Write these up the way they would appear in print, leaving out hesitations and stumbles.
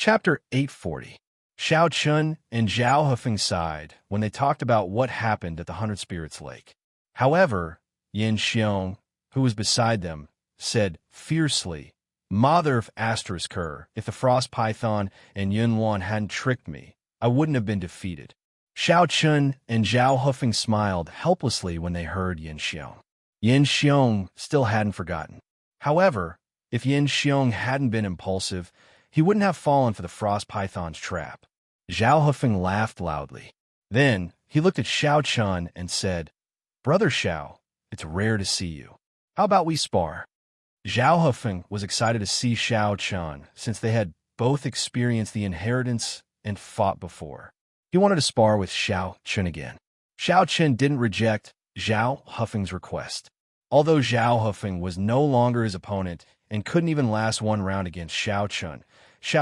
Chapter 840. Xiao Chun and Zhao Hufeng sighed when they talked about what happened at the Hundred Spirits Lake. However, Yin Xiong, who was beside them, said fiercely, "Mother of Asterisker, if the Frost Python and Yun Wan hadn't tricked me, I wouldn't have been defeated." Xiao Chun and Zhao Hufeng smiled helplessly when they heard Yin Xiong. Yin Xiong still hadn't forgotten. However, if Yin Xiong hadn't been impulsive, he wouldn't have fallen for the Frost Python's trap. Zhao Hufeng laughed loudly. Then he looked at Xiao Chun and said, "Brother Xiao, it's rare to see you. How about we spar?" Zhao Hufeng was excited to see Xiao Chun since they had both experienced the inheritance and fought before. He wanted to spar with Xiao Chun again. Xiao Chun didn't reject Zhao Hufeng's request. Although Zhao Hufeng was no longer his opponent and couldn't even last one round against Xiao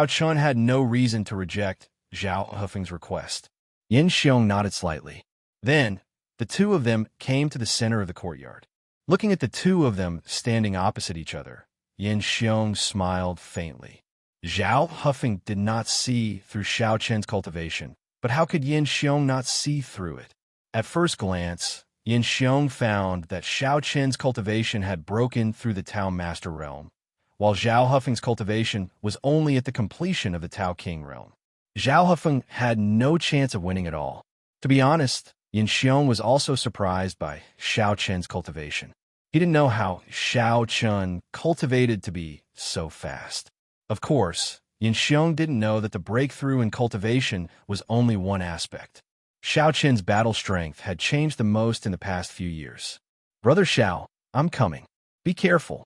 Chun had no reason to reject Zhao Hufeng's request. Yin Xiong nodded slightly. Then, the two of them came to the center of the courtyard. Looking at the two of them standing opposite each other, Yin Xiong smiled faintly. Zhao Hufeng did not see through Xiao Chun's cultivation, but how could Yin Xiong not see through it? At first glance, Yin Xiong found that Xiao Chun's cultivation had broken through the Tao Master realm, while Zhao Hufeng's cultivation was only at the completion of the Tao King realm. Zhao Hufeng had no chance of winning at all. To be honest, Yin Xiong was also surprised by Xiao Chun's cultivation. He didn't know how Xiao Chun cultivated to be so fast. Of course, Yin Xiong didn't know that the breakthrough in cultivation was only one aspect. Xiao Chun's battle strength had changed the most in the past few years. "Brother Xiao, I'm coming. Be careful."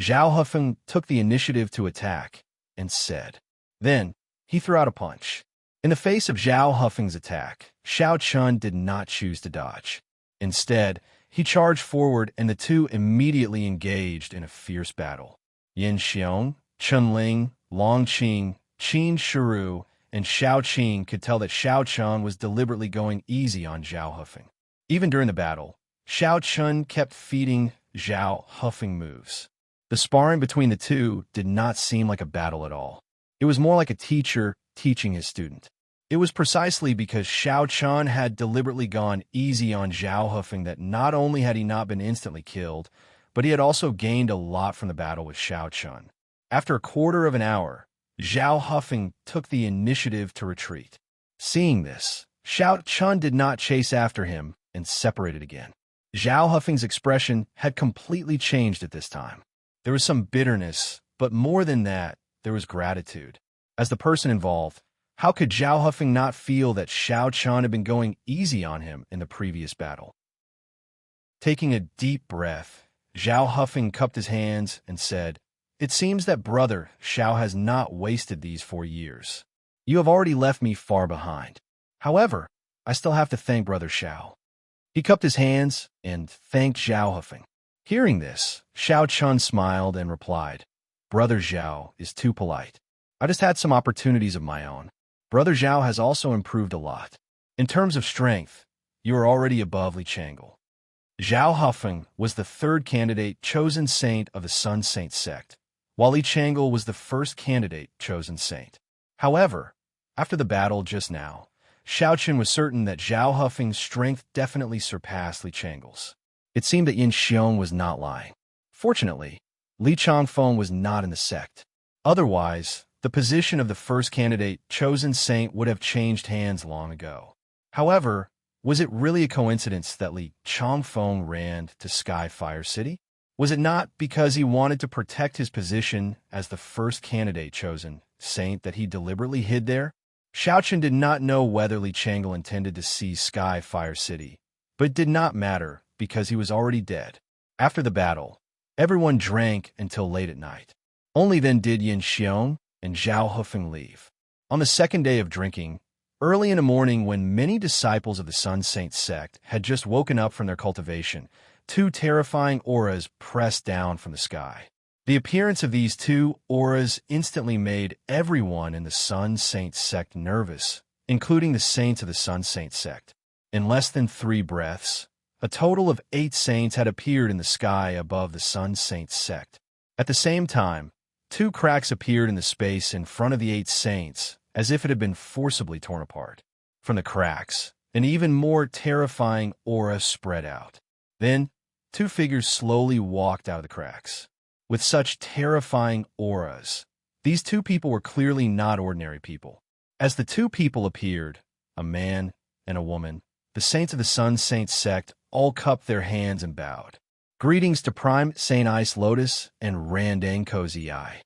Zhao Hufeng took the initiative to attack and said. Then, he threw out a punch. In the face of Zhao Hufeng's attack, Xiao Chun did not choose to dodge. Instead, he charged forward and the two immediately engaged in a fierce battle. Yin Xiong, Chun Ling, Long Qing, Qin Shiru, and Xiao Qing could tell that Xiao Chun was deliberately going easy on Zhao Hufeng. Even during the battle, Xiao Chun kept feeding Zhao Hufeng moves. The sparring between the two did not seem like a battle at all. It was more like a teacher teaching his student. It was precisely because Xiao Chun had deliberately gone easy on Zhao Hufeng that not only had he not been instantly killed, but he had also gained a lot from the battle with Xiao Chun. After a quarter of an hour, Zhao Hufeng took the initiative to retreat. Seeing this, Xiao Chun did not chase after him and separated again. Zhao Hufeng's expression had completely changed at this time. There was some bitterness, but more than that, there was gratitude. As the person involved, how could Zhao Hufeng not feel that Xiao Chun had been going easy on him in the previous battle? Taking a deep breath, Zhao Hufeng cupped his hands and said, "It seems that Brother Xiao has not wasted these 4 years. You have already left me far behind. However, I still have to thank Brother Xiao." He cupped his hands and thanked Zhao Hufeng. Hearing this, Xiao Chun smiled and replied, "Brother Zhao is too polite. I just had some opportunities of my own. Brother Zhao has also improved a lot. In terms of strength, you are already above Li Changle." Zhao Hufeng was the third candidate chosen saint of the Sun Saint sect, while Li Changle was the first candidate chosen saint. However, after the battle just now, Xiao Chun was certain that Zhao Hufeng's strength definitely surpassed Li Changle's. It seemed that Yin Xiong was not lying. Fortunately, Li Changfeng was not in the sect. Otherwise, the position of the first candidate chosen saint would have changed hands long ago. However, was it really a coincidence that Li Changfeng ran to Sky Fire City? Was it not because he wanted to protect his position as the first candidate chosen saint that he deliberately hid there? Xiao Chun did not know whether Li Changle intended to seize Sky Fire City, but it did not matter because he was already dead. After the battle, everyone drank until late at night. Only then did Yin Xiong and Zhao Hufeng leave. On the second day of drinking, early in the morning when many disciples of the Sun Saint sect had just woken up from their cultivation, 2 terrifying auras pressed down from the sky. The appearance of these 2 auras instantly made everyone in the Sun Saint sect nervous, including the saints of the Sun Saint sect. In less than 3 breaths, a total of 8 saints had appeared in the sky above the Sun Saint sect. At the same time, 2 cracks appeared in the space in front of the 8 saints, as if it had been forcibly torn apart. From the cracks, an even more terrifying aura spread out. Then, 2 figures slowly walked out of the cracks. With such terrifying auras, these 2 people were clearly not ordinary people. As the 2 people appeared, a man and a woman, the saints of the Sun Saint sect all cupped their hands and bowed. Greetings to Prime Saint Ice Lotus and Randang Cozy Eye.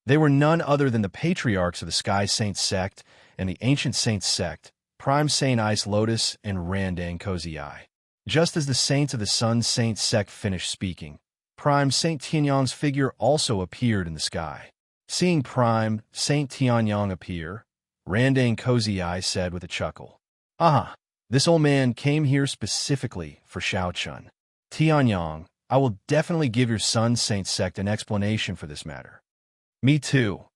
They were none other than the patriarchs of the Sky Saint sect and the Ancient Saint sect, Prime Saint Ice Lotus and Randang Cozy Eye. Just as the saints of the Sun Saint sect finished speaking, Prime Saint Tianyang's figure also appeared in the sky. Seeing Prime Saint Tianyang appear, Randang Cozy Eye said with a chuckle, "Aha, this old man came here specifically for Xiao Chun. Tianyang, I will definitely give your Sun Saint sect an explanation for this matter." "Me too."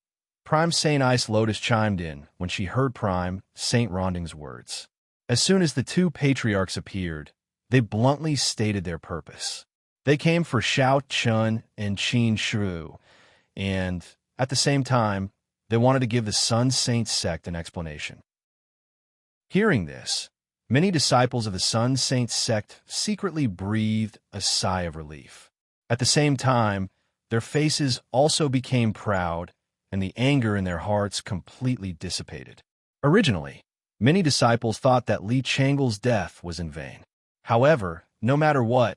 Prime Saint Ice Lotus chimed in when she heard Prime Saint Ronding's words. As soon as the 2 patriarchs appeared, they bluntly stated their purpose. They came for Xiao Chun and Qin Shu, and, at the same time, they wanted to give the Sun Saint sect an explanation. Hearing this, many disciples of the Sun Saint sect secretly breathed a sigh of relief. At the same time, their faces also became proud, and the anger in their hearts completely dissipated. Originally, many disciples thought that Li Changle's death was in vain. However, no matter what,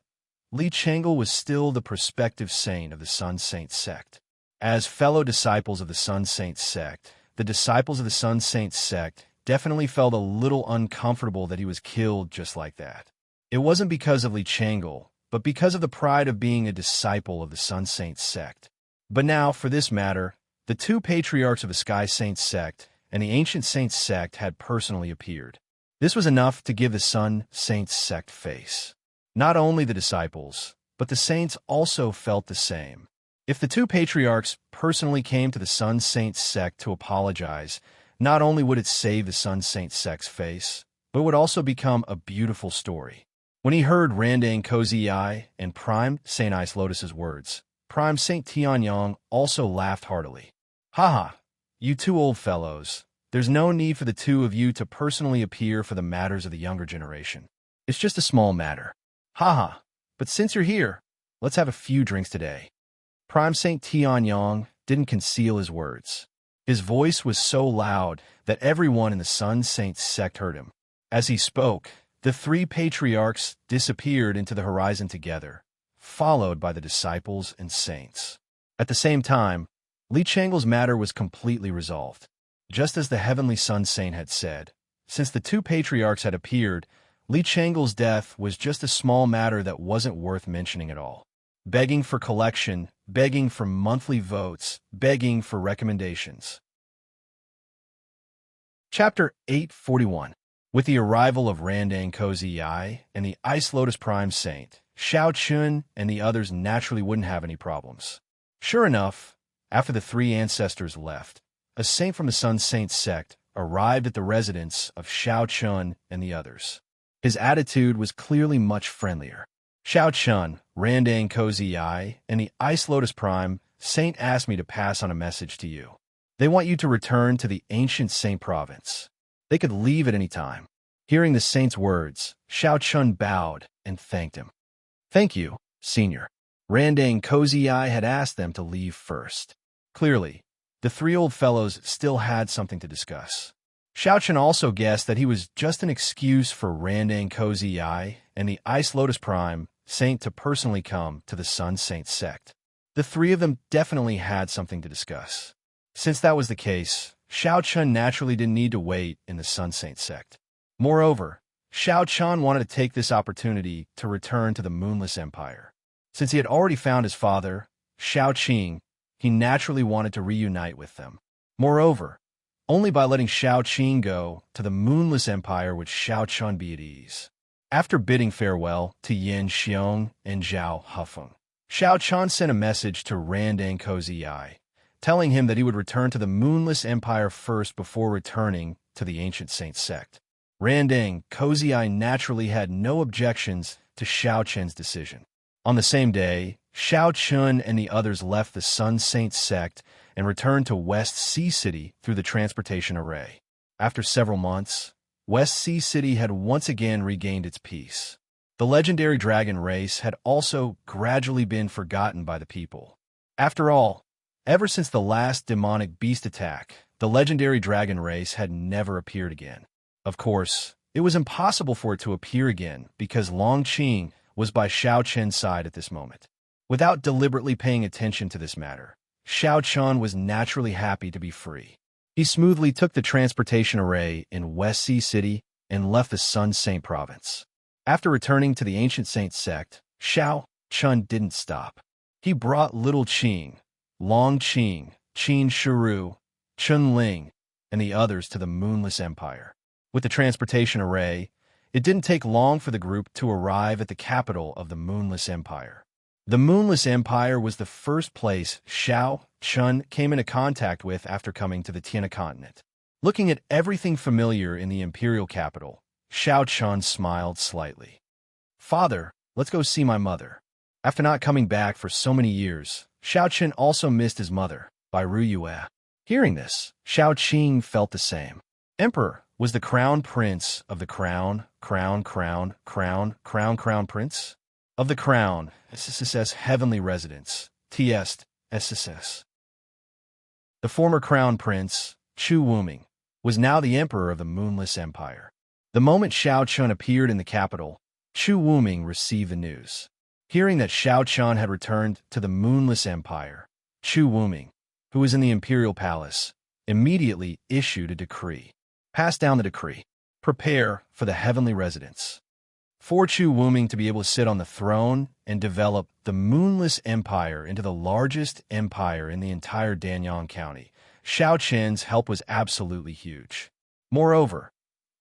Li Changle was still the prospective saint of the Sun Saint sect. As fellow disciples of the Sun Saint sect, the disciples of the Sun Saint sect definitely felt a little uncomfortable that he was killed just like that. It wasn't because of Li Changle, but because of the pride of being a disciple of the Sun Saint sect. But now, for this matter, the 2 patriarchs of the Sky Saint sect and the Ancient Saint sect had personally appeared. This was enough to give the Sun Saint sect face. Not only the disciples, but the saints also felt the same. If the 2 patriarchs personally came to the Sun Saint sect to apologize, not only would it save the Sun Saint sect's face, but it would also become a beautiful story. When he heard Randang Cozy Eye and Prime Saint Ice Lotus's words, Prime Saint Tianyang also laughed heartily. "Haha, you 2 old fellows, there's no need for the 2 of you to personally appear for the matters of the younger generation. It's just a small matter. Haha, but since you're here, let's have a few drinks today." Prime Saint Tianyang didn't conceal his words. His voice was so loud that everyone in the Sun Saint sect heard him. As he spoke, the 3 patriarchs disappeared into the horizon together, followed by the disciples and saints. At the same time, Li Changle's matter was completely resolved. Just as the Heavenly Sun Saint had said, since the 2 patriarchs had appeared, Li Changle's death was just a small matter that wasn't worth mentioning at all. Begging for collection, begging for monthly votes, begging for recommendations. Chapter 841. With the arrival of Randang Cozy Eye and the Ice Lotus Prime Saint, Xiao Chun and the others naturally wouldn't have any problems. Sure enough, after the 3 ancestors left, a saint from the Sun Saint sect arrived at the residence of Xiao Chun and the others. His attitude was clearly much friendlier. "Xiao Chun, Randang Cozy Eye, and the Ice Lotus Prime Saint asked me to pass on a message to you. They want you to return to the Ancient Saint Province. They could leave at any time." Hearing the saint's words, Xiao Chun bowed and thanked him. "Thank you, Senior." Randang Cozy Eye had asked them to leave first. Clearly, the 3 old fellows still had something to discuss. Xiao Chun also guessed that he was just an excuse for Randang Cozy Eye and the Ice Lotus Prime Saint to personally come to the Sun Saint sect. The 3 of them definitely had something to discuss. Since that was the case, Xiao Chun naturally didn't need to wait in the Sun Saint sect. Moreover, Xiao Chun wanted to take this opportunity to return to the Moonless Empire. Since he had already found his father, Xiao Qing, he naturally wanted to reunite with them. Moreover, only by letting Xiao Qing go to the Moonless Empire would Xiao Chun be at ease. After bidding farewell to Yin Xiong and Zhao Hufeng, Xiao Chun sent a message to Randang Cozy Eye, telling him that he would return to the Moonless Empire first before returning to the Ancient Saint sect. Randang Cozy Eye naturally had no objections to Xiao Chun's decision. On the same day, Xiao Chun and the others left the Sun Saint sect and returned to West Sea City through the transportation array. After several months, West Sea City had once again regained its peace. The legendary dragon race had also gradually been forgotten by the people. After all, ever since the last demonic beast attack, the legendary dragon race had never appeared again. Of course, it was impossible for it to appear again because Long Qing was by Xiao Chen's side at this moment. Without deliberately paying attention to this matter, Xiao Chen was naturally happy to be free. He smoothly took the transportation array in West Sea City and left the Sun Saint province. After returning to the ancient saint sect, Xiao Chen didn't stop. He brought Little Qing, Long Qing, Qin Shiru, Chun Ling, and the others to the Moonless Empire. With the transportation array, it didn't take long for the group to arrive at the capital of the Moonless Empire. The Moonless Empire was the first place Xiao Chen came into contact with after coming to the Tiana continent. Looking at everything familiar in the imperial capital, Xiao Chen smiled slightly. "Father, let's go see my mother." After not coming back for so many years, Xiao Chen also missed his mother, by Ru Yue. Hearing this, Xiao Qing felt the same. Emperor was the crown prince of the crown prince of the crown, SSS heavenly residence, TSSS. The former crown prince, Chu Wuming, was now the emperor of the Moonless Empire. The moment Xiao Chen appeared in the capital, Chu Wuming received the news. Hearing that Xiao Chen had returned to the Moonless Empire, Chu Wuming, who was in the imperial palace, immediately issued a decree. Pass down the decree. Prepare for the heavenly residence. For Chu Wuming to be able to sit on the throne and develop the Moonless Empire into the largest empire in the entire Danyang County, Xiao Chen's help was absolutely huge. Moreover,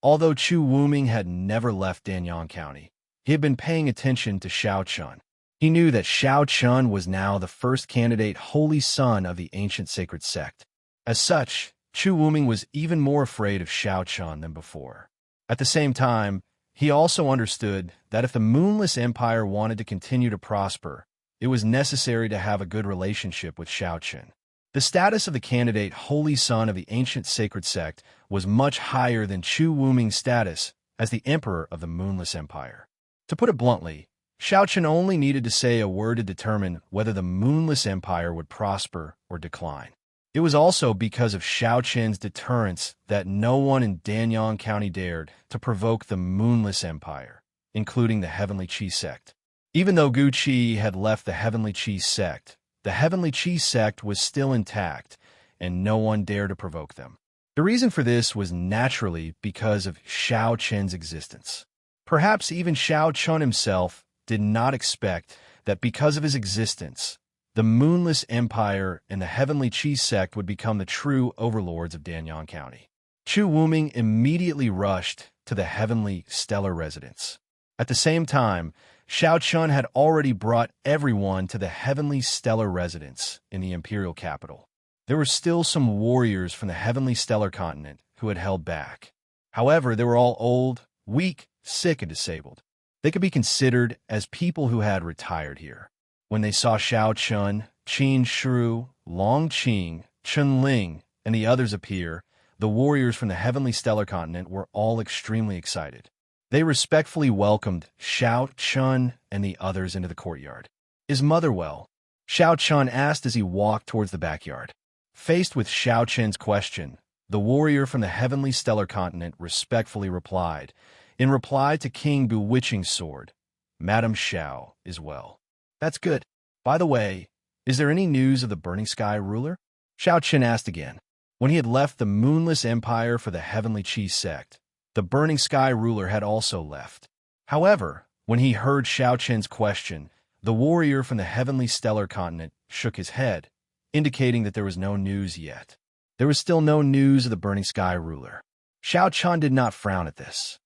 although Chu Wuming had never left Danyang County, he had been paying attention to Xiao Chen. He knew that Xiao Chen was now the first candidate holy son of the ancient sacred sect. As such, Chu Wuming was even more afraid of Xiao Chen than before. At the same time, he also understood that if the Moonless Empire wanted to continue to prosper, it was necessary to have a good relationship with Xiao Chen. The status of the candidate holy son of the ancient sacred sect was much higher than Chu Wuming's status as the emperor of the Moonless Empire. To put it bluntly, Xiao Chen only needed to say a word to determine whether the Moonless Empire would prosper or decline. It was also because of Xiao Chen's deterrence that no one in Danyang County dared to provoke the Moonless Empire, including the Heavenly Qi sect. Even though Gu Qi had left the Heavenly Qi sect, the Heavenly Qi sect was still intact, and no one dared to provoke them. The reason for this was naturally because of Xiao Chen's existence. Perhaps even Xiao Chen himself did not expect that because of his existence, the Moonless Empire and the Heavenly Qi sect would become the true overlords of Danyang County. Chu Wuming immediately rushed to the Heavenly Stellar Residence. At the same time, Xiao Chen had already brought everyone to the Heavenly Stellar Residence in the imperial capital. There were still some warriors from the Heavenly Stellar continent who had held back. However, they were all old, weak, sick, and disabled. They could be considered as people who had retired here. When they saw Xiao Chen, Qin Shiru, Long Qing, Chun Ling, and the others appear, the warriors from the Heavenly Stellar continent were all extremely excited. They respectfully welcomed Xiao Chen and the others into the courtyard. "Is mother well?" Xiao Chen asked as he walked towards the backyard. Faced with Xiao Chen's question, the warrior from the Heavenly Stellar continent respectfully replied, in reply to King Bewitching Sword, "Madam Xiao is well." "That's good. By the way, is there any news of the Burning Sky ruler?" Xiao Chen asked again. When he had left the Moonless Empire for the Heavenly Qi sect, the Burning Sky ruler had also left. However, when he heard Xiao Chen's question, the warrior from the Heavenly Stellar continent shook his head, indicating that there was no news yet. There was still no news of the Burning Sky ruler. Xiao Chen did not frown at this.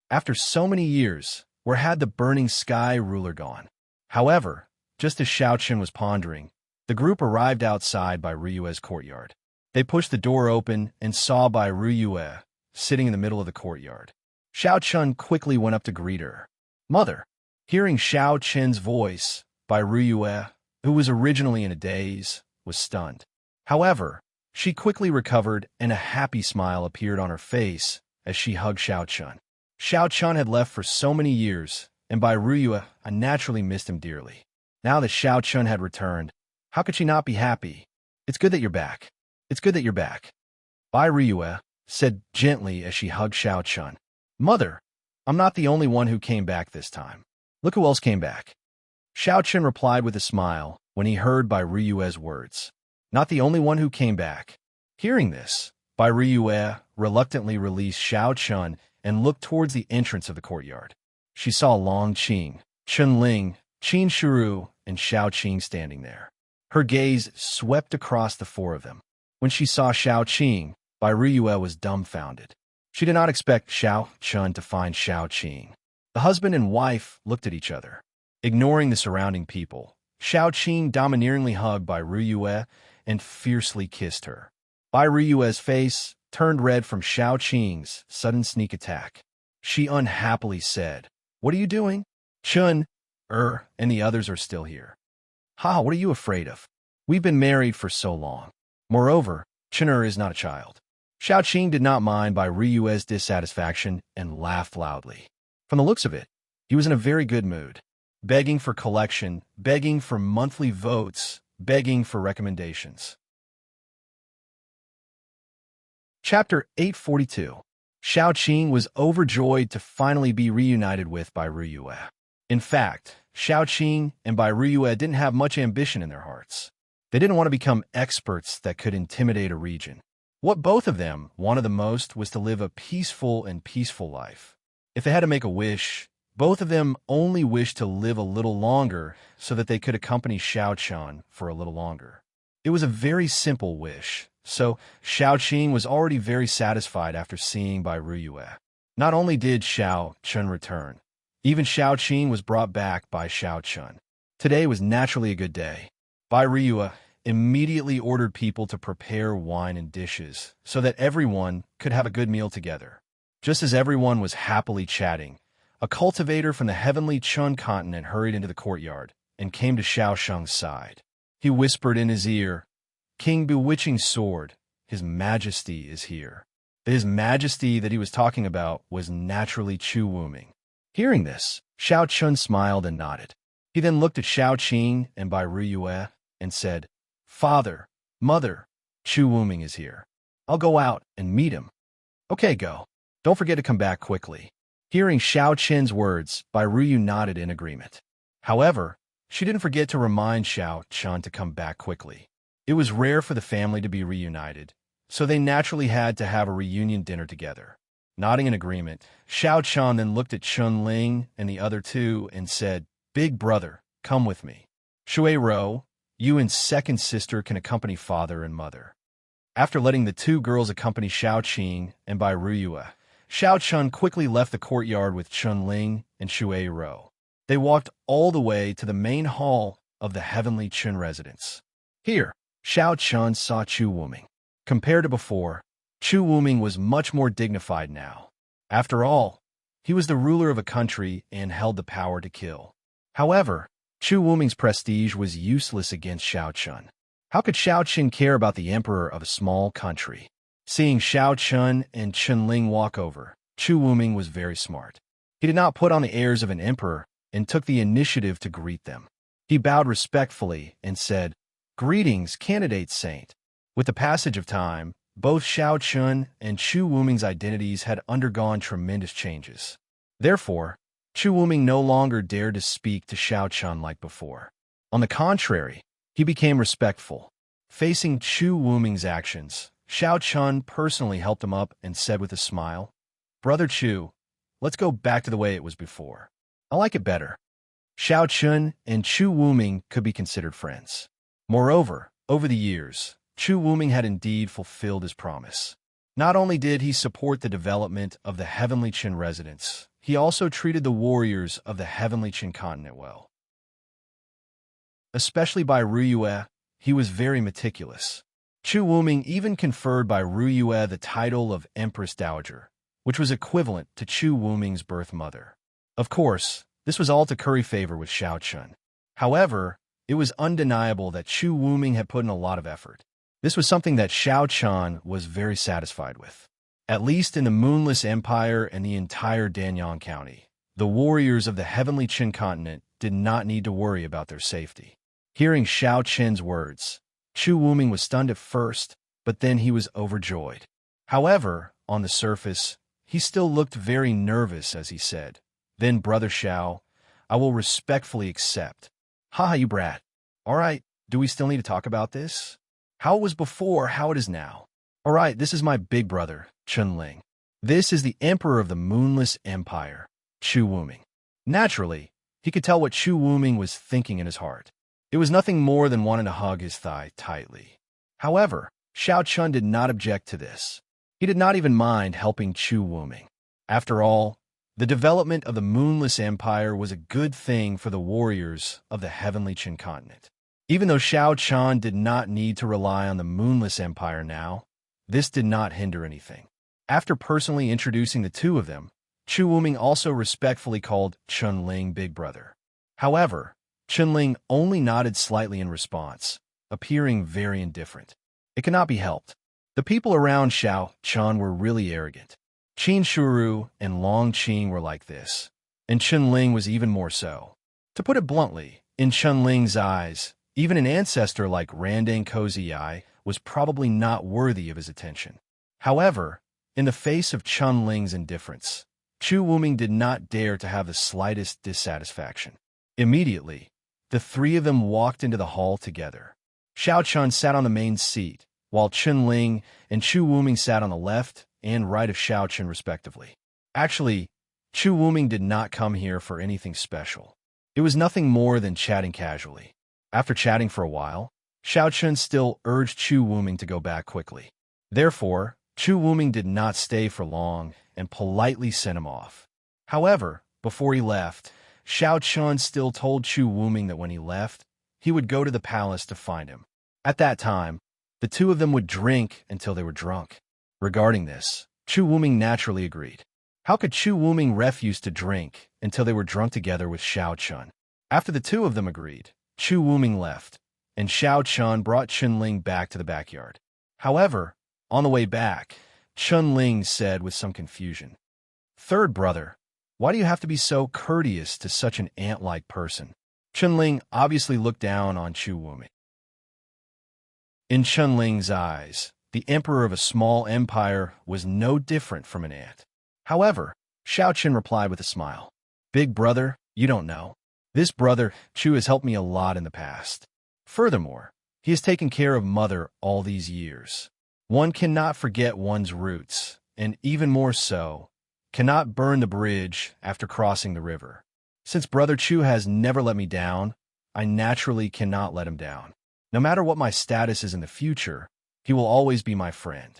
After so many years, where had the Burning Sky ruler gone? However, just as Xiao Chen was pondering, the group arrived outside by Ru Yue's courtyard. They pushed the door open and saw Bai Ru Yue sitting in the middle of the courtyard. Xiao Chen quickly went up to greet her. "Mother." Hearing Xiao Chen's voice, Bai Ru Yue, who was originally in a daze, was stunned. However, she quickly recovered and a happy smile appeared on her face as she hugged Xiao Chun. Xiao Chun had left for so many years, and Bai Ruyue naturally missed him dearly. Now that Xiao Chun had returned, how could she not be happy? It's good that you're back. It's good that you're back. Bai Ruyue said gently as she hugged Xiao Chun. Mother, I'm not the only one who came back this time. Look who else came back. Xiao Chun replied with a smile when he heard Bai Ruyue's words. Not the only one who came back. Hearing this, Bai Ruyue reluctantly released Xiao Chun and looked towards the entrance of the courtyard. She saw Long Qing, Chun Ling, Qin Shiru, and Xiao Qing standing there. Her gaze swept across the four of them. When she saw Xiao Qing, Bai Ruyue was dumbfounded. She did not expect Xiao Chun to find Xiao Qing. The husband and wife looked at each other. Ignoring the surrounding people, Xiao Qing domineeringly hugged Bai Ruyue and fiercely kissed her. Bai Ruyue's face turned red from Xiao Qing's sudden sneak attack. She unhappily said, What are you doing? Chun, and the others are still here. Ha, what are you afraid of? We've been married for so long. Moreover, Chun is not a child. Xiao Qing did not mind Bai Ruyue's dissatisfaction and laughed loudly. From the looks of it, he was in a very good mood. Begging for collection, begging for monthly votes, begging for recommendations. Chapter 842. Xiao Qing was overjoyed to finally be reunited with Bai Ruyue. In fact, Xiao Qing and Bai Ruyue didn't have much ambition in their hearts. They didn't want to become experts that could intimidate a region. What both of them wanted the most was to live a peaceful life. If they had to make a wish, both of them only wished to live a little longer so that they could accompany Xiao Chun for a little longer. It was a very simple wish, so Xiao Qing was already very satisfied after seeing Bai Ruyue. Not only did Xiao Chun return, even Xiao Qing was brought back by Xiao Chun. Today was naturally a good day. Bai Ruyue immediately ordered people to prepare wine and dishes so that everyone could have a good meal together. Just as everyone was happily chatting, a cultivator from the heavenly Chun continent hurried into the courtyard and came to Xiao Sheng's side. He whispered in his ear, King Bewitching Sword, His Majesty is here. His Majesty that he was talking about was naturally Chu Wuming. Hearing this, Xiao Chun smiled and nodded. He then looked at Xiao Qing and Bai Ruyue and said, Father, Mother, Chu Wuming is here. I'll go out and meet him. Okay, go. Don't forget to come back quickly. Hearing Xiao Qin's words, Bai Ruyue nodded in agreement. However, she didn't forget to remind Xiao Chun to come back quickly. It was rare for the family to be reunited, so they naturally had to have a reunion dinner together. Nodding in agreement, Xiao Chun then looked at Chun Ling and the other two and said, Big brother, come with me. Shui Ro, you and second sister can accompany father and mother. After letting the two girls accompany Xiao Qing and Bai Ruyue, Xiao Chun quickly left the courtyard with Chun Ling and Shui Ro. They walked all the way to the main hall of the heavenly Chun residence. Here, Xiao Chun saw Chu Wuming. Compared to before, Chu Wuming was much more dignified now. After all, he was the ruler of a country and held the power to kill. However, Chu Wuming's prestige was useless against Xiao Chun. How could Xiao Chun care about the emperor of a small country? Seeing Xiao Chun and Chun Ling walk over, Chu Wuming was very smart. He did not put on the airs of an emperor and took the initiative to greet them. He bowed respectfully and said, Greetings, candidate saint. With the passage of time, both Xiao Chun and Chu Wuming's identities had undergone tremendous changes. Therefore, Chu Wuming no longer dared to speak to Xiao Chun like before. On the contrary, he became respectful. Facing Chu Wuming's actions, Xiao Chun personally helped him up and said with a smile, Brother Chu, let's go back to the way it was before. I like it better. Xiao Chun and Chu Wuming could be considered friends. Moreover, over the years, Chu Wuming had indeed fulfilled his promise. Not only did he support the development of the heavenly Qin residence, he also treated the warriors of the heavenly Qin continent well. Especially by Ruyue, he was very meticulous. Chu Wuming even conferred by Ruyue the title of Empress Dowager, which was equivalent to Chu Wuming's birth mother. Of course, this was all to curry favor with Xiao Chun. However, it was undeniable that Chu Wuming had put in a lot of effort. This was something that Xiao Chan was very satisfied with. At least in the Moonless Empire and the entire Danyang County, the warriors of the Heavenly Qin continent did not need to worry about their safety. Hearing Xiao Qin's words, Chu Wuming was stunned at first, but then he was overjoyed. However, on the surface, he still looked very nervous as he said, "Then, Brother Xiao, I will respectfully accept." "Haha, you brat. All right, do we still need to talk about this? How it was before, how it is now. All right, this is my big brother, Chunling. This is the Emperor of the Moonless Empire, Chu Wuming." Naturally, he could tell what Chu Wuming was thinking in his heart. It was nothing more than wanting to hug his thigh tightly. However, Xiao Chun did not object to this. He did not even mind helping Chu Wuming. After all, the development of the Moonless Empire was a good thing for the warriors of the Heavenly Qin continent. Even though Xiao Chan did not need to rely on the Moonless Empire now, this did not hinder anything. After personally introducing the two of them, Chu Wuming also respectfully called Chunling Big Brother. However, Chunling only nodded slightly in response, appearing very indifferent. It cannot be helped. The people around Xiao Chan were really arrogant. Qin Shuru and Long Qing were like this, and Chunling was even more so. To put it bluntly, in Chunling's eyes, even an ancestor like Randang Koziyai was probably not worthy of his attention. However, in the face of Chunling's indifference, Chu Wuming did not dare to have the slightest dissatisfaction. Immediately, the three of them walked into the hall together. Xiao Chun sat on the main seat, while Chunling and Chu Wuming sat on the left and right of Xiao Chun respectively. Actually, Chu Wuming did not come here for anything special. It was nothing more than chatting casually. After chatting for a while, Xiao Chun still urged Chu Wuming to go back quickly. Therefore, Chu Wuming did not stay for long and politely sent him off. However, before he left, Xiao Chun still told Chu Wuming that when he left, he would go to the palace to find him. At that time, the two of them would drink until they were drunk. Regarding this, Chu Wuming naturally agreed. How could Chu Wuming refuse to drink until they were drunk together with Xiao Chun? After the two of them agreed, Chu Wuming left, and Xiao Chun brought Chunling back to the backyard. However, on the way back, Chunling said with some confusion, "Third brother, why do you have to be so courteous to such an ant-like person?" Chunling obviously looked down on Chu Wuming. In Chunling's eyes, the emperor of a small empire was no different from an ant. However, Xiao Chun replied with a smile, "Big brother, you don't know. This brother, Chu, has helped me a lot in the past. Furthermore, he has taken care of mother all these years. One cannot forget one's roots, and even more so, cannot burn the bridge after crossing the river. Since Brother Chu has never let me down, I naturally cannot let him down. No matter what my status is in the future, he will always be my friend."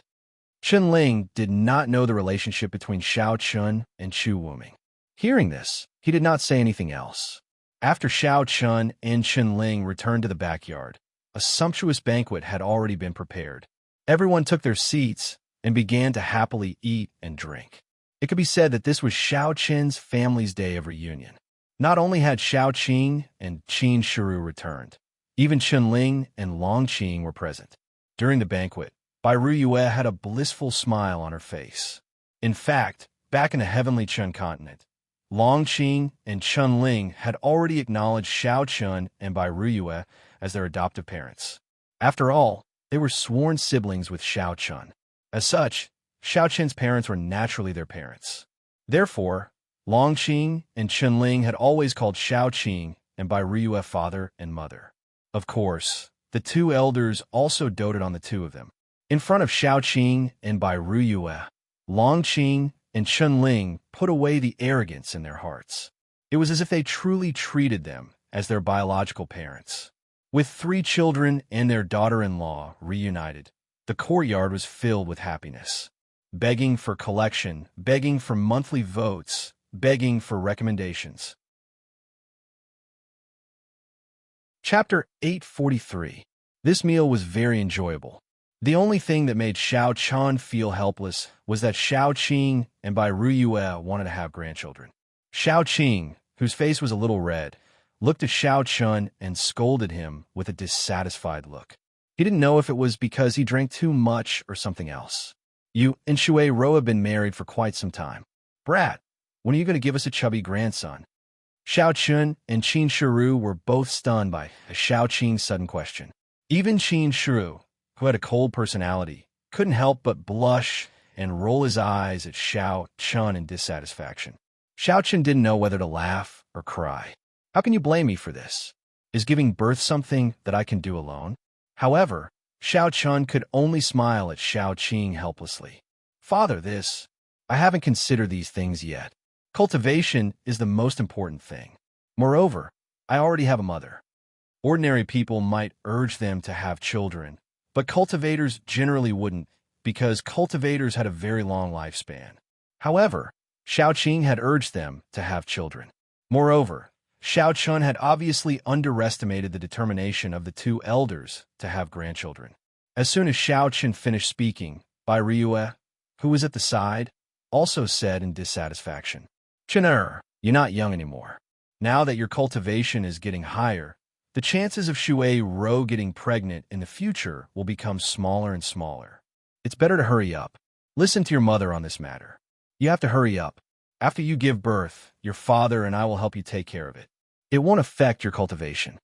Chunling did not know the relationship between Xiao Chun and Chu Wuming. Hearing this, he did not say anything else. After Xiao Chun and Chunling returned to the backyard, a sumptuous banquet had already been prepared. Everyone took their seats and began to happily eat and drink. It could be said that this was Xiao Qin's family's day of reunion. Not only had Xiao Qing and Qin Shuru returned, even Chunling and Long Qing were present. During the banquet, Bai Ruyue had a blissful smile on her face. In fact, back in the Heavenly Qin continent, Long Qing and Chunling had already acknowledged Xiao Chun and Bai Ruyue as their adoptive parents. After all, they were sworn siblings with Xiao Chun. As such, Xiao Qin's parents were naturally their parents. Therefore, Long Qing and Chunling had always called Xiao Qing and Bai Ruyue father and mother. Of course, the two elders also doted on the two of them. In front of Xiao Qing and Bai Ruyue, Long Qing and Chunling put away the arrogance in their hearts. It was as if they truly treated them as their biological parents. With 3 children and their daughter-in-law reunited, the courtyard was filled with happiness. Begging for collection, begging for monthly votes, begging for recommendations. Chapter 843. This meal was very enjoyable. The only thing that made Xiao Chan feel helpless was that Xiao Qing and Bai Ruyue wanted to have grandchildren. Xiao Qing, whose face was a little red, looked at Xiao Chun and scolded him with a dissatisfied look. He didn't know if it was because he drank too much or something else. You and Shui Ro have been married for quite some time. Brat, when are you going to give us a chubby grandson? Xiao Chun and Qin Shiru were both stunned by Xiao Qing's sudden question. Even Qin Shiru, who had a cold personality, couldn't help but blush and roll his eyes at Xiao Chun in dissatisfaction. Xiao Chun didn't know whether to laugh or cry. How can you blame me for this? Is giving birth something that I can do alone? However, Xiao Chun could only smile at Xiao Qing helplessly. Father, I haven't considered these things yet. Cultivation is the most important thing. Moreover, I already have a mother. Ordinary people might urge them to have children, but cultivators generally wouldn't because cultivators had a very long lifespan. However, Xiao Qing had urged them to have children. Moreover, Xiao Chun had obviously underestimated the determination of the two elders to have grandchildren. As soon as Xiao Chun finished speaking, Bai Ryue, who was at the side, also said in dissatisfaction, Chun-er, you're not young anymore. Now that your cultivation is getting higher, the chances of Shui Ro getting pregnant in the future will become smaller and smaller. It's better to hurry up. Listen to your mother on this matter. You have to hurry up. After you give birth, your father and I will help you take care of it. It won't affect your cultivation.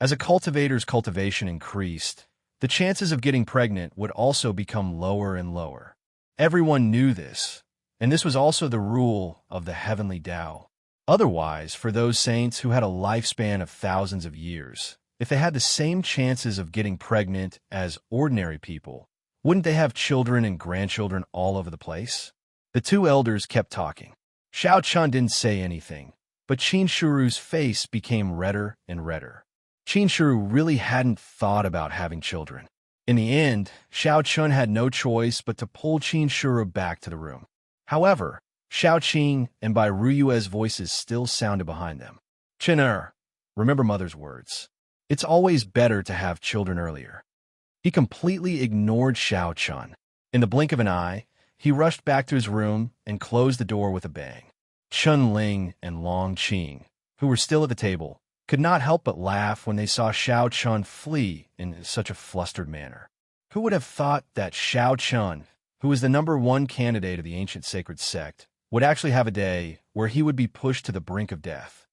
As a cultivator's cultivation increased, the chances of getting pregnant would also become lower and lower. Everyone knew this, and this was also the rule of the heavenly Tao. Otherwise, for those saints who had a lifespan of thousands of years, if they had the same chances of getting pregnant as ordinary people, wouldn't they have children and grandchildren all over the place? The two elders kept talking. Xiao Chun didn't say anything, but Qin Shiru's face became redder and redder. Qin Shiru really hadn't thought about having children. In the end, Xiao Chun had no choice but to pull Qin Shiru back to the room. However, Xiao Qing and Bai Ruyue's voices still sounded behind them. Chen-er, remember mother's words. It's always better to have children earlier. He completely ignored Xiao Chun. In the blink of an eye, he rushed back to his room and closed the door with a bang. Chun Ling and Long Qing, who were still at the table, could not help but laugh when they saw Xiao Chun flee in such a flustered manner. Who would have thought that Xiao Chun, who was the #1 candidate of the ancient sacred sect, would actually have a day where he would be pushed to the brink of death?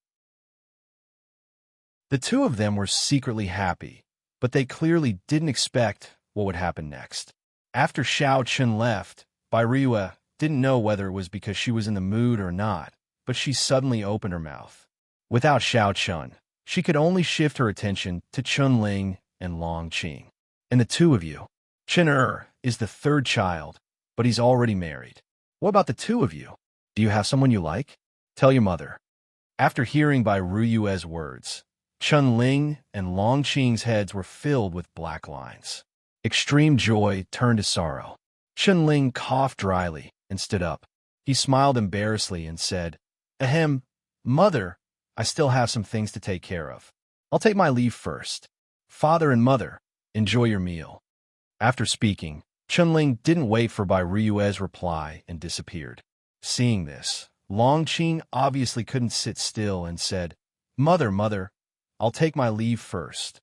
The two of them were secretly happy, but they clearly didn't expect what would happen next. After Xiao Chun left, Bai Ryue didn't know whether it was because she was in the mood or not, but she suddenly opened her mouth. Without Xiao Chun, she could only shift her attention to Chun Ling and Long Qing. And the two of you. Chen-er is the third child, but he's already married. What about the two of you? Do you have someone you like? Tell your mother. After hearing Bai Ryue's words, Chun Ling and Long Qing's heads were filled with black lines. Extreme joy turned to sorrow. Chun Ling coughed dryly and stood up. He smiled embarrassedly and said, Ahem, mother, I still have some things to take care of. I'll take my leave first. Father and mother, enjoy your meal. After speaking, Chun Ling didn't wait for Bai Ryue's reply and disappeared. Seeing this, Long Qing obviously couldn't sit still and said, Mother, I'll take my leave first.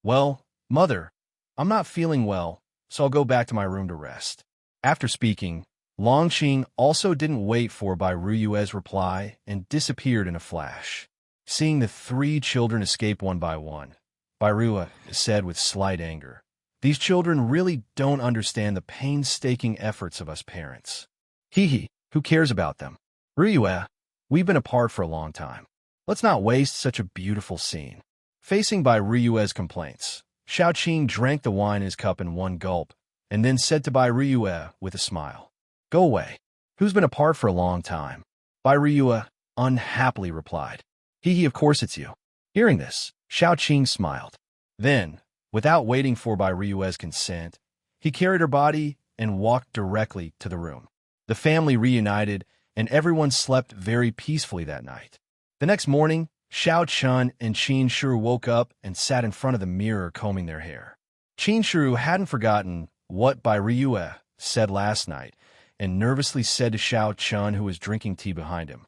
Well, mother, I'm not feeling well, so I'll go back to my room to rest. After speaking, Long Qing also didn't wait for Bai Ryue's reply and disappeared in a flash. Seeing the three children escape one by one, Bai Ryue said with slight anger, These children really don't understand the painstaking efforts of us parents. Hee, who cares about them? Ryue, we've been apart for a long time. Let's not waste such a beautiful scene. Facing Bai Ryue's complaints, Xiao Qing drank the wine in his cup in one gulp, and then said to Bai Ryue with a smile, Go away. Who's been apart for a long time? Bai Ryue unhappily replied, Hee, of course it's you. Hearing this, Xiao Qing smiled. Then, without waiting for Bai Ryue's consent, he carried her body and walked directly to the room. The family reunited, and everyone slept very peacefully that night. The next morning, Xiao Chun and Qin Shiru woke up and sat in front of the mirror combing their hair. Qin Shiru hadn't forgotten what Bai Ryue said last night and nervously said to Xiao Chun, who was drinking tea behind him,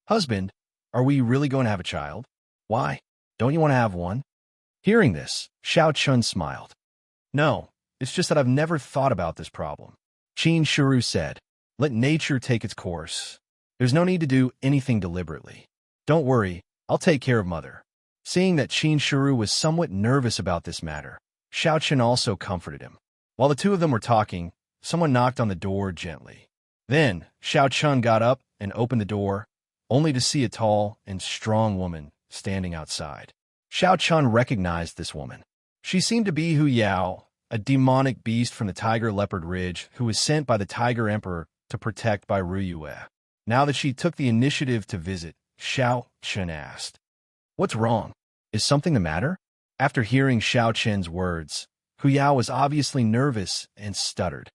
Husband, are we really going to have a child? Why? Don't you want to have one? Hearing this, Xiao Chun smiled. No, it's just that I've never thought about this problem. Qin Shiru said, let nature take its course. There's no need to do anything deliberately. Don't worry, I'll take care of Mother. Seeing that Qin Shiru was somewhat nervous about this matter, Xiao Chun also comforted him. While the two of them were talking, someone knocked on the door gently. Then, Xiao Chun got up and opened the door, only to see a tall and strong woman standing outside. Xiao Chun recognized this woman. She seemed to be Hu Yao, a demonic beast from the Tiger Leopard Ridge who was sent by the Tiger Emperor to protect by Ruyue. Now that she took the initiative to visit, Xiao Chun asked, "What's wrong? Is something the matter?" After hearing Xiao Chun's words, Hu Yao was obviously nervous and stuttered.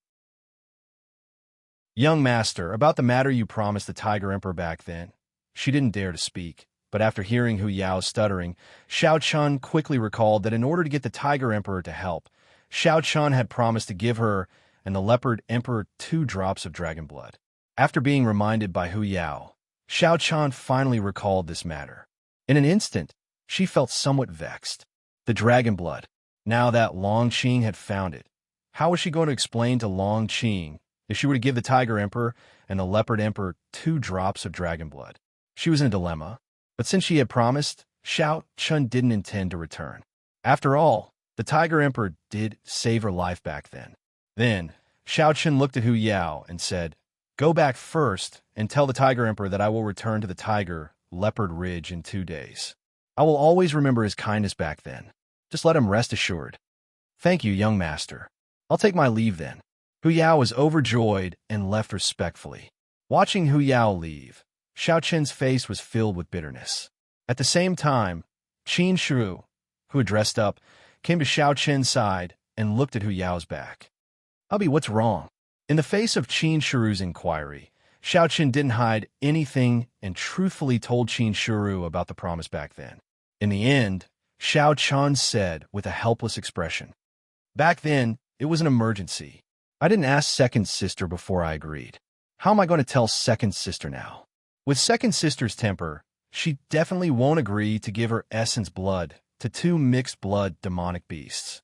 Young master, about the matter you promised the Tiger Emperor back then. She didn't dare to speak, but after hearing Hu Yao's stuttering, Xiao Chun quickly recalled that in order to get the Tiger Emperor to help, Xiao Chun had promised to give her and the Leopard Emperor 2 drops of dragon blood. After being reminded by Hu Yao, Xiao Chun finally recalled this matter. In an instant, she felt somewhat vexed. The dragon blood. Now that Long Qing had found it, how was she going to explain to Long Qing if she were to give the Tiger Emperor and the Leopard Emperor 2 drops of dragon blood? She was in a dilemma, but since she had promised, Xiao Chun didn't intend to return. After all, the Tiger Emperor did save her life back then. Then, Xiao Chun looked at Hu Yao and said, "Go back first and tell the Tiger Emperor that I will return to the Tiger Leopard Ridge in 2 days. I will always remember his kindness back then. Just let him rest assured." "Thank you, young master. I'll take my leave then." Hu Yao was overjoyed and left respectfully. Watching Hu Yao leave, Xiao Chun's face was filled with bitterness. At the same time, Qin Shiru, who had dressed up, came to Xiao Chun's side and looked at Hu Yao's back. "Hubby, what's wrong?" In the face of Qin Shiru's inquiry, Xiao Chun didn't hide anything and truthfully told Qin Shiru about the promise back then. In the end, Xiao Chun said with a helpless expression, "Back then, it was an emergency. I didn't ask second sister before I agreed. How am I going to tell second sister now? With second sister's temper, she definitely won't agree to give her essence blood to 2 mixed-blood demonic beasts."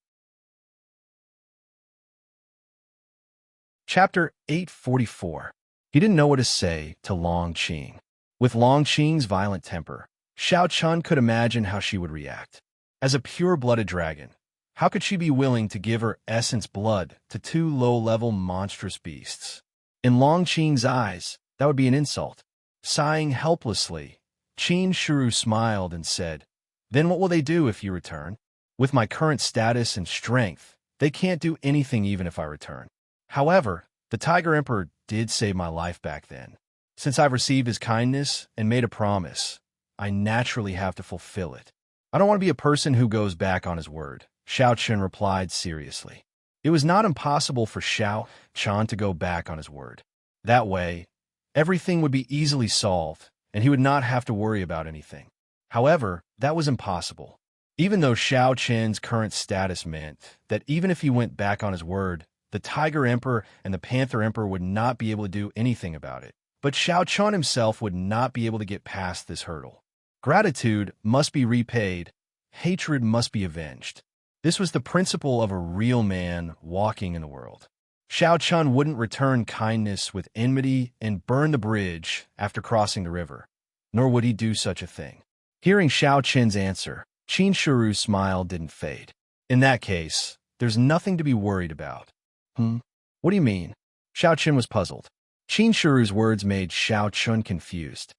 Chapter 844. He didn't know what to say to Long Qing. With Long Qing's violent temper, Xiao Chun could imagine how she would react. As a pure-blooded dragon, how could she be willing to give her essence blood to 2 low-level monstrous beasts? In Long Qing's eyes, that would be an insult. Sighing helplessly, Qin Shiru smiled and said, "Then what will they do if you return? With my current status and strength, they can't do anything even if I return. However, the Tiger Emperor did save my life back then. Since I've received his kindness and made a promise, I naturally have to fulfill it. I don't want to be a person who goes back on his word," Xiao Chun replied seriously. It was not impossible for Xiao Chun to go back on his word. That way, everything would be easily solved, and he would not have to worry about anything. However, that was impossible. Even though Xiao Chun's current status meant that even if he went back on his word, the Tiger Emperor and the Panther Emperor would not be able to do anything about it. But Xiao Chun himself would not be able to get past this hurdle. Gratitude must be repaid. Hatred must be avenged. This was the principle of a real man walking in the world. Xiao Chun wouldn't return kindness with enmity and burn the bridge after crossing the river, nor would he do such a thing. Hearing Xiao Chun's answer, Qin Shiru's smile didn't fade. In that case, there's nothing to be worried about. What do you mean? Xiao Chun was puzzled. Qin Shiru's words made Xiao Chun confused.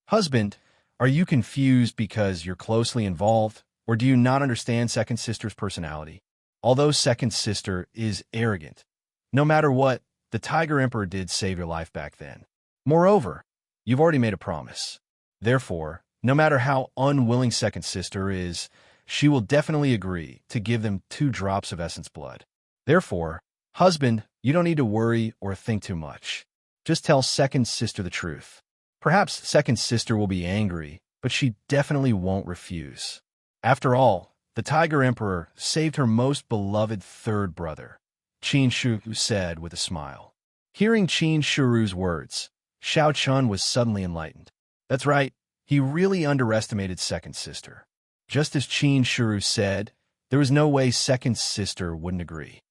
"Husband, are you confused because you're closely involved, or do you not understand second sister's personality? Although second sister is arrogant, no matter what, the Tiger Emperor did save your life back then. Moreover, you've already made a promise. Therefore, no matter how unwilling second sister is, she will definitely agree to give them 2 drops of essence blood. Therefore, husband, you don't need to worry or think too much. Just tell second sister the truth. Perhaps second sister will be angry, but she definitely won't refuse. After all, the Tiger Emperor saved her most beloved 3rd brother," Qin Shiru said with a smile. Hearing Qin Shiru's words, Xiao Chun was suddenly enlightened. That's right, he really underestimated second sister. Just as Qin Shuru said, there was no way second sister wouldn't agree.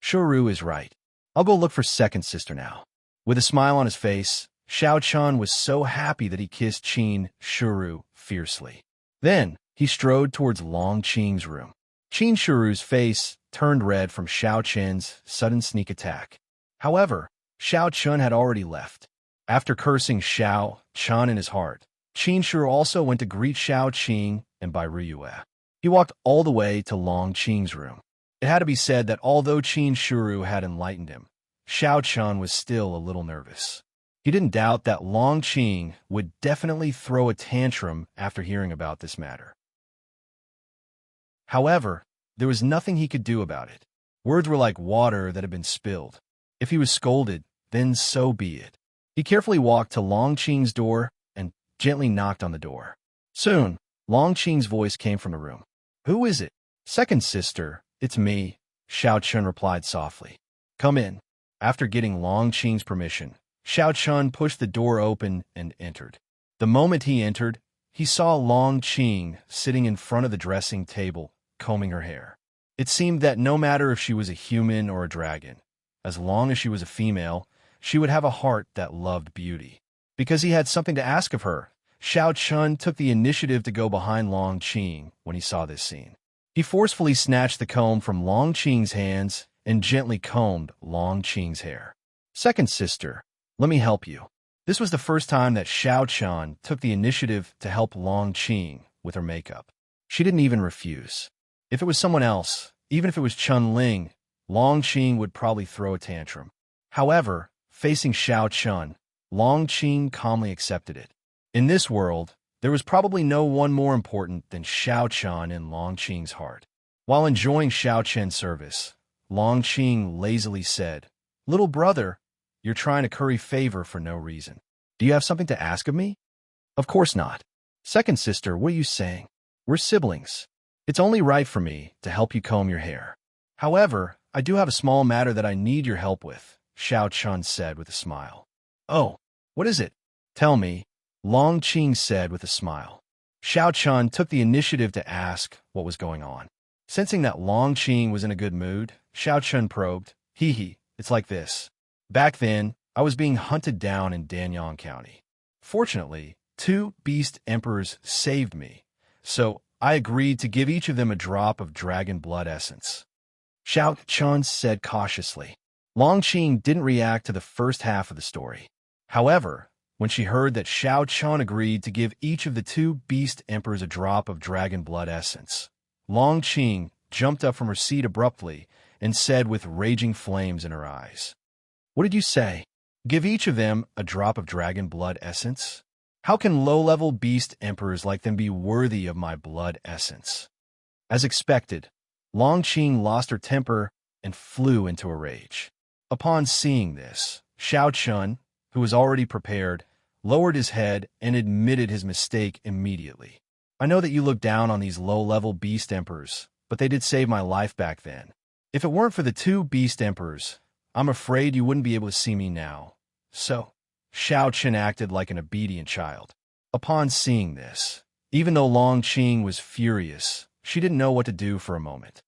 Shuru is right. I'll go look for second sister now. With a smile on his face, Xiao Chun was so happy that he kissed Qin Shuru fiercely. Then, he strode towards Long Qing's room. Qin Shuru's face turned red from Xiao Chen's sudden sneak attack. However, Xiao Chun had already left. After cursing Xiao Chun in his heart, Qin Shuru also went to greet Xiao Qing and Bai Ruyue. He walked all the way to Long Qing's room. It had to be said that although Qin Shuru had enlightened him, Xiao Chun was still a little nervous. He didn't doubt that Long Qing would definitely throw a tantrum after hearing about this matter. However, there was nothing he could do about it. Words were like water that had been spilled. If he was scolded, then so be it. He carefully walked to Long Qing's door and gently knocked on the door. Soon, Long Qing's voice came from the room. "Who is it?" "Second sister, it's me," Xiao Chun replied softly. "Come in." After getting Long Qing's permission, Xiao Chun pushed the door open and entered. The moment he entered, he saw Long Qing sitting in front of the dressing table, combing her hair. It seemed that no matter if she was a human or a dragon, as long as she was a female, she would have a heart that loved beauty. Because he had something to ask of her, Xiao Chun took the initiative to go behind Long Qing when he saw this scene. He forcefully snatched the comb from Long Qing's hands and gently combed Long Qing's hair. "Second sister, let me help you." This was the first time that Xiao Chun took the initiative to help Long Qing with her makeup. She didn't even refuse. If it was someone else, even if it was Chun Ling, Long Qing would probably throw a tantrum. However, facing Xiao Chun, Long Qing calmly accepted it. In this world, there was probably no one more important than Xiao Chun in Long Qing's heart. While enjoying Xiao Chen's service, Long Qing lazily said, "Little brother, you're trying to curry favor for no reason. Do you have something to ask of me?" "Of course not." "Second sister, what are you saying? We're siblings. It's only right for me to help you comb your hair. However, I do have a small matter that I need your help with," Xiao Chun said with a smile. "Oh, what is it? Tell me," Long Qing said with a smile. Xiao Chun took the initiative to ask what was going on. Sensing that Long Qing was in a good mood, Xiao Chun probed, "Hee, it's like this. Back then, I was being hunted down in Danyang County. Fortunately, 2 beast emperors saved me, so I agreed to give each of them a drop of dragon blood essence." Xiao Chun said cautiously. Long Qing didn't react to the first half of the story. However, when she heard that Xiao Chun agreed to give each of the 2 beast emperors a drop of dragon blood essence, Long Qing jumped up from her seat abruptly and said with raging flames in her eyes, "What did you say? Give each of them a drop of dragon blood essence? How can low-level beast emperors like them be worthy of my blood essence?" As expected, Long Qing lost her temper and flew into a rage. Upon seeing this, Xiao Chun, who was already prepared, lowered his head and admitted his mistake immediately. "I know that you look down on these low-level beast emperors, but they did save my life back then. If it weren't for the 2 beast emperors, I'm afraid you wouldn't be able to see me now. So," Xiao Chun acted like an obedient child. Upon seeing this, even though Long Qing was furious, she didn't know what to do for a moment.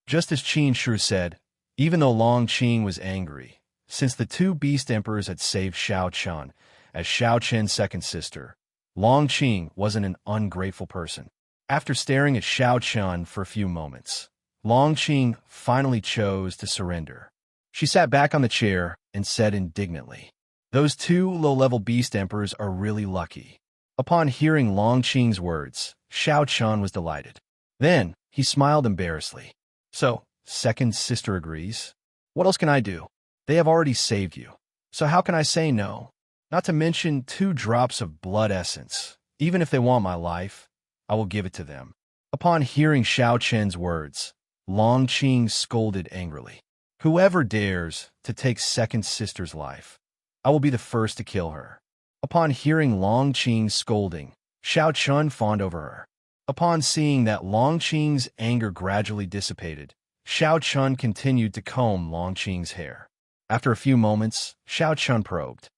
Just as Qin Shi said, even though Long Qing was angry, since the 2 beast emperors had saved Xiao Chun as Xiao Chen's second sister, Long Qing wasn't an ungrateful person. After staring at Xiao Chun for a few moments, Long Qing finally chose to surrender. She sat back on the chair and said indignantly, "Those 2 low-level beast emperors are really lucky." Upon hearing Long Qing's words, Xiao Chun was delighted. Then, he smiled embarrassedly. "So, second sister agrees? What else can I do? They have already saved you. So how can I say no? Not to mention 2 drops of blood essence. Even if they want my life, I will give it to them." Upon hearing Xiao Chen's words, Long Qing scolded angrily. "Whoever dares to take second sister's life, I will be the first to kill her." Upon hearing Long Qing's scolding, Xiao Chun fawned over her. Upon seeing that Long Qing's anger gradually dissipated, Xiao Chun continued to comb Long Qing's hair. After a few moments, Xiao Chun probed,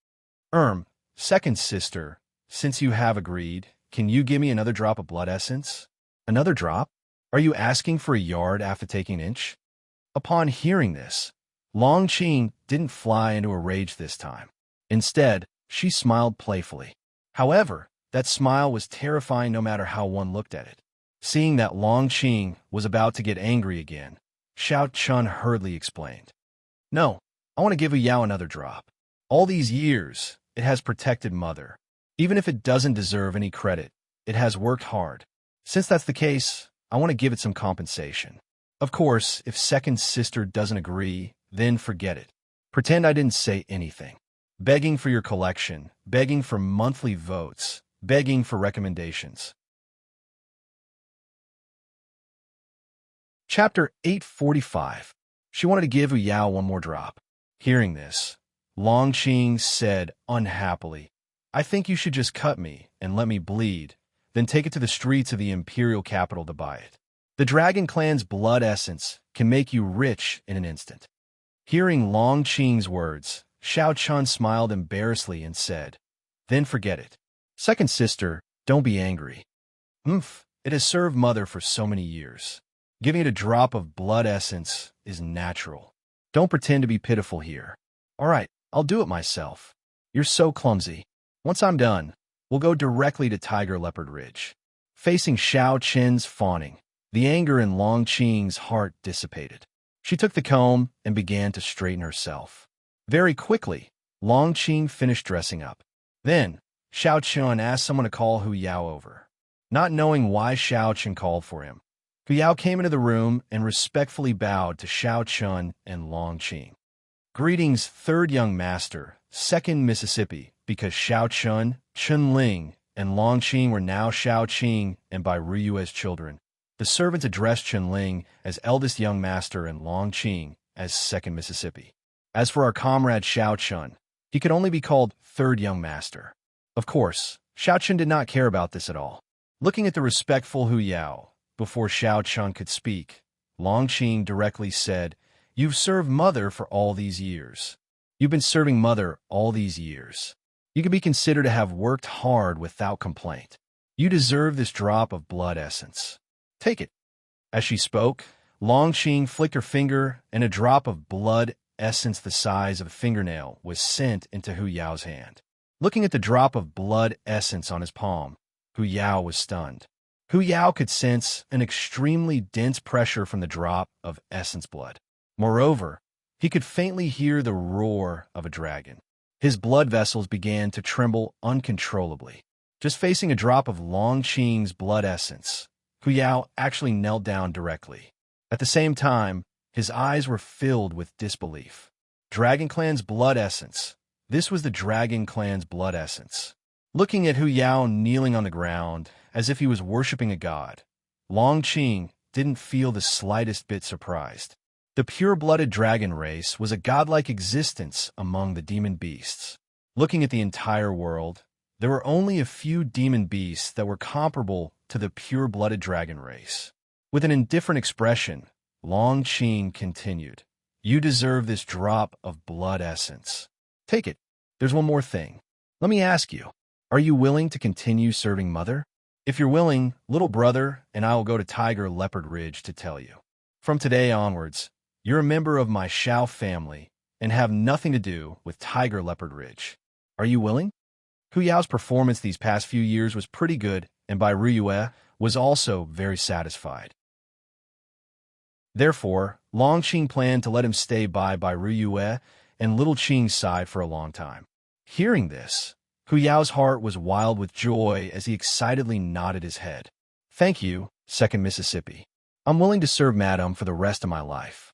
Second sister, since you have agreed, can you give me another drop of blood essence? Another drop? Are you asking for a yard after taking an inch? Upon hearing this, Longqing didn't fly into a rage this time. Instead, she smiled playfully. However, that smile was terrifying no matter how one looked at it. Seeing that Longqing was about to get angry again, Xiao Chun hurriedly explained. No, I want to give Yao another drop. All these years, it has protected Mother. Even if it doesn't deserve any credit, it has worked hard. Since that's the case, I want to give it some compensation. Of course, if second sister doesn't agree, then forget it. Pretend I didn't say anything. Begging for your collection, begging for monthly votes, begging for recommendations. Chapter 845. She wanted to give Yao one more drop. Hearing this, Longqing said unhappily, I think you should just cut me and let me bleed, then take it to the streets of the imperial capital to buy it. The Dragon Clan's blood essence can make you rich in an instant. Hearing Longqing's words, Xiao Chun smiled embarrassedly and said, Then forget it. Second sister, don't be angry. It has served Mother for so many years. Giving it a drop of blood essence is natural. Don't pretend to be pitiful here. All right, I'll do it myself. You're so clumsy. Once I'm done, we'll go directly to Tiger Leopard Ridge. Facing Xiao Chen's fawning, the anger in Longqing's heart dissipated. She took the comb and began to straighten herself. Very quickly, Longqing finished dressing up. Then, Xiao Chun asked someone to call Hu Yao over. Not knowing why Xiao Chun called for him, Hu Yao came into the room and respectfully bowed to Xiao Chun and Longqing. Greetings, third young master, second Mississippi, because Xiao Chun, Chun Ling, and Longqing were now Xiao Qing and Bai Ruyu as children. The servants addressed Chun Ling as eldest young master and Longqing as second Mississippi. As for our comrade Xiao Chun, he could only be called third young master. Of course, Xiao Chun did not care about this at all. Looking at the respectful Hu Yao, before Xiao Chun could speak, Longqing directly said, You've served Mother for all these years. You've been serving Mother all these years. You can be considered to have worked hard without complaint. You deserve this drop of blood essence. Take it. As she spoke, Longqing flicked her finger, and a drop of blood essence the size of a fingernail was sent into Hu Yao's hand. Looking at the drop of blood essence on his palm, Hu Yao was stunned. Hu Yao could sense an extremely dense pressure from the drop of essence blood. Moreover, he could faintly hear the roar of a dragon. His blood vessels began to tremble uncontrollably. Just facing a drop of Longqing's blood essence, Hu Yao actually knelt down directly. At the same time, his eyes were filled with disbelief. Dragon Clan's blood essence. This was the Dragon Clan's blood essence. Looking at Hu Yao kneeling on the ground, as if he was worshipping a god, Longqing didn't feel the slightest bit surprised. The pure-blooded dragon race was a godlike existence among the demon beasts. Looking at the entire world, there were only a few demon beasts that were comparable to the pure-blooded dragon race. With an indifferent expression, Longqing continued, You deserve this drop of blood essence. Take it. There's one more thing. Let me ask you, are you willing to continue serving Mother? If you're willing, little brother and I will go to Tiger Leopard Ridge to tell you. From today onwards, you're a member of my Shao family and have nothing to do with Tiger Leopard Ridge. Are you willing? Hu Yao's performance these past few years was pretty good, and Bai Ruyu was also very satisfied. Therefore, Longqing planned to let him stay by Bai Ruyu and Little Qing's side for a long time. Hearing this, Hu Yao's heart was wild with joy as he excitedly nodded his head. Thank you, second Mississippi. I'm willing to serve Madam for the rest of my life.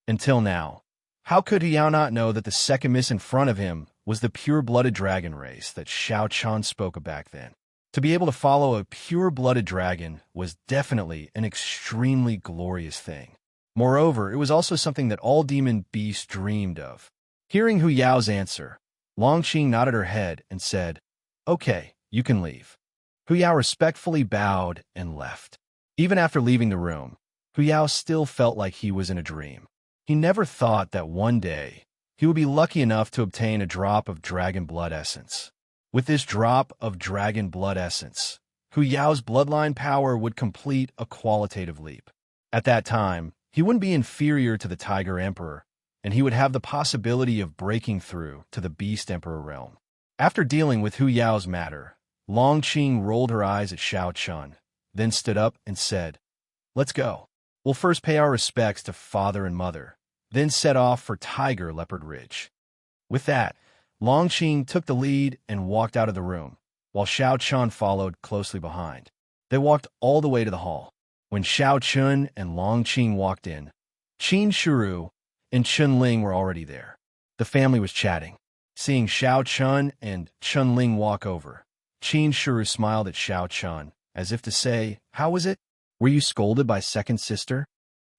Until now, how could Hu Yao not know that the second miss in front of him was the pure-blooded dragon race that Xiao Chun spoke of back then? To be able to follow a pure-blooded dragon was definitely an extremely glorious thing. Moreover, it was also something that all demon beasts dreamed of. Hearing Hu Yao's answer, Longqing nodded her head and said, Okay, you can leave. Hu Yao respectfully bowed and left. Even after leaving the room, Hu Yao still felt like he was in a dream. He never thought that one day he would be lucky enough to obtain a drop of dragon blood essence. With this drop of dragon blood essence, Hu Yao's bloodline power would complete a qualitative leap. At that time, he wouldn't be inferior to the Tiger Emperor, and he would have the possibility of breaking through to the Beast Emperor realm. After dealing with Hu Yao's matter, Long Qing rolled her eyes at Xiao Chun, then stood up and said, "Let's go. We'll first pay our respects to father and mother, then set off for Tiger Leopard Ridge." With that, Long Qing took the lead and walked out of the room, while Xiao Chun followed closely behind. They walked all the way to the hall. When Xiao Chun and Long Qing walked in, Qin Shiru and Chun Ling were already there. The family was chatting. Seeing Xiao Chun and Chun Ling walk over, Qin Shiru smiled at Xiao Chun, as if to say, "How was it? Were you scolded by second sister?"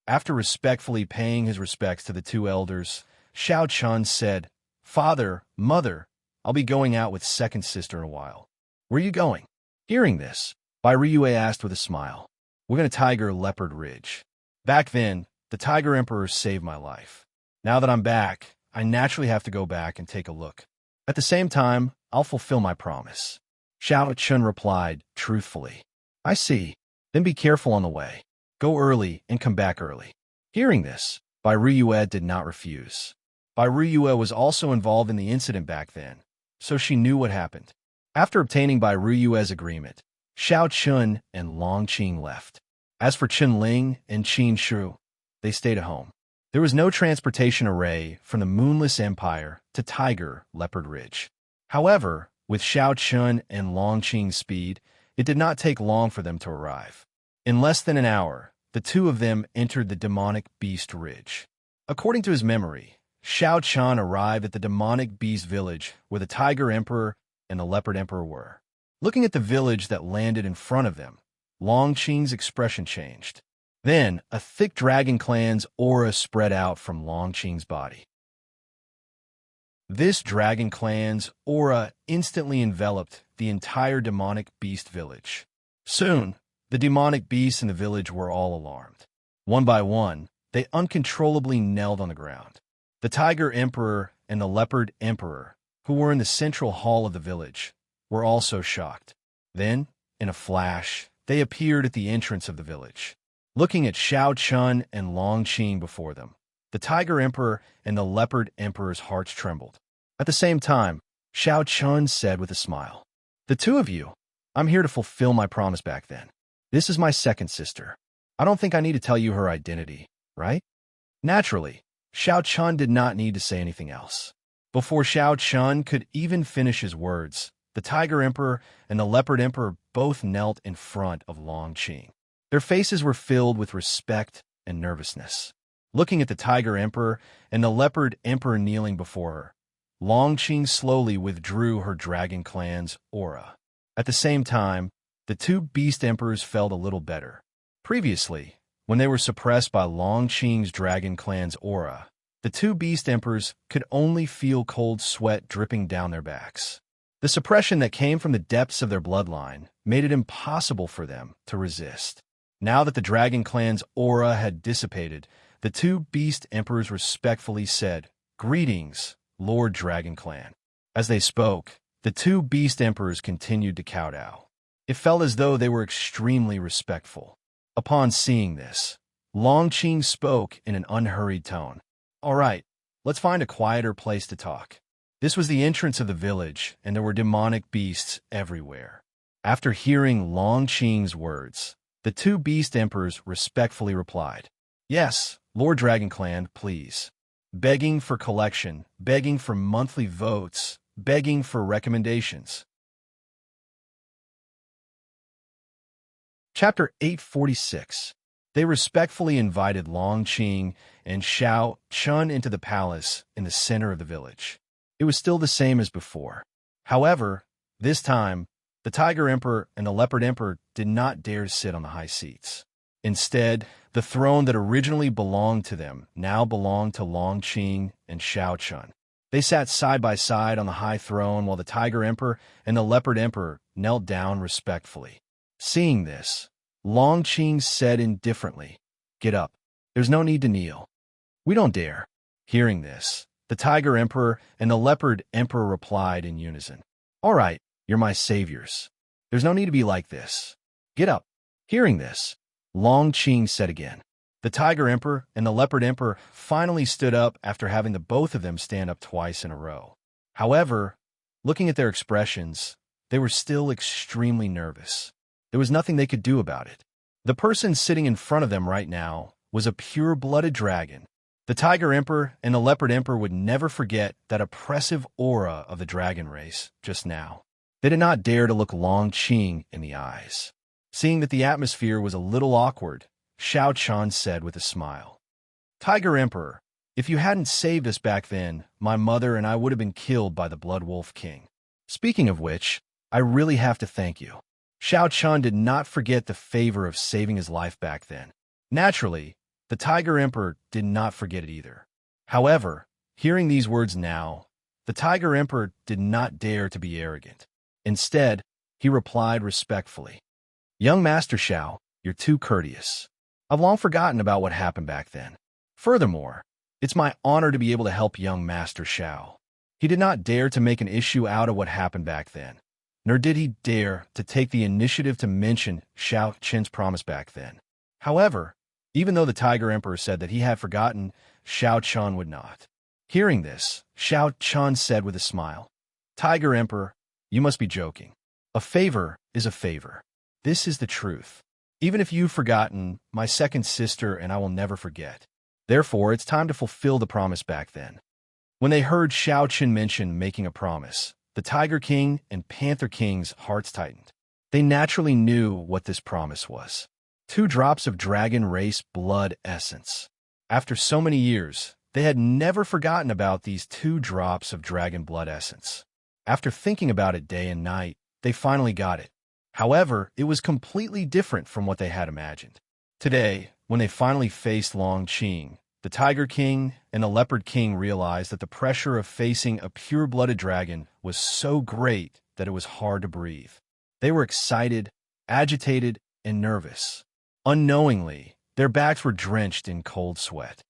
After respectfully paying his respects to the two elders, Xiao Chun said, "Father, mother, I'll be going out with second sister in a while." "Where are you going?" Hearing this, Bai Ryue asked with a smile. "We're going to Tiger Leopard Ridge. Back then, the Tiger Emperor saved my life. Now that I'm back, I naturally have to go back and take a look. At the same time, I'll fulfill my promise." Xiao Chun replied, truthfully, "I see. Then be careful on the way. Go early and come back early." Hearing this, Bai Ryue did not refuse. Bai Ryue was also involved in the incident back then, so she knew what happened. After obtaining Bai Ryue's agreement, Xiao Chun and Long Qing left. As for Chun Ling and Qin Shu, they stayed at home. There was no transportation array from the Moonless Empire to Tiger Leopard Ridge. However, with Xiao Chun and Long Qing's speed, it did not take long for them to arrive. In less than an hour, the two of them entered the demonic Beast Ridge. According to his memory, Xiao Chun arrived at the demonic Beast Village where the Tiger Emperor and the Leopard Emperor were. Looking at the village that landed in front of them, Long Qing's expression changed. Then, a thick Dragon Clan's aura spread out from Long Qing's body. This Dragon Clan's aura instantly enveloped the entire demonic beast village. Soon, the demonic beasts in the village were all alarmed. One by one, they uncontrollably knelt on the ground. The Tiger Emperor and the Leopard Emperor, who were in the central hall of the village, were also shocked. Then, in a flash, they appeared at the entrance of the village. Looking at Xiao Chun and Long Qing before them, the Tiger Emperor and the Leopard Emperor's hearts trembled. At the same time, Xiao Chun said with a smile, "The two of you, I'm here to fulfill my promise back then. This is my second sister. I don't think I need to tell you her identity, right?" Naturally, Xiao Chun did not need to say anything else. Before Xiao Chun could even finish his words, the Tiger Emperor and the Leopard Emperor both knelt in front of Long Qing. Their faces were filled with respect and nervousness. Looking at the Tiger Emperor and the Leopard Emperor kneeling before her, Long Qing slowly withdrew her Dragon Clan's aura. At the same time, the two Beast Emperors felt a little better. Previously, when they were suppressed by Long Qing's Dragon Clan's aura, the two Beast Emperors could only feel cold sweat dripping down their backs. The suppression that came from the depths of their bloodline made it impossible for them to resist. Now that the Dragon Clan's aura had dissipated, the two Beast Emperors respectfully said, "Greetings, Lord Dragon Clan." As they spoke, the two Beast Emperors continued to kowtow. It felt as though they were extremely respectful. Upon seeing this, Long Qing spoke in an unhurried tone. "All right, let's find a quieter place to talk." This was the entrance of the village, and there were demonic beasts everywhere. After hearing Long Qing's words, the two Beast Emperors respectfully replied, "Yes, Lord Dragon Clan, please. Begging for collection, begging for monthly votes, begging for recommendations." Chapter 846. They respectfully invited Long Qing and Xiao Chun into the palace in the center of the village. It was still the same as before. However, this time, the Tiger Emperor and the Leopard Emperor did not dare to sit on the high seats. Instead, the throne that originally belonged to them now belonged to Long Qing and Xiao Chun. They sat side by side on the high throne while the Tiger Emperor and the Leopard Emperor knelt down respectfully. Seeing this, Long Qing said indifferently, "Get up. There's no need to kneel." "We don't dare." Hearing this, the Tiger Emperor and the Leopard Emperor replied in unison, "All right, you're my saviors. There's no need to be like this. Get up. Hearing this, Long Qing said again. The Tiger Emperor and the Leopard Emperor finally stood up after having the both of them stand up twice in a row. However, looking at their expressions, they were still extremely nervous. There was nothing they could do about it. The person sitting in front of them right now was a pure-blooded dragon. The Tiger Emperor and the Leopard Emperor would never forget that oppressive aura of the dragon race just now. They did not dare to look Long Qing in the eyes. Seeing that the atmosphere was a little awkward, Xiao Qian said with a smile. Tiger Emperor, if you hadn't saved us back then, my mother and I would have been killed by the Blood Wolf King. Speaking of which, I really have to thank you. Xiao Qian did not forget the favor of saving his life back then. Naturally, the Tiger Emperor did not forget it either. However, hearing these words now, the Tiger Emperor did not dare to be arrogant. Instead, he replied respectfully. Young Master Xiao, you're too courteous. I've long forgotten about what happened back then. Furthermore, it's my honor to be able to help young Master Xiao. He did not dare to make an issue out of what happened back then, nor did he dare to take the initiative to mention Xiao Qian's promise back then. However, even though the Tiger Emperor said that he had forgotten, Xiao Qian would not. Hearing this, Xiao Qian said with a smile, Tiger Emperor, you must be joking. A favor is a favor. This is the truth. Even if you've forgotten, my second sister and I will never forget. Therefore, it's time to fulfill the promise back then. When they heard Xiao Qian mention making a promise, the Tiger King and Panther King's hearts tightened. They naturally knew what this promise was. 2 drops of dragon race blood essence. After so many years, they had never forgotten about these 2 drops of dragon blood essence. After thinking about it day and night, they finally got it. However, it was completely different from what they had imagined. Today, when they finally faced Long Qing, the Tiger King and the Leopard King realized that the pressure of facing a pure-blooded dragon was so great that it was hard to breathe. They were excited, agitated, and nervous. Unknowingly, their backs were drenched in cold sweat.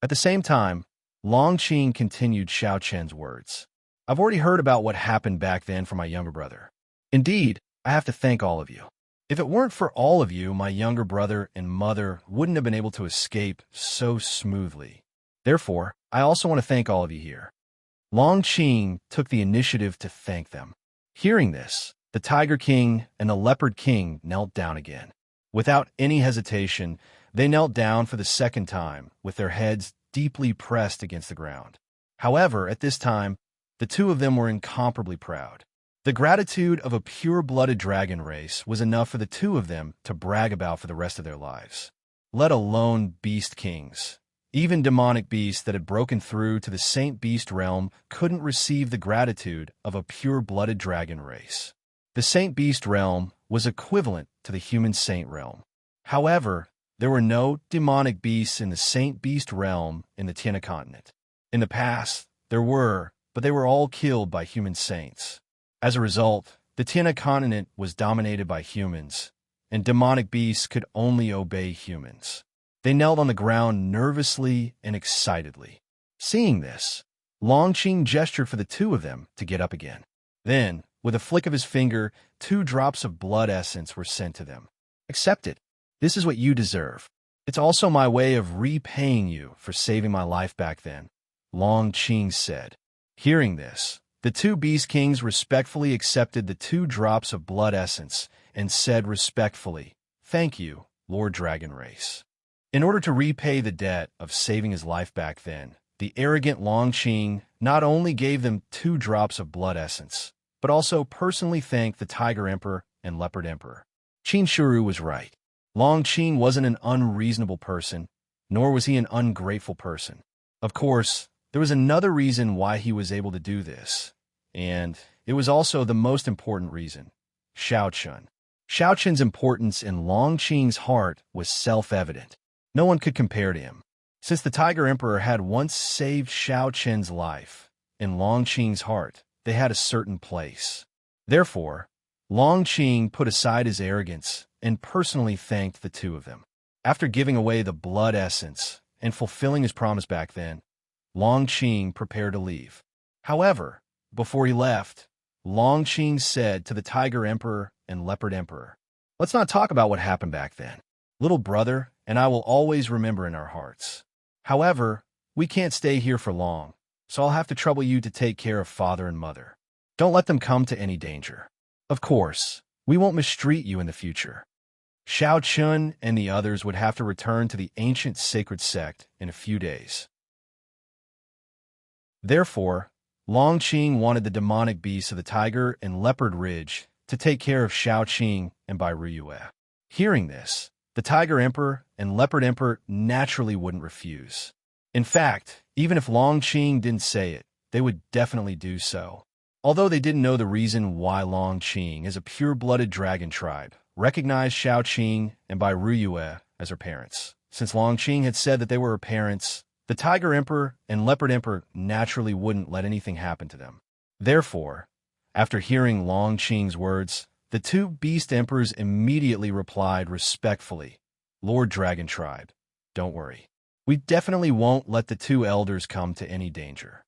At the same time, Long Qing continued Xiao Qian's words. I've already heard about what happened back then from my younger brother. Indeed, I have to thank all of you. If it weren't for all of you, my younger brother and mother wouldn't have been able to escape so smoothly. Therefore, I also want to thank all of you here. Long Qing took the initiative to thank them. Hearing this, the Tiger King and the Leopard King knelt down again. Without any hesitation, they knelt down for the second time, with their heads deeply pressed against the ground. However, at this time, the 2 of them were incomparably proud. The gratitude of a pure-blooded dragon race was enough for the 2 of them to brag about for the rest of their lives. Let alone beast kings. Even demonic beasts that had broken through to the Saint Beast realm couldn't receive the gratitude of a pure-blooded dragon race. The Saint Beast realm was equivalent to the human saint realm. However, there were no demonic beasts in the Saint Beast realm in the Tiana continent. In the past, there were, but they were all killed by human saints. As a result, the Tiana continent was dominated by humans, and demonic beasts could only obey humans. They knelt on the ground nervously and excitedly. Seeing this, Long Qing gestured for the 2 of them to get up again. Then, with a flick of his finger, 2 drops of blood essence were sent to them. Accept it. This is what you deserve. It's also my way of repaying you for saving my life back then, Long Qing said. Hearing this, the 2 Beast Kings respectfully accepted the 2 drops of blood essence and said respectfully, Thank you, Lord Dragon Race. In order to repay the debt of saving his life back then, the arrogant Long Qing not only gave them 2 drops of blood essence, but also personally thanked the Tiger Emperor and Leopard Emperor. Qin Shuru was right. Long Qing wasn't an unreasonable person, nor was he an ungrateful person. Of course, there was another reason why he was able to do this, and it was also the most important reason, Xiao Qian. Xiao Qian's importance in Long Qing's heart was self-evident. No one could compare to him. Since the Tiger Emperor had once saved Xiao Qian's life, in Long Qing's heart, they had a certain place. Therefore, Long Qing put aside his arrogance and personally thanked the 2 of them. After giving away the blood essence and fulfilling his promise back then, Long Qing prepared to leave. However, before he left, Longqing said to the Tiger Emperor and Leopard Emperor. Let's not talk about what happened back then. Little brother and I will always remember in our hearts. However, we can't stay here for long, so I'll have to trouble you to take care of father and mother. Don't let them come to any danger. Of course, we won't mistreat you in the future. Xiao Chun and the others would have to return to the ancient sacred sect in a few days. Therefore, Longqing wanted the demonic beasts of the Tiger and Leopard Ridge to take care of Shaoqing and Bairuyue. Hearing this, the Tiger Emperor and Leopard Emperor naturally wouldn't refuse. In fact, even if Longqing didn't say it, they would definitely do so. Although they didn't know the reason why Longqing, as a pure-blooded dragon tribe, recognized Shaoqing and Bairuyue as her parents. Since Longqing had said that they were her parents, the Tiger Emperor and Leopard Emperor naturally wouldn't let anything happen to them. Therefore, after hearing Longqing's words, the two Beast Emperors immediately replied respectfully, Lord Dragon Tribe, don't worry. We definitely won't let the two elders come to any danger.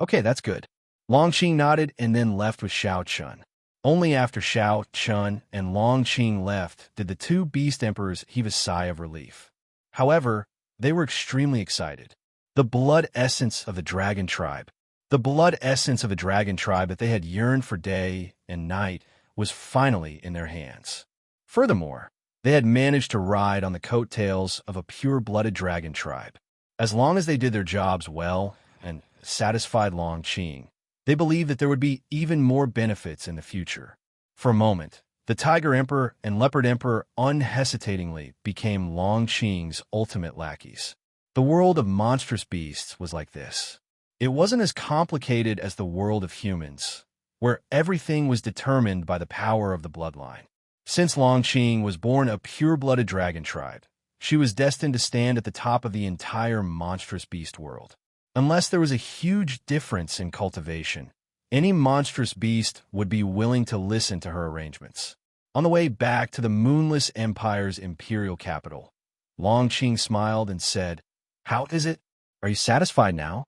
Okay, that's good. Longqing nodded and then left with Xiao Chun. Only after Xiao Chun and Longqing left did the two Beast Emperors heave a sigh of relief. However, they were extremely excited. The blood essence of the dragon tribe. The blood essence of a dragon tribe that they had yearned for day and night was finally in their hands. Furthermore, they had managed to ride on the coattails of a pure-blooded dragon tribe. As long as they did their jobs well and satisfied Longqing, they believed that there would be even more benefits in the future. For a moment, the Tiger Emperor and Leopard Emperor unhesitatingly became Longqing's ultimate lackeys. The world of monstrous beasts was like this. It wasn't as complicated as the world of humans, where everything was determined by the power of the bloodline. Since Longqing was born a pure-blooded dragon tribe, she was destined to stand at the top of the entire monstrous beast world. Unless there was a huge difference in cultivation, any monstrous beast would be willing to listen to her arrangements. On the way back to the Moonless Empire's imperial capital, Longqing smiled and said, How is it? Are you satisfied now?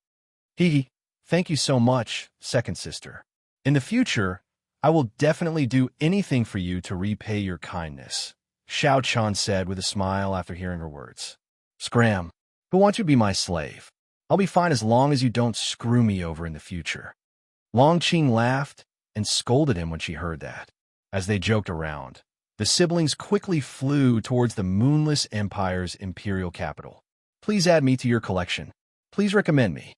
Hee, thank you so much, second sister. In the future, I will definitely do anything for you to repay your kindness, Xiao Chun said with a smile after hearing her words. Scram, who wants you to be my slave? I'll be fine as long as you don't screw me over in the future. Longqing laughed and scolded him when she heard that. As they joked around, the siblings quickly flew towards the Moonless Empire's imperial capital. Please add me to your collection. Please recommend me.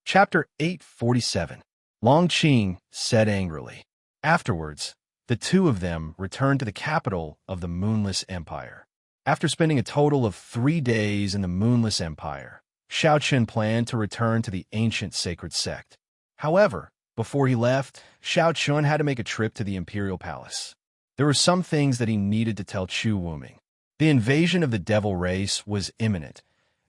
Chapter 847. Longqing said angrily. Afterwards, the two of them returned to the capital of the Moonless Empire. After spending a total of 3 days in the Moonless Empire, Xiao Chun planned to return to the ancient sacred sect. However, before he left, Xiao Chun had to make a trip to the Imperial Palace. There were some things that he needed to tell Chu Wuming. The invasion of the devil race was imminent,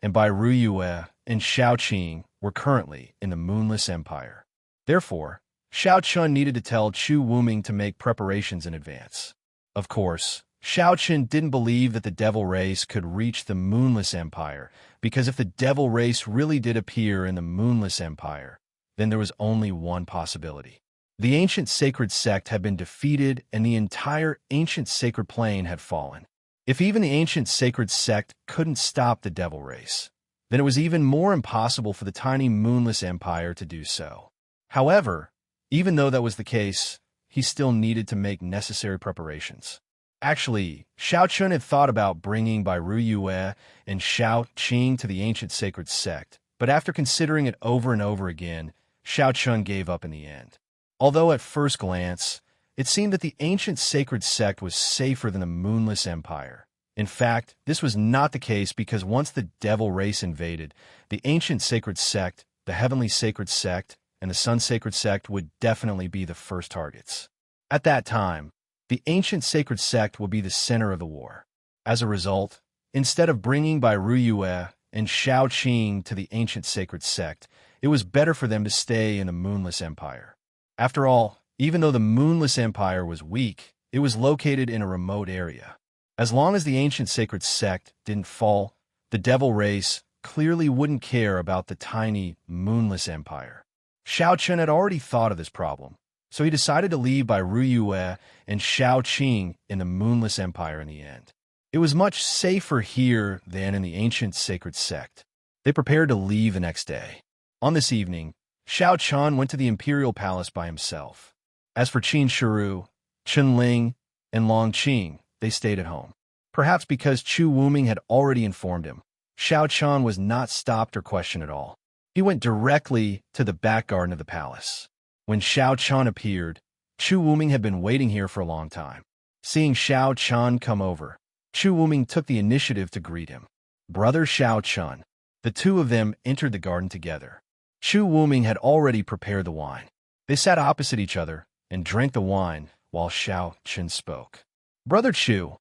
and Bairuyue and Shaoqing were currently in the Moonless Empire. Therefore, Xiao Chun needed to tell Chu Wuming to make preparations in advance. Of course, Xiao Chun didn't believe that the devil race could reach the Moonless Empire, because if the devil race really did appear in the Moonless Empire, then there was only one possibility. The ancient sacred sect had been defeated and the entire ancient sacred plane had fallen. If even the ancient sacred sect couldn't stop the devil race, then it was even more impossible for the tiny Moonless Empire to do so. However, even though that was the case, he still needed to make necessary preparations. Actually, Xiao Chun had thought about bringing Bairuyue and Shaoqing to the ancient sacred sect, but after considering it over and over again, Xiao Chun gave up in the end. Although at first glance, it seemed that the ancient sacred sect was safer than the Moonless Empire. In fact, this was not the case because once the devil race invaded, the ancient sacred sect, the heavenly sacred sect, and the sun sacred sect would definitely be the first targets. At that time, the ancient sacred sect would be the center of the war. As a result, instead of bringing Bairuyue and Shaoqing to the ancient sacred sect, it was better for them to stay in the Moonless Empire. After all, even though the Moonless Empire was weak, it was located in a remote area. As long as the ancient sacred sect didn't fall, the devil race clearly wouldn't care about the tiny, moonless empire. Xiao Chen had already thought of this problem, so he decided to leave by Ruyue and Shao Qing in the moonless empire in the end. It was much safer here than in the ancient sacred sect. They prepared to leave the next day. On this evening, Xiao Chen went to the imperial palace by himself. As for Qin Shiru, Chen Ling, and Long Qing, they stayed at home. Perhaps because Chu Wuming had already informed him, Xiao Chen was not stopped or questioned at all. He went directly to the back garden of the palace. When Xiao Chen appeared, Chu Wuming had been waiting here for a long time. Seeing Xiao Chen come over, Chu Wuming took the initiative to greet him. Brother Xiao Chen. The two of them entered the garden together. Chu Wuming had already prepared the wine. They sat opposite each other and drank the wine while Xiao Chen spoke. Brother Chu,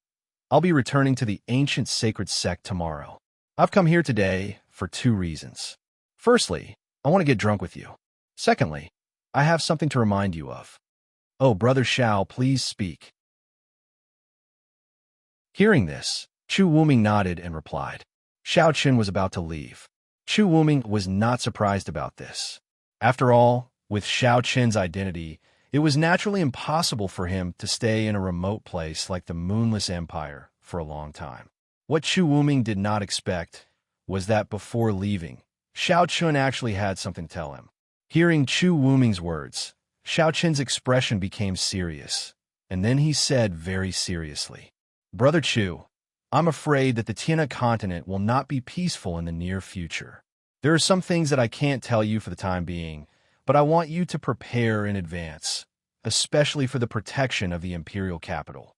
I'll be returning to the ancient sacred sect tomorrow. I've come here today for 2 reasons. Firstly, I want to get drunk with you. Secondly, I have something to remind you of. Oh, Brother Xiao, please speak. Hearing this, Chu Wuming nodded and replied. Xiao Chen was about to leave. Chu Wuming was not surprised about this. After all, with Xiao Chen's identity, it was naturally impossible for him to stay in a remote place like the Moonless Empire for a long time. What Chu Wuming did not expect was that before leaving, Xiao Chen actually had something to tell him. Hearing Chu Wuming's words, Xiao Chen's expression became serious, and then he said very seriously, Brother Chu, I'm afraid that the Tiana continent will not be peaceful in the near future. There are some things that I can't tell you for the time being, but I want you to prepare in advance, especially for the protection of the imperial capital.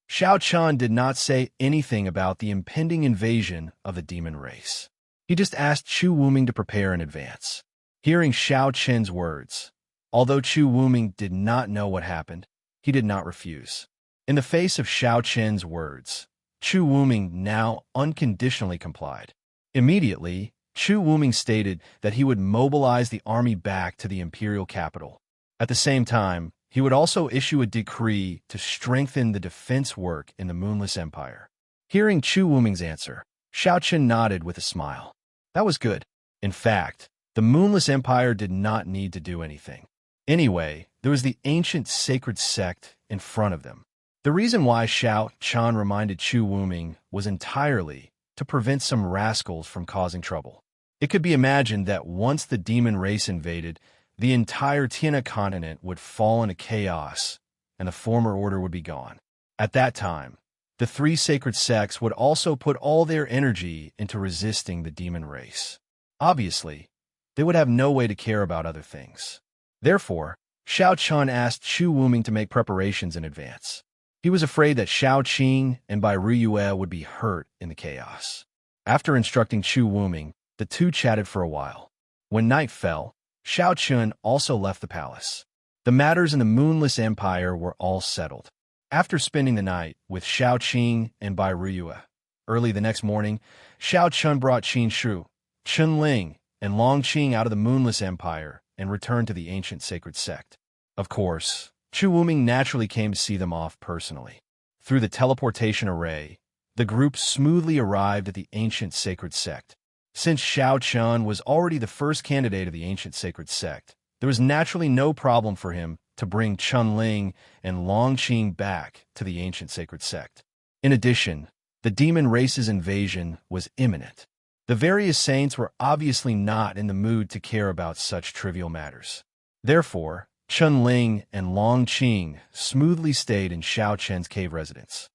Xiao Chen did not say anything about the impending invasion of the demon race. He just asked Chu Wuming to prepare in advance. Hearing Xiao Chen's words, although Chu Wuming did not know what happened, he did not refuse. In the face of Xiao Chen's words, Chu Wuming now unconditionally complied. Immediately, Chu Wuming stated that he would mobilize the army back to the imperial capital. At the same time, he would also issue a decree to strengthen the defense work in the Moonless Empire. Hearing Chu Wuming's answer, Xiao Chen nodded with a smile. That was good. In fact, the Moonless Empire did not need to do anything. Anyway, there was the ancient sacred sect in front of them. The reason why Xiao Chen reminded Chu Wuming was entirely to prevent some rascals from causing trouble. It could be imagined that once the demon race invaded, the entire Tiana continent would fall into chaos, and the former order would be gone. At that time, the 3 sacred sects would also put all their energy into resisting the demon race. Obviously, they would have no way to care about other things. Therefore, Xiao Chen asked Chu Wuming to make preparations in advance. He was afraid that Shao Qing and Bai Ruyue would be hurt in the chaos. After instructing Chu Wuming, the two chatted for a while. When night fell, Xiao Chen also left the palace. The matters in the Moonless Empire were all settled. After spending the night with Shao Qing and Bai Ruyue, early the next morning, Xiao Chen brought Qin Shu, Chen Ling, and Long Qing out of the Moonless Empire and returned to the ancient sacred sect. Of course, Chu Wuming naturally came to see them off personally. Through the teleportation array, the group smoothly arrived at the ancient sacred sect. Since Xiao Chen was already the first candidate of the ancient sacred sect, there was naturally no problem for him to bring Chen Ling and Long Qing back to the ancient sacred sect. In addition, the demon race's invasion was imminent. The various saints were obviously not in the mood to care about such trivial matters. Therefore, Chen Ling and Long Qing smoothly stayed in Xiao Chen's cave residence.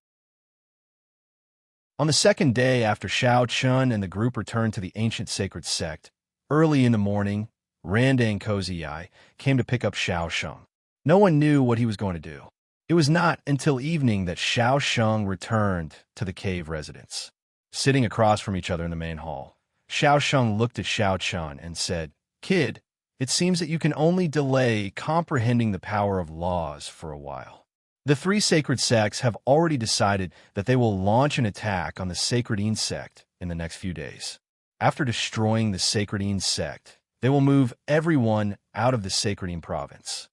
On the second day after Xiao Chen and the group returned to the ancient sacred sect, early in the morning, Randa and Cozy Eye came to pick up Xiao Sheng. No one knew what he was going to do. It was not until evening that Xiao Sheng returned to the cave residence. Sitting across from each other in the main hall, Xiao Sheng looked at Xiao Chen and said, "Kid, it seems that you can only delay comprehending the power of laws for a while. The 3 sacred sects have already decided that they will launch an attack on the Sacredine sect in the next few days. After destroying the Sacredine sect, they will move everyone out of the Sacredine province."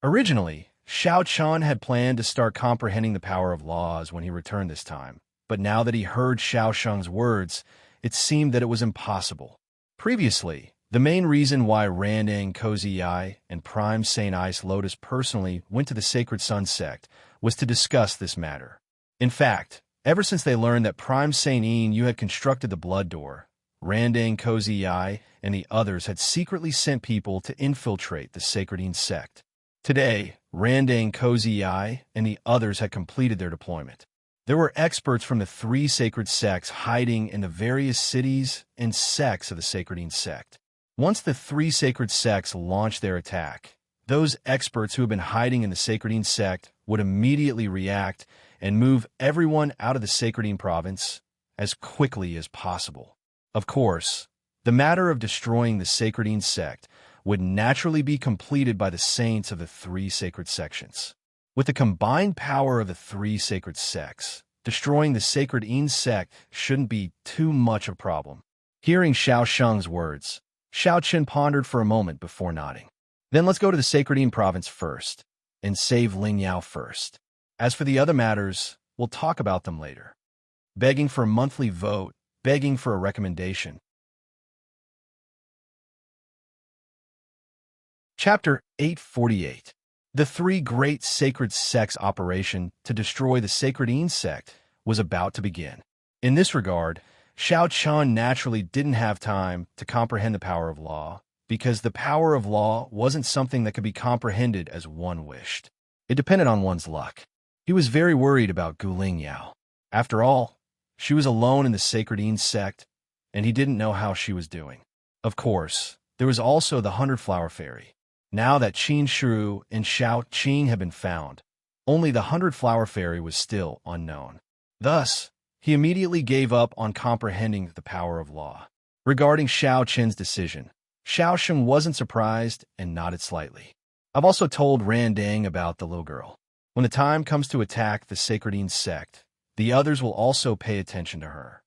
Originally, Xiao Chen had planned to start comprehending the power of laws when he returned this time, but now that he heard Xiao Sheng's words, it seemed that it was impossible. Previously, the main reason why Randang Kozii and Prime Saint Ice Lotus personally went to the Sacred Sun sect was to discuss this matter. In fact, ever since they learned that Prime Saint Yu had constructed the Blood Door, Randang Kozii and the others had secretly sent people to infiltrate the Sacred sect. Today, Randang Kozii and the others had completed their deployment. There were experts from the 3 sacred sects hiding in the various cities and sects of the Sacred sect. Once the 3 sacred sects launched their attack, those experts who had been hiding in the Sacred sect would immediately react and move everyone out of the Sacred province as quickly as possible. Of course, the matter of destroying the Sacred sect would naturally be completed by the saints of the 3 sacred sections. With the combined power of the 3 sacred sects, destroying the Sacred sect shouldn't be too much of a problem. Hearing Xiao Sheng's words, Xiao Chen pondered for a moment before nodding. Then let's go to the Sacred province first, and save Ling Yao first. As for the other matters, we'll talk about them later. Begging for a monthly vote, begging for a recommendation. Chapter 848. The 3 great sacred sects' operation to destroy the Sacred sect was about to begin. In this regard, Xiao Chen naturally didn't have time to comprehend the power of law, because the power of law wasn't something that could be comprehended as one wished. It depended on one's luck. He was very worried about Guling Yao. After all, she was alone in the Sacred sect, and he didn't know how she was doing. Of course, there was also the 100-flower fairy. Now that Qin Shiru and Xiao Qing had been found, only the 100-flower fairy was still unknown. Thus, he immediately gave up on comprehending the power of law. Regarding Xiao Qin's decision, Xiao Sheng wasn't surprised and nodded slightly. I've also told Randang about the little girl. When the time comes to attack the Sacred sect, the others will also pay attention to her.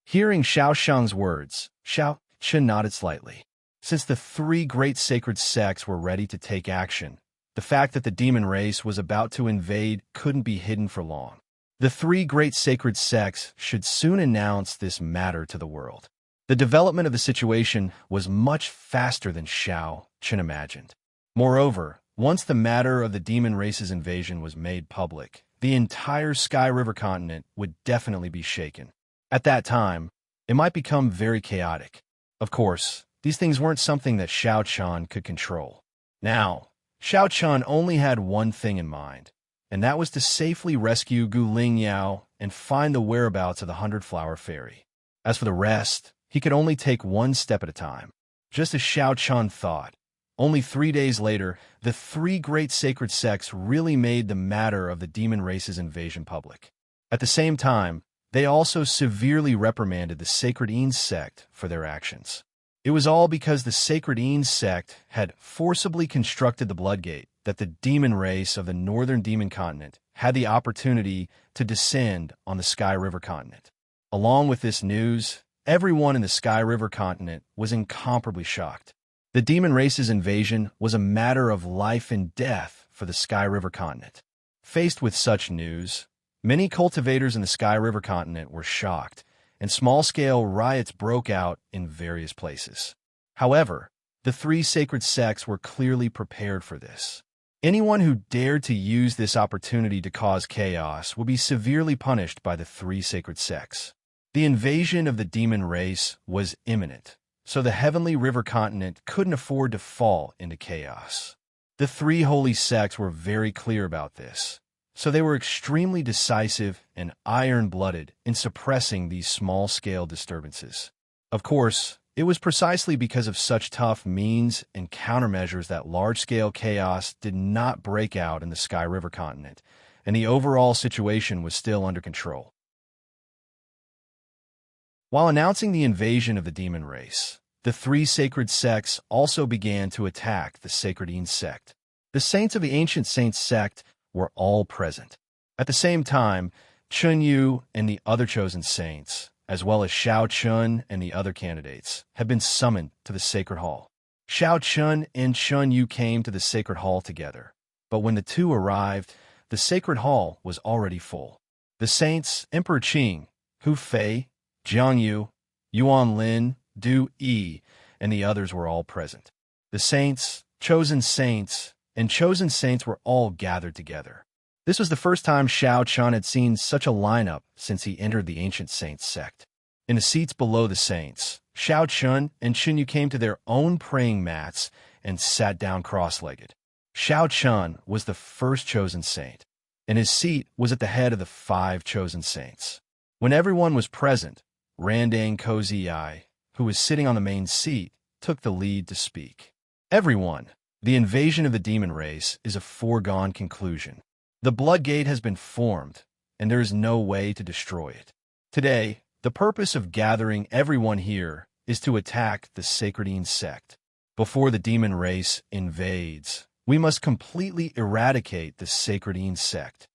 Hearing Xiao Sheng's words, Xiao Qin nodded slightly. Since the 3 great sacred sects were ready to take action, the fact that the demon race was about to invade couldn't be hidden for long. The 3 great sacred sects should soon announce this matter to the world. The development of the situation was much faster than Xiao Qin imagined. Moreover, once the matter of the demon race's invasion was made public, the entire Sky River continent would definitely be shaken. At that time, it might become very chaotic. Of course, these things weren't something that Xiao Chen could control. Now, Xiao Chen only had one thing in mind, and that was to safely rescue Guling Yao and find the whereabouts of the 100-flower fairy. As for the rest, he could only take one step at a time. Just as Xiao Chen thought, only 3 days later, the 3 great sacred sects really made the matter of the demon race's invasion public. At the same time, they also severely reprimanded the Sacred sect for their actions. It was all because the Sacred sect had forcibly constructed the Bloodgate that the demon race of the northern demon continent had the opportunity to descend on the Sky River continent. Along with this news, everyone in the Sky River continent was incomparably shocked. The demon race's invasion was a matter of life and death for the Sky River continent. Faced with such news, many cultivators in the Sky River continent were shocked, and small-scale riots broke out in various places. However, the 3 sacred sects were clearly prepared for this. Anyone who dared to use this opportunity to cause chaos would be severely punished by the 3 sacred sects. The invasion of the demon race was imminent, so the Heavenly River continent couldn't afford to fall into chaos. The 3 holy sects were very clear about this, so they were extremely decisive and iron-blooded in suppressing these small-scale disturbances. Of course, it was precisely because of such tough means and countermeasures that large-scale chaos did not break out in the Sky River continent, and the overall situation was still under control. While announcing the invasion of the demon race, the 3 sacred sects also began to attack the Sacred sect. The saints of the Ancient Saints sect were all present. At the same time, Chun Yu and the other chosen saints, as well as Xiao Chun and the other candidates, had been summoned to the Sacred Hall. Xiao Chun and Chun Yu came to the Sacred Hall together, but when the 2 arrived, the Sacred Hall was already full. The saints, Emperor Qing, Hu Fei, Jiang Yu, Yuan Lin, Du Yi, and the others were all present. The saints, chosen saints, and chosen saints were all gathered together. This was the first time Xiao Chun had seen such a lineup since he entered the Ancient Saints sect. In the seats below the saints, Xiao Chun and Xinyu came to their own praying mats and sat down cross-legged. Xiao Chun was the first chosen saint, and his seat was at the head of the 5 chosen saints. When everyone was present, Randang Kozii, who was sitting on the main seat, took the lead to speak. Everyone, the invasion of the demon race is a foregone conclusion. The Blood Gate has been formed, and there is no way to destroy it. Today, the purpose of gathering everyone here is to attack the Sacredine sect. Before the demon race invades, we must completely eradicate the Sacredine sect.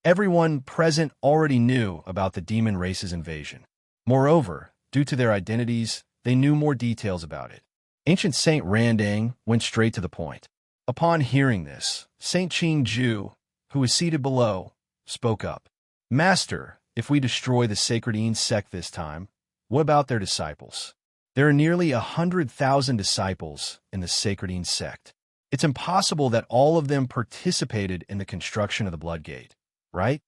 Everyone present already knew about the demon race's invasion. Moreover, due to their identities, they knew more details about it. Ancient Saint Randang went straight to the point. Upon hearing this, Saint Qing Ju, who was seated below, spoke up. Master, if we destroy the Sacredine sect this time, what about their disciples? There are nearly 100,000 disciples in the Sacredine sect. It's impossible that all of them participated in the construction of the Blood Gate, right?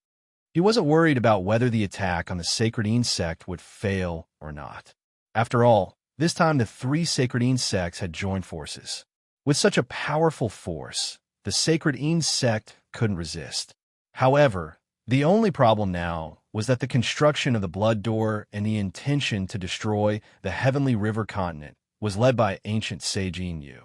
He wasn't worried about whether the attack on the Sacredine sect would fail or not. After all, this time the 3 Sacredine sects had joined forces. With such a powerful force, the Sacredine sect couldn't resist. However, the only problem now was that the construction of the Blood Door and the intention to destroy the Heavenly River continent was led by ancient Seijin Yu.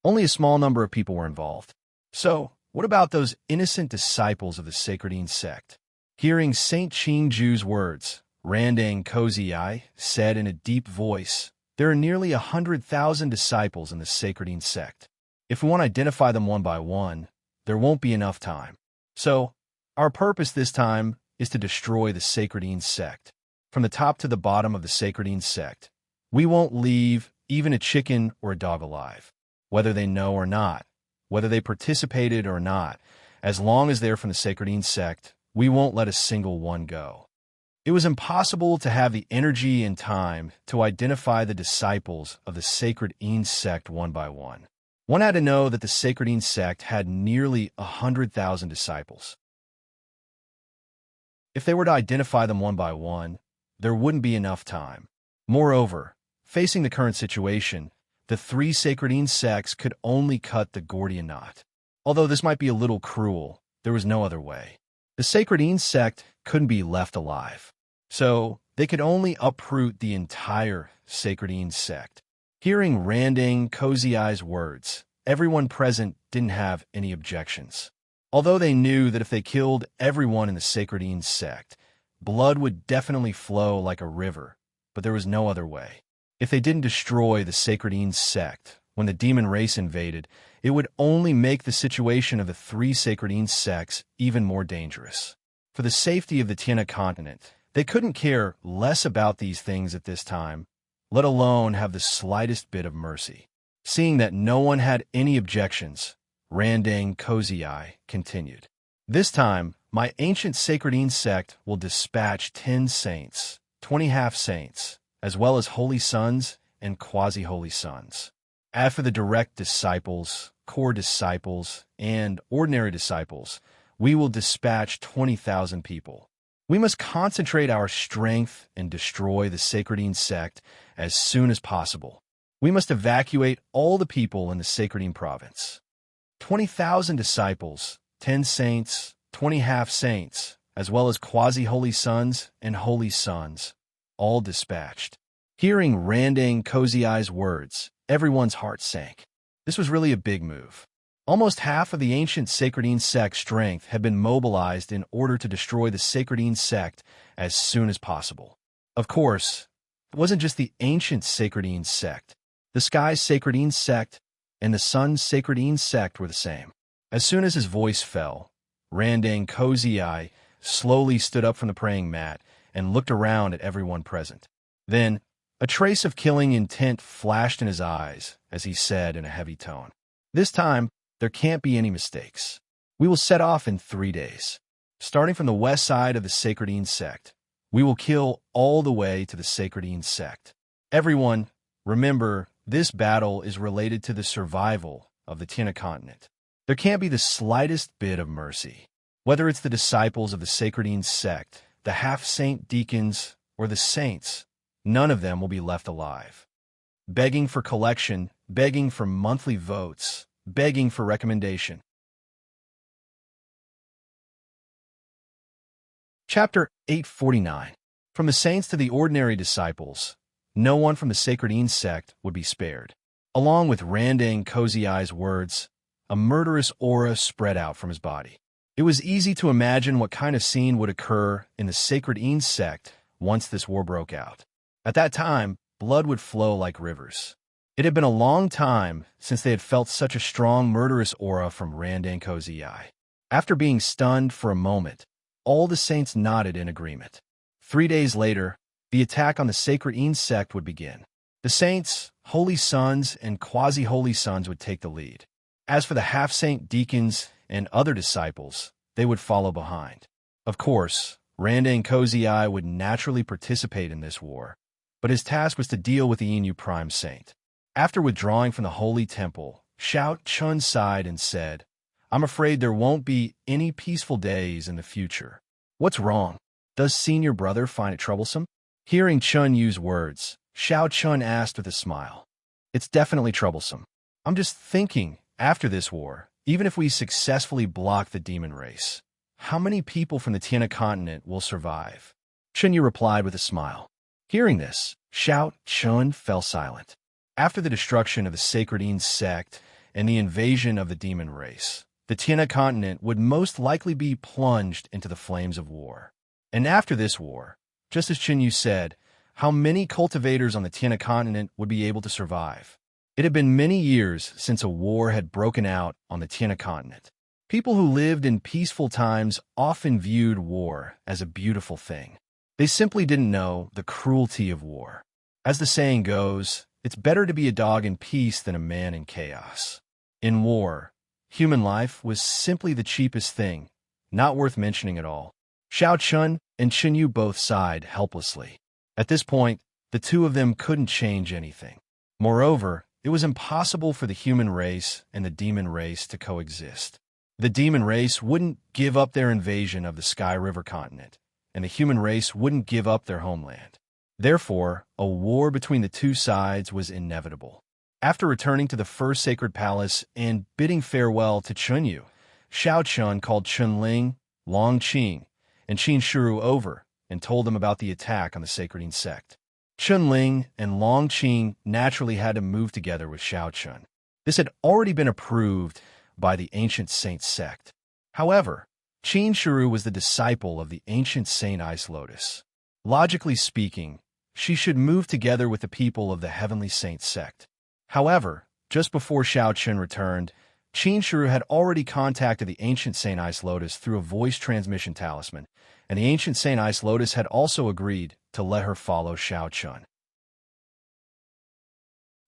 Only a small number of people were involved. So, what about those innocent disciples of the Sacredine sect? Hearing Saint Qing Ju's words, Randang Kozii said in a deep voice, there are nearly 100,000 disciples in the Sacredine sect. If we want to identify them one by one, there won't be enough time. So, our purpose this time is to destroy the Sacredine sect. From the top to the bottom of the Sacredine sect, we won't leave even a chicken or a dog alive. Whether they know or not, whether they participated or not, as long as they're from the Sacredine sect, we won't let a single one go. It was impossible to have the energy and time to identify the disciples of the Sacredine sect one by one. One had to know that the Sacredine sect had nearly 100,000 disciples. If they were to identify them one by one, there wouldn't be enough time. Moreover, facing the current situation, the 3 Sacredine sects could only cut the Gordian knot. Although this might be a little cruel, there was no other way. The Sacredine sect couldn't be left alive, so they could only uproot the entire Sacredine sect. Hearing Randang Koziai's words, everyone present didn't have any objections. Although they knew that if they killed everyone in the Sacredine sect, blood would definitely flow like a river, but there was no other way. If they didn't destroy the Sacredine sect, when the demon race invaded, it would only make the situation of the 3 Sacredine sects even more dangerous. For the safety of the Tiana continent, they couldn't care less about these things at this time, let alone have the slightest bit of mercy. Seeing that no one had any objections, Randang Kozii continued. This time, my ancient Sacredine sect will dispatch 10 saints, 20 half-saints, as well as holy sons and quasi-holy sons. As for the direct disciples, core disciples, and ordinary disciples, we will dispatch 20,000 people. We must concentrate our strength and destroy the Sacredine sect as soon as possible. We must evacuate all the people in the Sacredine province. 20,000 disciples, 10 saints, 20 half-saints, as well as quasi-holy sons and holy sons, all dispatched. Hearing Randang Koziai's words, everyone's heart sank. This was really a big move. Almost half of the ancient Sacredine sect's strength had been mobilized in order to destroy the Sacredine sect as soon as possible. Of course, it wasn't just the ancient Sacredine sect. The sky's Sacredine sect and the sun's Sacredine sect were the same. As soon as his voice fell, Randang Kozii slowly stood up from the praying mat and looked around at everyone present. Then, a trace of killing intent flashed in his eyes as he said in a heavy tone, "This time, there can't be any mistakes. We will set off in 3 days. Starting from the west side of the Sacredine sect, we will kill all the way to the Sacredine sect. Everyone, remember, this battle is related to the survival of the Tiana continent. There can't be the slightest bit of mercy. Whether it's the disciples of the Sacredine sect, the half-saint deacons, or the saints, none of them will be left alive. Begging for collection, begging for monthly votes, begging for recommendation. Chapter 849. From the saints to the ordinary disciples, no one from the Sacredine sect would be spared. Along with Randang Cozy Eye's words, a murderous aura spread out from his body. It was easy to imagine what kind of scene would occur in the Sacredine sect once this war broke out. At that time, blood would flow like rivers. It had been a long time since they had felt such a strong murderous aura from Randang Cozy Eye. After being stunned for a moment, all the saints nodded in agreement. 3 days later, the attack on the Sacredine sect would begin. The saints, holy sons, and quasi-holy sons would take the lead. As for the half-saint deacons and other disciples, they would follow behind. Of course, Randang Cozy Eye would naturally participate in this war, but his task was to deal with the Inu Prime Saint. After withdrawing from the Holy Temple, Xiao Chun sighed and said, "I'm afraid there won't be any peaceful days in the future." "What's wrong? Does senior brother find it troublesome?" Hearing Chun use words, Xiao Chun asked with a smile. "It's definitely troublesome. I'm just thinking, after this war, even if we successfully block the demon race, how many people from the Tiana continent will survive?" Chun Yu replied with a smile. Hearing this, Xiao Chun fell silent. After the destruction of the Sacredine sect and the invasion of the demon race, the Tiana continent would most likely be plunged into the flames of war. And after this war, just as Chun Yu said, how many cultivators on the Tiana continent would be able to survive? It had been many years since a war had broken out on the Tiana continent. People who lived in peaceful times often viewed war as a beautiful thing. They simply didn't know the cruelty of war. As the saying goes, it's better to be a dog in peace than a man in chaos. In war, human life was simply the cheapest thing, not worth mentioning at all. Xiao Chun and Chun Yu both sighed helplessly. At this point, the two of them couldn't change anything. Moreover, it was impossible for the human race and the demon race to coexist. The demon race wouldn't give up their invasion of the Sky River continent, and the human race wouldn't give up their homeland. Therefore, a war between the two sides was inevitable. After returning to the first sacred palace and bidding farewell to Chun Yu, Xiao Chun called Chun Ling, Long Qing, and Qin Shuru over and told them about the attack on the Sacredine sect. Chun Ling and Long Qing naturally had to move together with Xiao Chun. This had already been approved by the ancient saint sect. However, Qin Shuru was the disciple of the ancient Saint Ice Lotus. Logically speaking, she should move together with the people of the heavenly saint sect. However, just before Xiao Chun returned, Qin Shuru had already contacted the ancient Saint Ice Lotus through a voice transmission talisman, and the ancient Saint Ice Lotus had also agreed to let her follow Xiao Chun.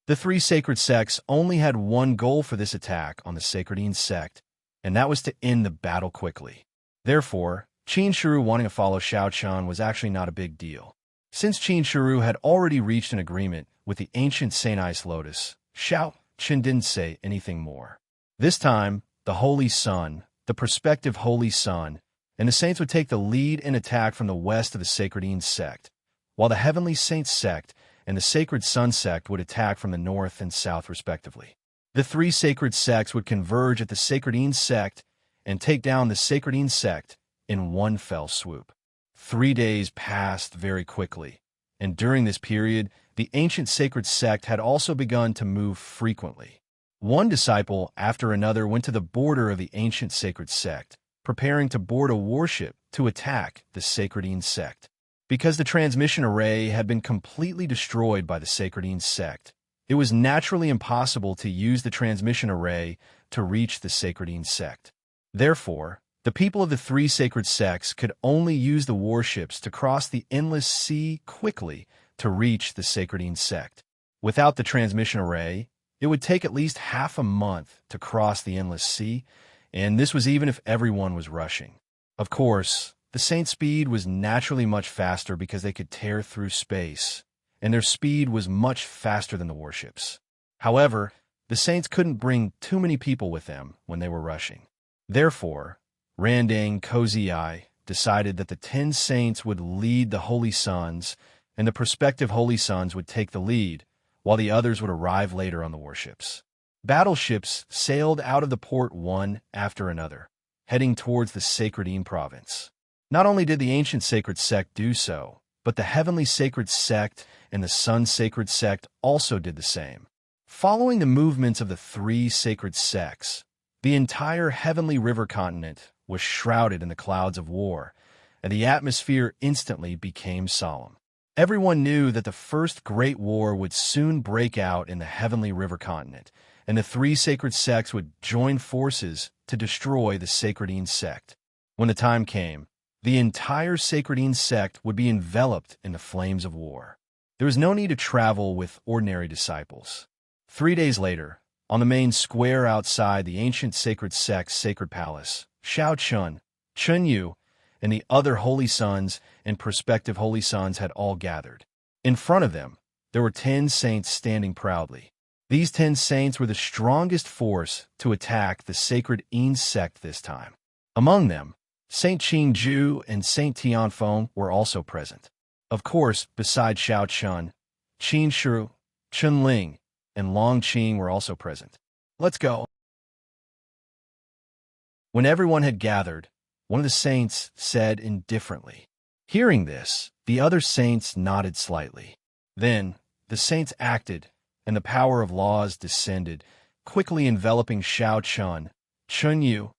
The three sacred sects only had one goal for this attack on the Sacredine sect, and that was to end the battle quickly. Therefore, Qin Shuru wanting to follow Xiao Chun was actually not a big deal. Since Qin Shuru had already reached an agreement with the ancient Saint Ice Lotus, Xiao Chun didn't say anything more. This time, the Holy Sun, the prospective Holy Sun, and the saints would take the lead in attack from the west of the Sacredine sect, while the Heavenly Saint sect and the Sacred Sun sect would attack from the north and south respectively. The three sacred sects would converge at the Sacredine sect and take down the Sacredine sect in one fell swoop. 3 days passed very quickly, and during this period, the ancient sacred sect had also begun to move frequently. One disciple after another went to the border of the ancient sacred sect, preparing to board a warship to attack the Sacredine sect. Because the transmission array had been completely destroyed by the Sacredine sect, it was naturally impossible to use the transmission array to reach the Sacredine sect. Therefore, the people of the three sacred sects could only use the warships to cross the endless sea quickly to reach the Sacredine sect. Without the transmission array, it would take at least half a month to cross the endless sea, and this was even if everyone was rushing. Of course, the Saints' speed was naturally much faster because they could tear through space, and their speed was much faster than the warships. However, the saints couldn't bring too many people with them when they were rushing. Therefore, Randang Kozii decided that the 10 saints would lead the holy sons, and the prospective holy sons would take the lead, while the others would arrive later on the warships. Battleships sailed out of the port one after another, heading towards the Sacredine province. Not only did the ancient sacred sect do so, but the heavenly sacred sect and the sun sacred sect also did the same. Following the movements of the 3 sacred sects, the entire heavenly river continent was shrouded in the clouds of war, and the atmosphere instantly became solemn. Everyone knew that the first great war would soon break out in the heavenly river continent, and the 3 sacred sects would join forces to destroy the Sacredine sect. When the time came, the entire Sacredine sect would be enveloped in the flames of war. There was no need to travel with ordinary disciples. 3 days later, on the main square outside the ancient sacred sect's sacred palace, Xiao Chun, Chun Yu, and the other holy sons and prospective holy sons had all gathered. In front of them, there were 10 saints standing proudly. These 10 saints were the strongest force to attack the sacred Yin sect this time. Among them, Saint Qing Ju and Saint Tianfeng were also present. Of course, besides Xiao Chun, Qin Shu, Chun Ling, and Long Qing were also present. Let's go. When everyone had gathered, one of the saints said indifferently. Hearing this, the other saints nodded slightly. Then, the saints acted, and the power of laws descended, quickly enveloping Xiao Chun, Chun Yu,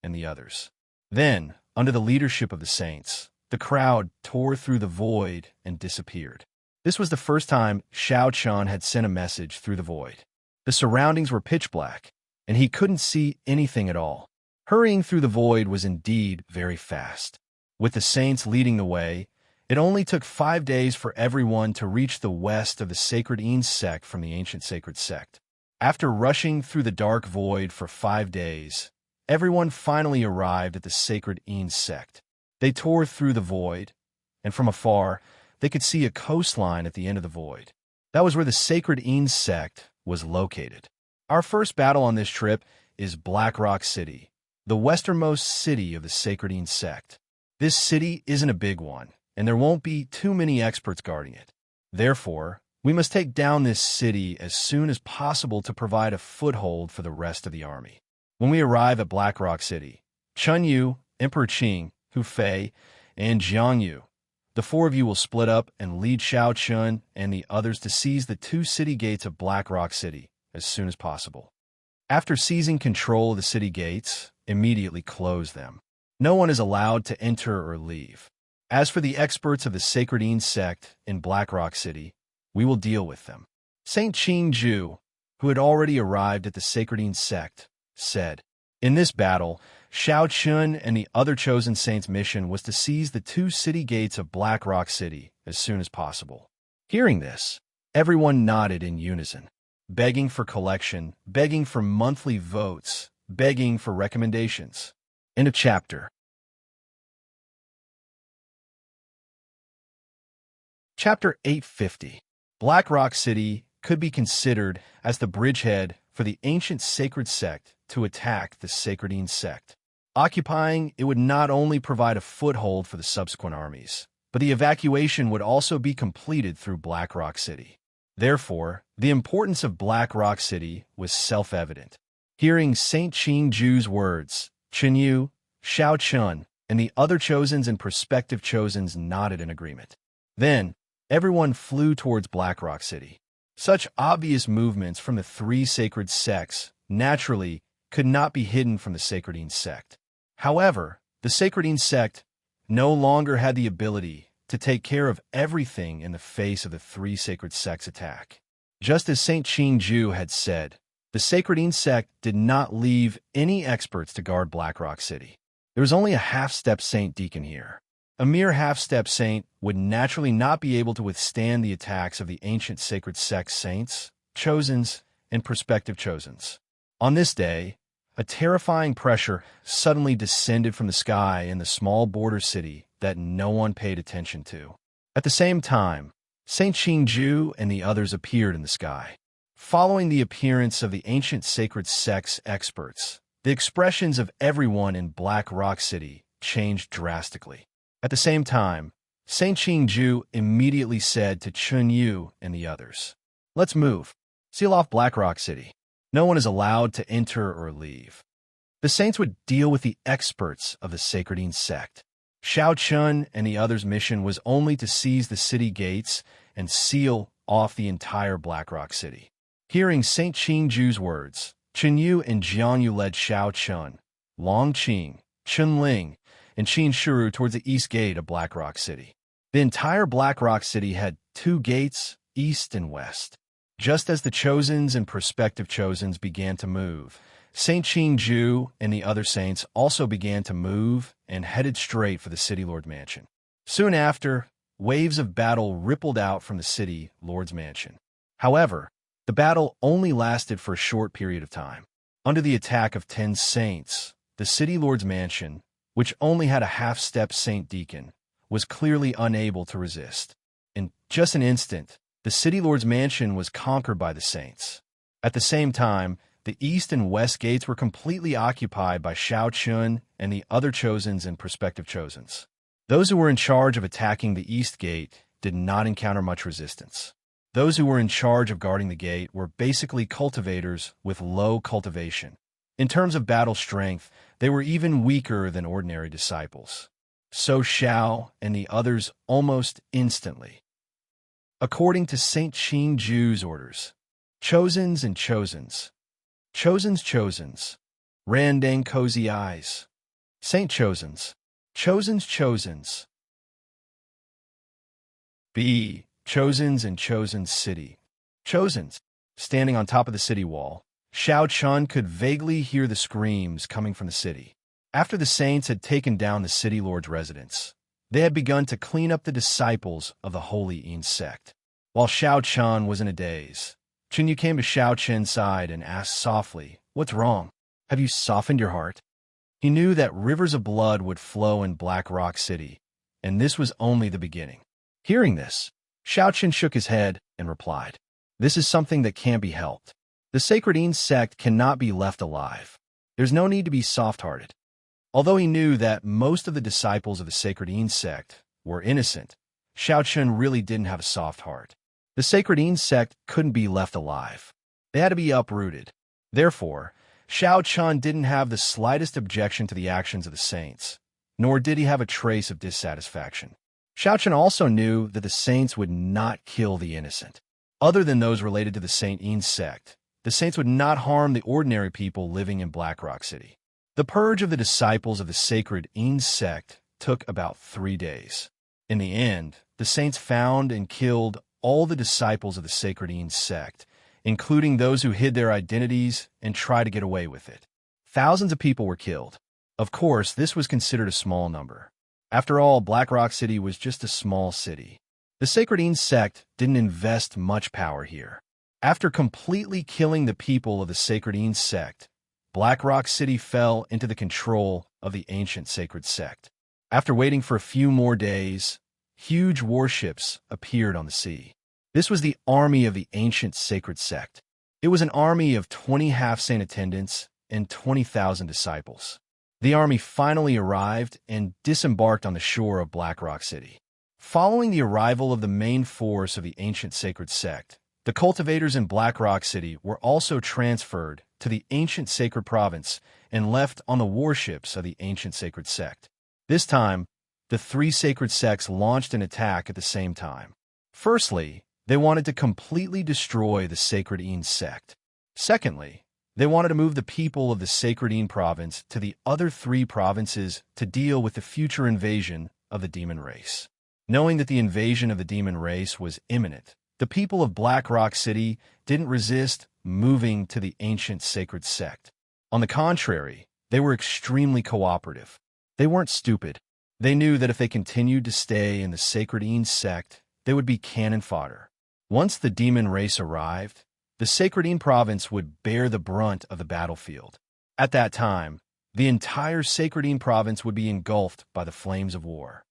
and the others. Then, under the leadership of the saints, the crowd tore through the void and disappeared. This was the first time Xiao Chun had sent a message through the void. The surroundings were pitch black, and he couldn't see anything at all. Hurrying through the void was indeed very fast. With the saints leading the way, it only took 5 days for everyone to reach the west of the sacred Yin sect from the ancient sacred sect. After rushing through the dark void for 5 days, everyone finally arrived at the sacred Yin sect. They tore through the void, and from afar, they could see a coastline at the end of the void. That was where the sacred Yin sect was located. Our first battle on this trip is Black Rock City, the westernmost city of the sacred Yin sect. This city isn't a big one, and there won't be too many experts guarding it. Therefore, we must take down this city as soon as possible to provide a foothold for the rest of the army. When we arrive at Black Rock City, Chun Yu, Emperor Qing, Hu Fei, and Jiang Yu, the 4 of you will split up and lead Xiao Chun and the others to seize the 2 city gates of Black Rock City as soon as possible. After seizing control of the city gates, immediately close them. No one is allowed to enter or leave. As for the experts of the Sacred Yin sect in Black Rock City, we will deal with them. Saint Qing Ju, who had already arrived at the Sacred Yin sect, said, in this battle, Xiao Chun and the other chosen saints' mission was to seize the 2 city gates of Black Rock City as soon as possible. Hearing this, everyone nodded in unison, begging for collection, begging for monthly votes, begging for recommendations. End of chapter. Chapter 850. Black Rock City could be considered as the bridgehead for the ancient sacred sect to attack the Sacred Yin sect. Occupying it would not only provide a foothold for the subsequent armies, but the evacuation would also be completed through Black Rock City. Therefore, the importance of Black Rock City was self-evident. Hearing Saint Qing Ju's words, Chun Yu, Xiao Chun, and the other chosens and prospective chosens nodded in agreement. Then, everyone flew towards Black Rock City. Such obvious movements from the 3 sacred sects, naturally, could not be hidden from the Sacred Yin sect. However, the Sacred Yin sect no longer had the ability to take care of everything in the face of the 3 sacred sects' attack. Just as Saint Qing Ju had said, the Sacred Yin sect did not leave any experts to guard Black Rock City. There was only a half-step saint deacon here. A mere half-step saint would naturally not be able to withstand the attacks of the ancient sacred sect saints, chosens, and prospective chosens. On this day, a terrifying pressure suddenly descended from the sky in the small border city that no one paid attention to. At the same time, Saint Ju and the others appeared in the sky. Following the appearance of the ancient sacred sect's experts, the expressions of everyone in Black Rock City changed drastically. At the same time, Saint Ju immediately said to Chun Yu and the others, "Let's move. Seal off Black Rock City. No one is allowed to enter or leave." The saints would deal with the experts of the Sacredine sect. Xiao Chun and the others' mission was only to seize the city gates and seal off the entire Black Rock City. Hearing Saint Ju's words, Chun Yu and Jiang Yu led Xiao Chun, Long Qing, Chun Ling, and Qin Shuru towards the east gate of Black Rock City. The entire Black Rock City had two gates, east and west. Just as the Chosens and prospective Chosens began to move, Saint Ju and the other saints also began to move and headed straight for the City Lord Mansion. Soon after, waves of battle rippled out from the City Lord's Mansion. However, the battle only lasted for a short period of time. Under the attack of 10 saints, the City Lord's Mansion, which only had a half-step Saint Deacon, was clearly unable to resist. In just an instant, the City Lord's Mansion was conquered by the saints. At the same time, the east and west gates were completely occupied by Xiao Chun and the other Chosens and prospective Chosens. Those who were in charge of attacking the east gate did not encounter much resistance. Those who were in charge of guarding the gate were basically cultivators with low cultivation. In terms of battle strength, they were even weaker than ordinary disciples. So Xiao and the others almost instantly. According to Saint Ju's orders, Chosens and Chosens, Chosens, Randang Cozy Eyes, Saint Chosens, B. Chosens and Chosens City. Chosens, standing on top of the city wall, Xiao Chun could vaguely hear the screams coming from the city. After the saints had taken down the city lord's residence, they had begun to clean up the disciples of the Holy Yin sect. While Xiao Chun was in a daze, Chun Yu came to Xiao Chen's side and asked softly, "What's wrong? Have you softened your heart?" He knew that rivers of blood would flow in Black Rock City, and this was only the beginning. Hearing this, Xiao Chen shook his head and replied, "This is something that can't be helped. The Sacred Yin sect cannot be left alive. There's no need to be soft-hearted." Although he knew that most of the disciples of the Sacred Yin sect were innocent, Xiao Chen really didn't have a soft heart. The Sacred Yin sect couldn't be left alive. They had to be uprooted. Therefore, Xiao Chen didn't have the slightest objection to the actions of the saints, nor did he have a trace of dissatisfaction. Xiao Chen also knew that the saints would not kill the innocent. Other than those related to the Saint Yin sect, the saints would not harm the ordinary people living in Black Rock City. The purge of the disciples of the Sacred Yin sect took about 3 days. In the end, the saints found and killed all the disciples of the Sacred Yin sect, including those who hid their identities and tried to get away with it. Thousands of people were killed. Of course, this was considered a small number. After all, Black Rock City was just a small city. The Sacred Yin sect didn't invest much power here. After completely killing the people of the Sacred Yin sect, Black Rock City fell into the control of the ancient sacred sect. After waiting for a few more days, huge warships appeared on the sea. This was the army of the ancient sacred sect. It was an army of 20 half-saint attendants and 20,000 disciples. The army finally arrived and disembarked on the shore of Black Rock City. Following the arrival of the main force of the ancient sacred sect, the cultivators in Black Rock City were also transferred to the ancient sacred province and left on the warships of the ancient sacred sect. This time, the 3 sacred sects launched an attack at the same time. Firstly, they wanted to completely destroy the Sacred Yin sect. Secondly, they wanted to move the people of the Sacred Yin province to the other 3 provinces to deal with the future invasion of the demon race. Knowing that the invasion of the demon race was imminent, the people of Black Rock City didn't resist moving to the ancient sacred sect. On the contrary, they were extremely cooperative. They weren't stupid. They knew that if they continued to stay in the Sacred Yin sect, they would be cannon fodder. Once the demon race arrived, the Sacred Yin province would bear the brunt of the battlefield. At that time, the entire Sacred Yin province would be engulfed by the flames of war.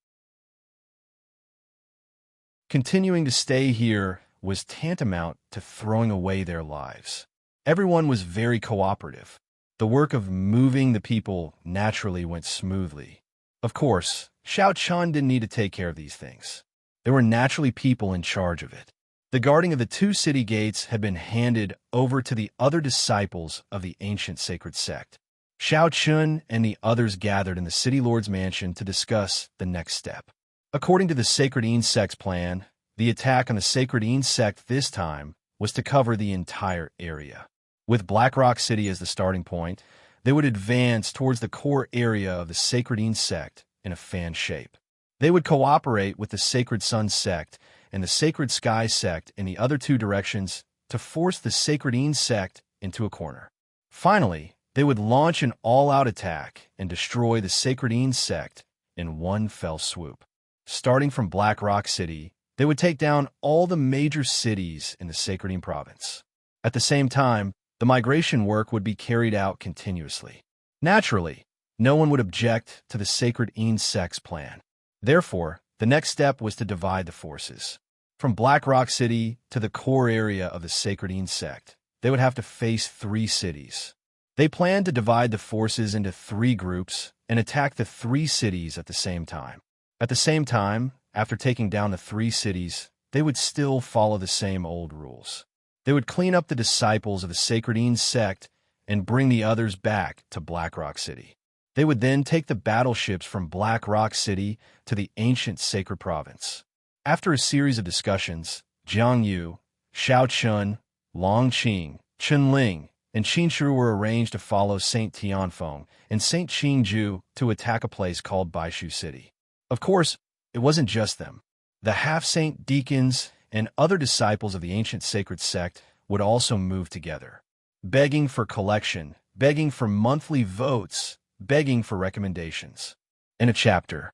Continuing to stay here was tantamount to throwing away their lives. Everyone was very cooperative. The work of moving the people naturally went smoothly. Of course, Xiao Chun didn't need to take care of these things. There were naturally people in charge of it. The guarding of the 2 city gates had been handed over to the other disciples of the ancient sacred sect. Xiao Chun and the others gathered in the city lord's mansion to discuss the next step. According to the Sacred Insect's plan, the attack on the Sacred Insect this time was to cover the entire area. With Black Rock City as the starting point, they would advance towards the core area of the Sacred Insect in a fan shape. They would cooperate with the Sacred Sun Sect and the Sacred Sky Sect in the other 2 directions to force the Sacred Insect into a corner. Finally, they would launch an all-out attack and destroy the Sacred Insect in one fell swoop. Starting from Black Rock City, they would take down all the major cities in the Sacred Province. At the same time, the migration work would be carried out continuously. Naturally, no one would object to the Sacred Insect's plan. Therefore, the next step was to divide the forces. From Black Rock City to the core area of the Sacred Insect, they would have to face 3 cities. They planned to divide the forces into 3 groups and attack the 3 cities at the same time. At the same time, after taking down the 3 cities, they would still follow the same old rules. They would clean up the disciples of the Sacred Insect and bring the others back to Black Rock City. They would then take the battleships from Black Rock City to the ancient Sacred Province. After a series of discussions, Jiang Yu, Xiao Chun, Long Qing, Chen Ling, and Qin Shu were arranged to follow Saint Tianfeng and Saint Qingju to attack a place called Baishu City. Of course, it wasn't just them. The half-saint deacons and other disciples of the ancient sacred sect would also move together, begging for collection, begging for monthly votes, begging for recommendations. In a chapter.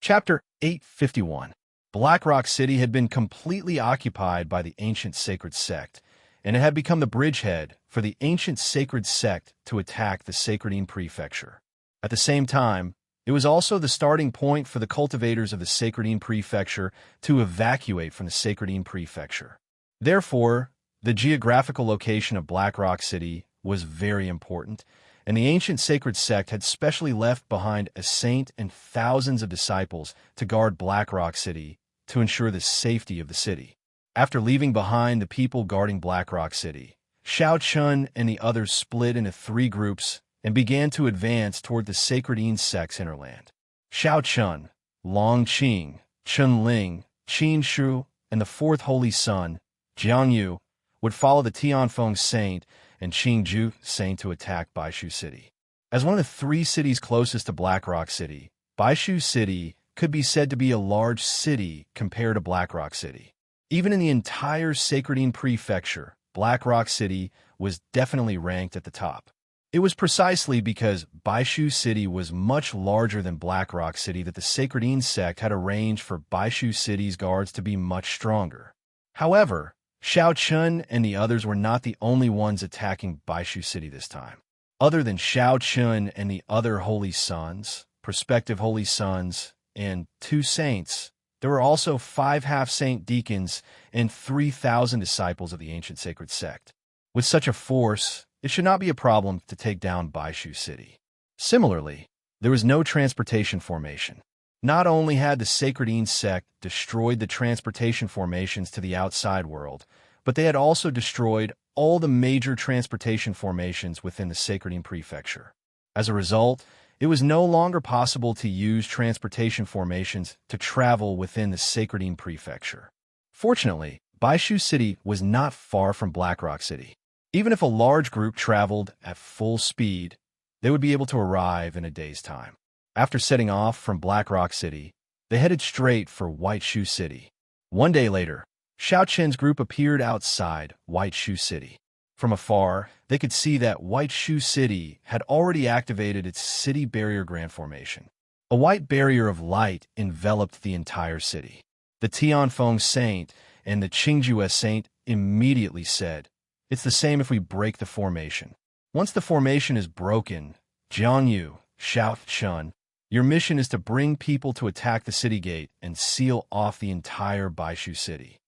Chapter 851. Black Rock City had been completely occupied by the ancient sacred sect, and it had become the bridgehead for the ancient sacred sect to attack the Sacredine Prefecture. At the same time, it was also the starting point for the cultivators of the Sacredine Prefecture to evacuate from the Sacredine Prefecture. Therefore, the geographical location of Black Rock City was very important, and the ancient sacred sect had specially left behind a saint and thousands of disciples to guard Black Rock City to ensure the safety of the city. After leaving behind the people guarding Black Rock City, Xiao Chun and the others split into 3 groups and began to advance toward the Sacredine sect's hinterland. Xiao Chun, Long Qing, Chen Ling, Qin Shu, and the 4th Holy Son, Jiang Yu, would follow the Tianfeng Saint and Qingju Saint to attack Baishu City. As one of the 3 cities closest to Black Rock City, Baishu City could be said to be a large city compared to Black Rock City. Even in the entire Sacredine Prefecture, Black Rock City was definitely ranked at the top. It was precisely because Baishu City was much larger than Black Rock City that the Sacredine sect had arranged for Baishu City's guards to be much stronger. However, Xiao Chun and the others were not the only ones attacking Baishu City this time. Other than Xiao Chun and the other holy sons, prospective holy sons, and 2 saints, there were also 5 half-saint deacons and 3,000 disciples of the ancient sacred sect. With such a force, it should not be a problem to take down Baishu City. Similarly, there was no transportation formation. Not only had the Sacredine sect destroyed the transportation formations to the outside world, but they had also destroyed all the major transportation formations within the Sacredine Prefecture. As a result, it was no longer possible to use transportation formations to travel within the Sacredine Prefecture. Fortunately, Baishu City was not far from Black Rock City. Even if a large group traveled at full speed, they would be able to arrive in a day's time. After setting off from Black Rock City, they headed straight for White Shoe City. One day later, Xiao Chen's group appeared outside White Shoe City. From afar, they could see that White Shoe City had already activated its city barrier grand formation. A white barrier of light enveloped the entire city. The Tianfeng Saint and the Qingju Saint immediately said, "It's the same if we break the formation." Once the formation is broken, Jiang Yu, Xiao Chun, Your mission is to bring people to attack the city gate and seal off the entire Baishu city.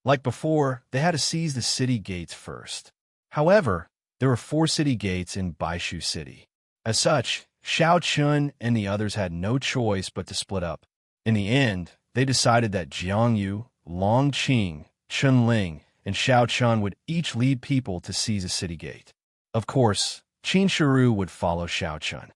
Like before, they had to seize the city gates first. However, there were 4 city gates in Baishu city. As such, Xiao Chun and the others had no choice but to split up. In the end, they decided that Jiang Yu, Long Qing, Chun Ling, and Xiao Chun would each lead people to seize a city gate. Of course, Qin Shiru would follow Xiao Chun.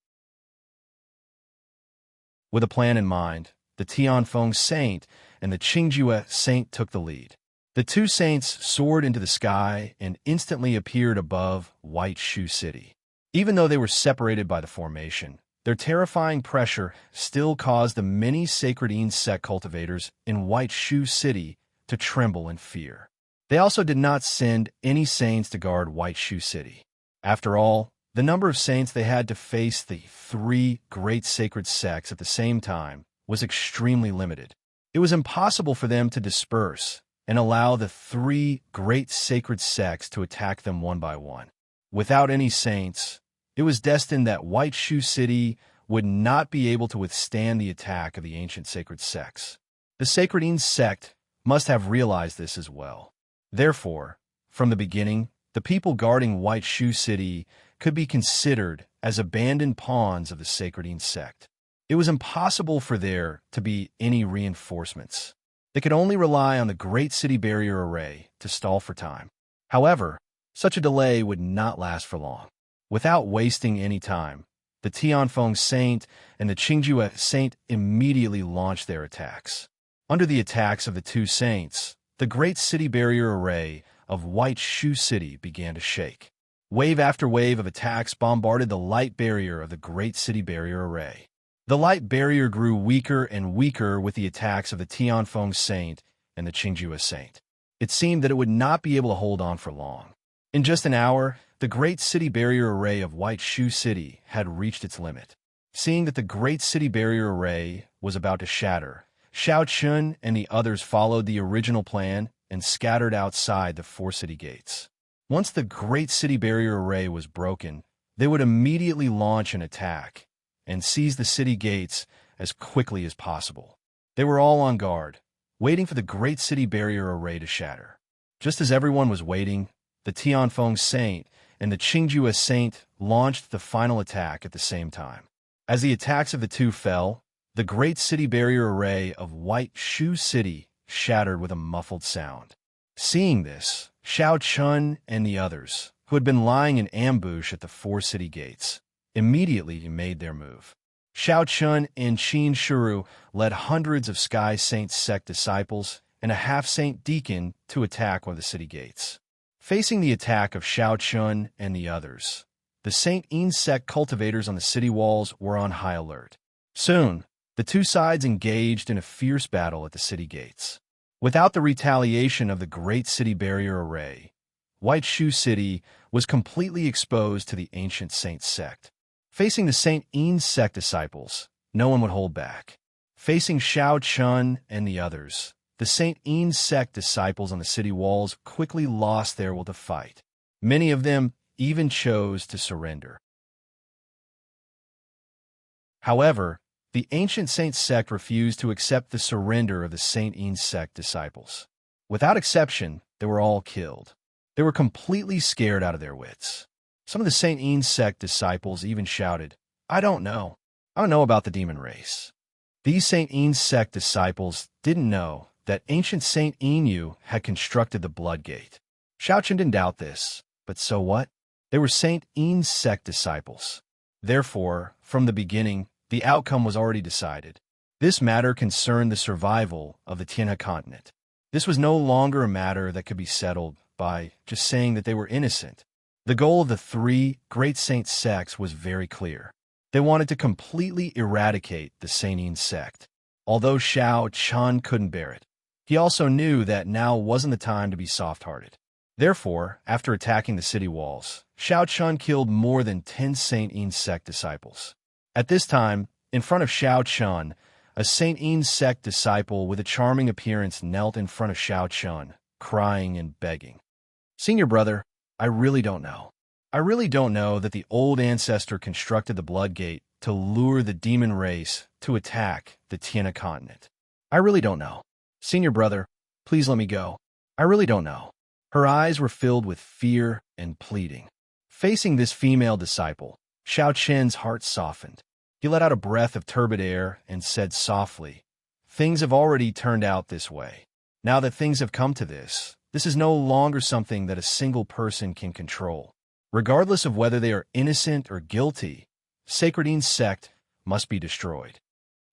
With a plan in mind, the Tianfeng Saint and the Qingjue Saint took the lead. The 2 saints soared into the sky and instantly appeared above White Shu City. Even though they were separated by the formation, their terrifying pressure still caused the many sacred insect cultivators in White Shu City to tremble in fear. They also did not send any saints to guard White Shu City. After all, the number of saints they had to face the 3 great sacred sects at the same time was extremely limited. It was impossible for them to disperse and allow the 3 great sacred sects to attack them one by one. Without any saints, it was destined that White Shu City would not be able to withstand the attack of the ancient sacred sects. The Sacred Insect must have realized this as well. Therefore, from the beginning, the people guarding White Shu City could be considered as abandoned pawns of the Sacred Insect. It was impossible for there to be any reinforcements. They could only rely on the Great City Barrier Array to stall for time. However, such a delay would not last for long. Without wasting any time, the Tianfeng Saint and the Qingjue Saint immediately launched their attacks. Under the attacks of the 2 saints, the Great City Barrier Array of White Shu City began to shake. Wave after wave of attacks bombarded the light barrier of the Great City Barrier Array. The light barrier grew weaker and weaker with the attacks of the Tianfeng Saint and the Qingjue Saint. It seemed that it would not be able to hold on for long. In just an hour, the Great City Barrier Array of White Shu City had reached its limit. Seeing that the Great City Barrier Array was about to shatter, Xiao Chun and the others followed the original plan and scattered outside the 4 city gates. Once the Great City Barrier Array was broken, they would immediately launch an attack and seize the city gates as quickly as possible. They were all on guard, waiting for the Great City Barrier Array to shatter. Just as everyone was waiting, the Tianfeng Saint and the Qingjue Saint launched the final attack at the same time. As the attacks of the 2 fell, the Great City Barrier Array of White Shu City shattered with a muffled sound. Seeing this, Xiao Chun and the others, who had been lying in ambush at the 4 city gates, immediately made their move. Xiao Chun and Qin Shiru led hundreds of Sky Saint sect disciples and a half-saint deacon to attack one of the city gates. Facing the attack of Xiao Chun and the others, the Saint Insect cultivators on the city walls were on high alert. Soon, the 2 sides engaged in a fierce battle at the city gates. Without the retaliation of the Great City Barrier Array, White Shu City was completely exposed to the ancient Saint sect. Facing the Saint Insect disciples, no one would hold back. Facing Xiao Chun and the others, the Saint Insect disciples on the city walls quickly lost their will to fight. Many of them even chose to surrender. However, the ancient Saint sect refused to accept the surrender of the Saint Insect disciples. Without exception, they were all killed. They were completely scared out of their wits. Some of the Saint Insect disciples even shouted, "I don't know. I don't know about the demon race." These Saint Insect disciples didn't know that ancient Saint Inu had constructed the Blood Gate. Xiao Chun didn't doubt this, but so what? They were Saint Insect disciples. Therefore, from the beginning, the outcome was already decided. This matter concerned the survival of the Tianhe continent. This was no longer a matter that could be settled by just saying that they were innocent. The goal of the 3 great saint sects was very clear. They wanted to completely eradicate the Saint sect. Although Xiao Chun couldn't bear it, he also knew that now wasn't the time to be soft-hearted. Therefore, after attacking the city walls, Xiao Chun killed more than 10 Saint Insect disciples. At this time, in front of Xiao Chun, a Saint Insect disciple with a charming appearance knelt in front of Xiao Chun, crying and begging. "Senior brother, I really don't know. I really don't know that the old ancestor constructed the Blood Gate to lure the demon race to attack the Tiana continent. I really don't know. Senior brother, please let me go. I really don't know. Her eyes were filled with fear and pleading. Facing this female disciple, Xiao Chen's heart softened. He let out a breath of turbid air and said softly, "Things have already turned out this way. Now that things have come to this is no longer something that a single person can control. Regardless of whether they are innocent or guilty, Sacredine sect must be destroyed."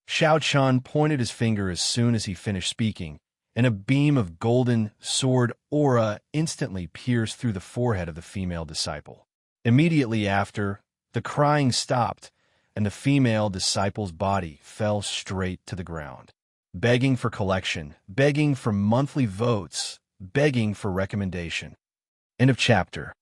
Xiao Chun pointed his finger as soon as he finished speaking, and a beam of golden sword aura instantly pierced through the forehead of the female disciple. Immediately after, the crying stopped, and the female disciple's body fell straight to the ground, begging for collection, begging for monthly votes, begging for recommendation. End of chapter.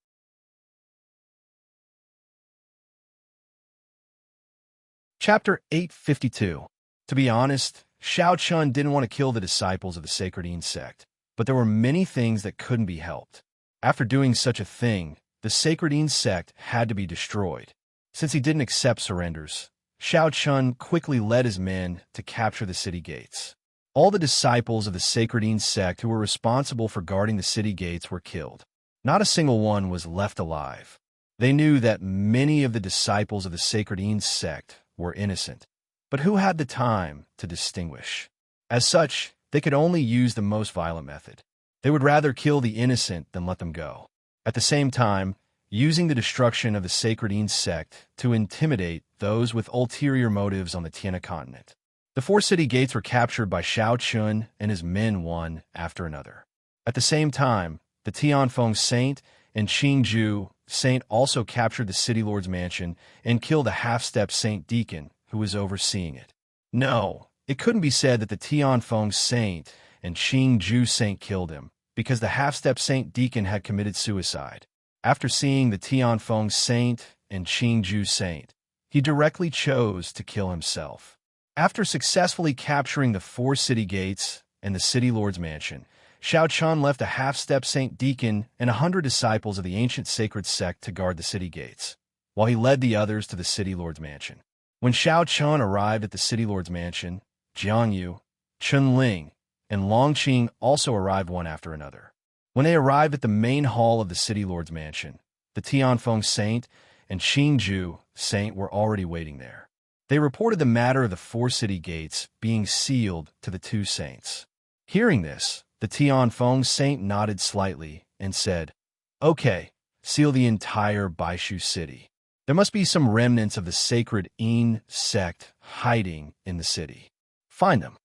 Chapter 852. To be honest, Xiao Chun didn't want to kill the disciples of the Sacredine sect, but there were many things that couldn't be helped. After doing such a thing, the Sacredine sect had to be destroyed. Since he didn't accept surrenders, Xiao Chun quickly led his men to capture the city gates. All the disciples of the Sacredine sect who were responsible for guarding the city gates were killed. Not a single one was left alive. They knew that many of the disciples of the Sacredine sect were innocent, but who had the time to distinguish? As such, they could only use the most violent method. They would rather kill the innocent than let them go. At the same time, using the destruction of the Sacredine sect to intimidate those with ulterior motives on the Tiana continent. The 4 city gates were captured by Xiao Chun and his men one after another. At the same time, the Tianfeng Saint and Qingju Saint also captured the city lord's mansion and killed a half-step Saint Deacon who was overseeing it. No, it couldn't be said that the Tianfeng Saint and Qingju Saint killed him, because the half-step Saint Deacon had committed suicide. After seeing the Tianfeng Saint and Qingju Saint, he directly chose to kill himself. After successfully capturing the 4 city gates and the city lord's mansion, Xiao Chun left a half-step Saint Deacon and 100 disciples of the ancient sacred sect to guard the city gates, while he led the others to the city lord's mansion. When Xiao Chun arrived at the city lord's mansion, Jiang Yu, Chun Ling, and Longqing also arrived one after another. When they arrived at the main hall of the city lord's mansion, the Tianfeng Saint and Qingju Saint were already waiting there. They reported the matter of the 4 city gates being sealed to the 2 saints. Hearing this, the Tianfeng Saint nodded slightly and said, "Okay, seal the entire Baishu city. There must be some remnants of the sacred Yin sect hiding in the city. Find them."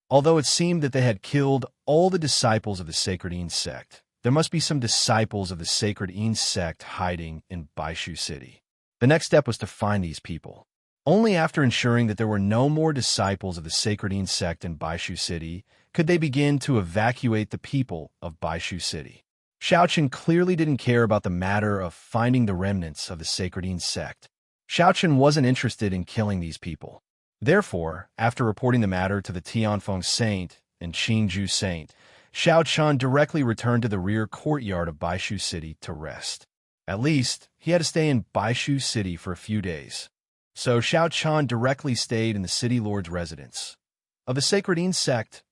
Although it seemed that they had killed all the disciples of the sacred Yin sect, there must be some disciples of the sacred Yin sect hiding in Baishu city. The next step was to find these people. Only after ensuring that there were no more disciples of the sacred Yin sect in Baishu city could they begin to evacuate the people of Baishu city. Xiao Chun clearly didn't care about the matter of finding the remnants of the sacred Yin sect. Xiao Chun wasn't interested in killing these people. Therefore, after reporting the matter to the Tianfeng Saint and Qingju Saint, Xiao Chun directly returned to the rear courtyard of Baishu city to rest. At least, he had to stay in Baishu city for a few days. So Xiao Chun directly stayed in the city lord's residence of the sacred Yin sect.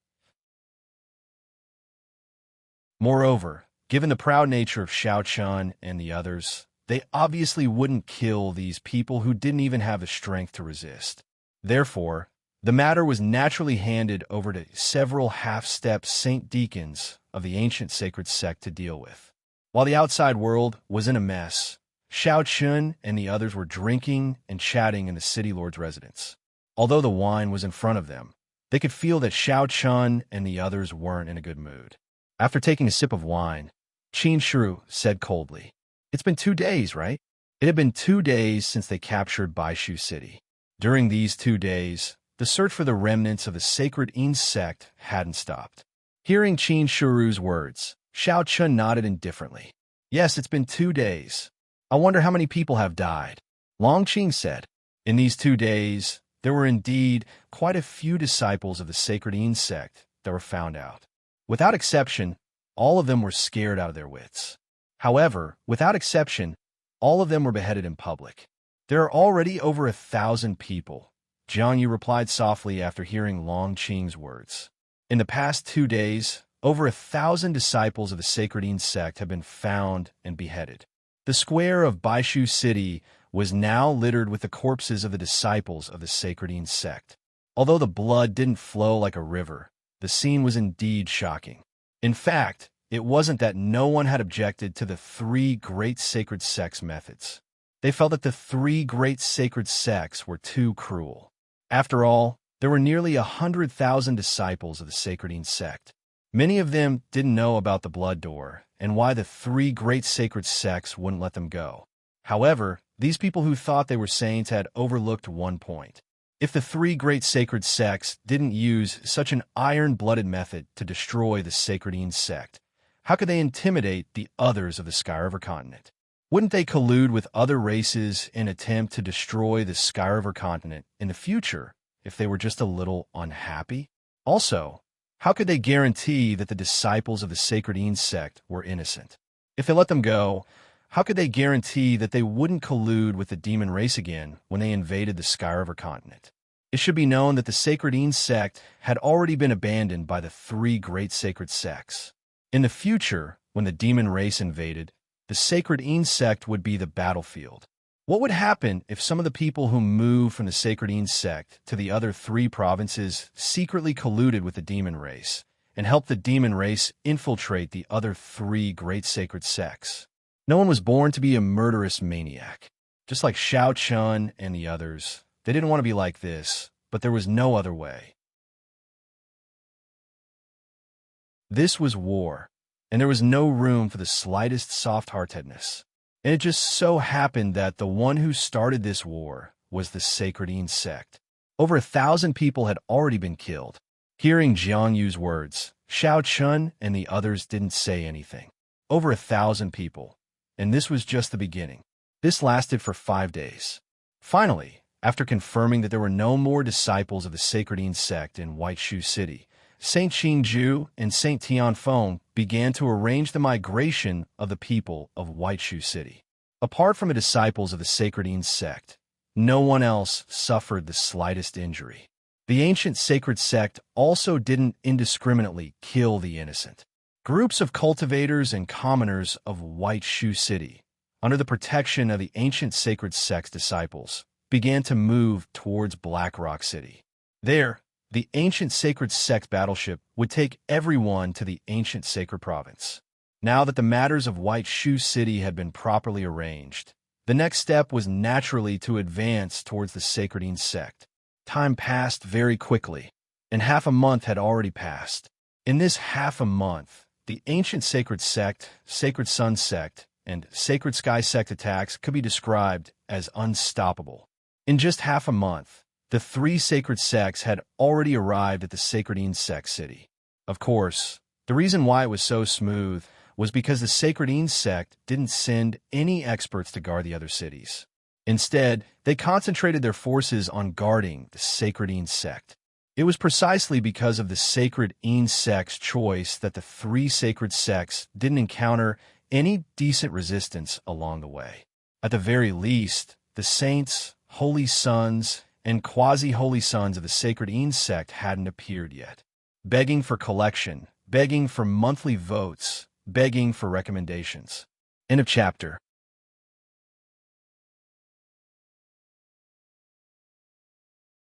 Moreover, given the proud nature of Xiao Chun and the others, they obviously wouldn't kill these people who didn't even have the strength to resist. Therefore, the matter was naturally handed over to several half-step Saint Deacons of the ancient sacred sect to deal with. While the outside world was in a mess, Xiao Chun and the others were drinking and chatting in the city lord's residence. Although the wine was in front of them, they could feel that Xiao Chun and the others weren't in a good mood. After taking a sip of wine, Qin Shuru said coldly, "It's been 2 days, right?" It had been 2 days since they captured Baishu city. During these 2 days, the search for the remnants of the sacred Yin sect hadn't stopped. Hearing Qin Shuru's words, Xiao Chun nodded indifferently. "Yes, it's been 2 days. I wonder how many people have died." Longqing said, "In these 2 days, there were indeed quite a few disciples of the sacred Yin sect that were found out. Without exception, all of them were scared out of their wits. However, without exception, all of them were beheaded in public. There are already over 1,000 people, Jiang Yu replied softly after hearing Long Qing's words. In the past 2 days, over 1,000 disciples of the Sacred sect have been found and beheaded. The square of Baishu City was now littered with the corpses of the disciples of the Sacred sect. Although the blood didn't flow like a river, the scene was indeed shocking. In fact, it wasn't that no one had objected to the 3 great sacred sects' methods. They felt that the 3 great sacred sects were too cruel. After all, there were nearly 100,000 disciples of the Sacred sect. Many of them didn't know about the blood door and why the 3 great sacred sects wouldn't let them go. However, these people who thought they were saints had overlooked one point. If the 3 great sacred sects didn't use such an iron-blooded method to destroy the Sacred sect, how could they intimidate the others of the Sky River continent? Wouldn't they collude with other races in an attempt to destroy the Sky River continent in the future if they were just a little unhappy? Also, how could they guarantee that the disciples of the Sacred sect were innocent? If they let them go, how could they guarantee that they wouldn't collude with the demon race again when they invaded the Sky River continent? It should be known that the Sacred sect had already been abandoned by the 3 great sacred sects. In the future, when the demon race invaded, the Sacred sect would be the battlefield. What would happen if some of the people who moved from the Sacred sect to the other 3 provinces secretly colluded with the demon race and helped the demon race infiltrate the other 3 great sacred sects? No one was born to be a murderous maniac. Just like Xiao Chun and the others, they didn't want to be like this, but there was no other way. This was war, and there was no room for the slightest soft-heartedness. And it just so happened that the one who started this war was the Sacred sect. Over 1,000 people had already been killed. Hearing Jiang Yu's words, Xiao Chun and the others didn't say anything. Over 1,000 people. And this was just the beginning. This lasted for 5 days. Finally, after confirming that there were no more disciples of the Sacred sect in Whiteshoe City, Saint Qingju and Saint Tianfeng began to arrange the migration of the people of Whiteshoe City. Apart from the disciples of the Sacred sect, no one else suffered the slightest injury. The ancient sacred sect also didn't indiscriminately kill the innocent. Groups of cultivators and commoners of Whiteshoe City, under the protection of the ancient sacred sect's disciples, began to move towards Black Rock City. There, the ancient sacred sect battleship would take everyone to the ancient sacred province. Now that the matters of Whiteshoe City had been properly arranged, the next step was naturally to advance towards the Sacred sect. Time passed very quickly, and half a month had already passed. In this half a month, the ancient sacred sect, Sacred Sun sect, and Sacred Sky sect attacks could be described as unstoppable. In just half a month, the 3 sacred sects had already arrived at the Sacred sect city. Of course, the reason why it was so smooth was because the Sacred sect didn't send any experts to guard the other cities. Instead, they concentrated their forces on guarding the Sacred sect. It was precisely because of the Sacred sect's choice that the 3 sacred sects didn't encounter any decent resistance along the way. At the very least, the saints, holy sons, and quasi-holy sons of the Sacred sect hadn't appeared yet. Begging for collection, begging for monthly votes, begging for recommendations. End of chapter.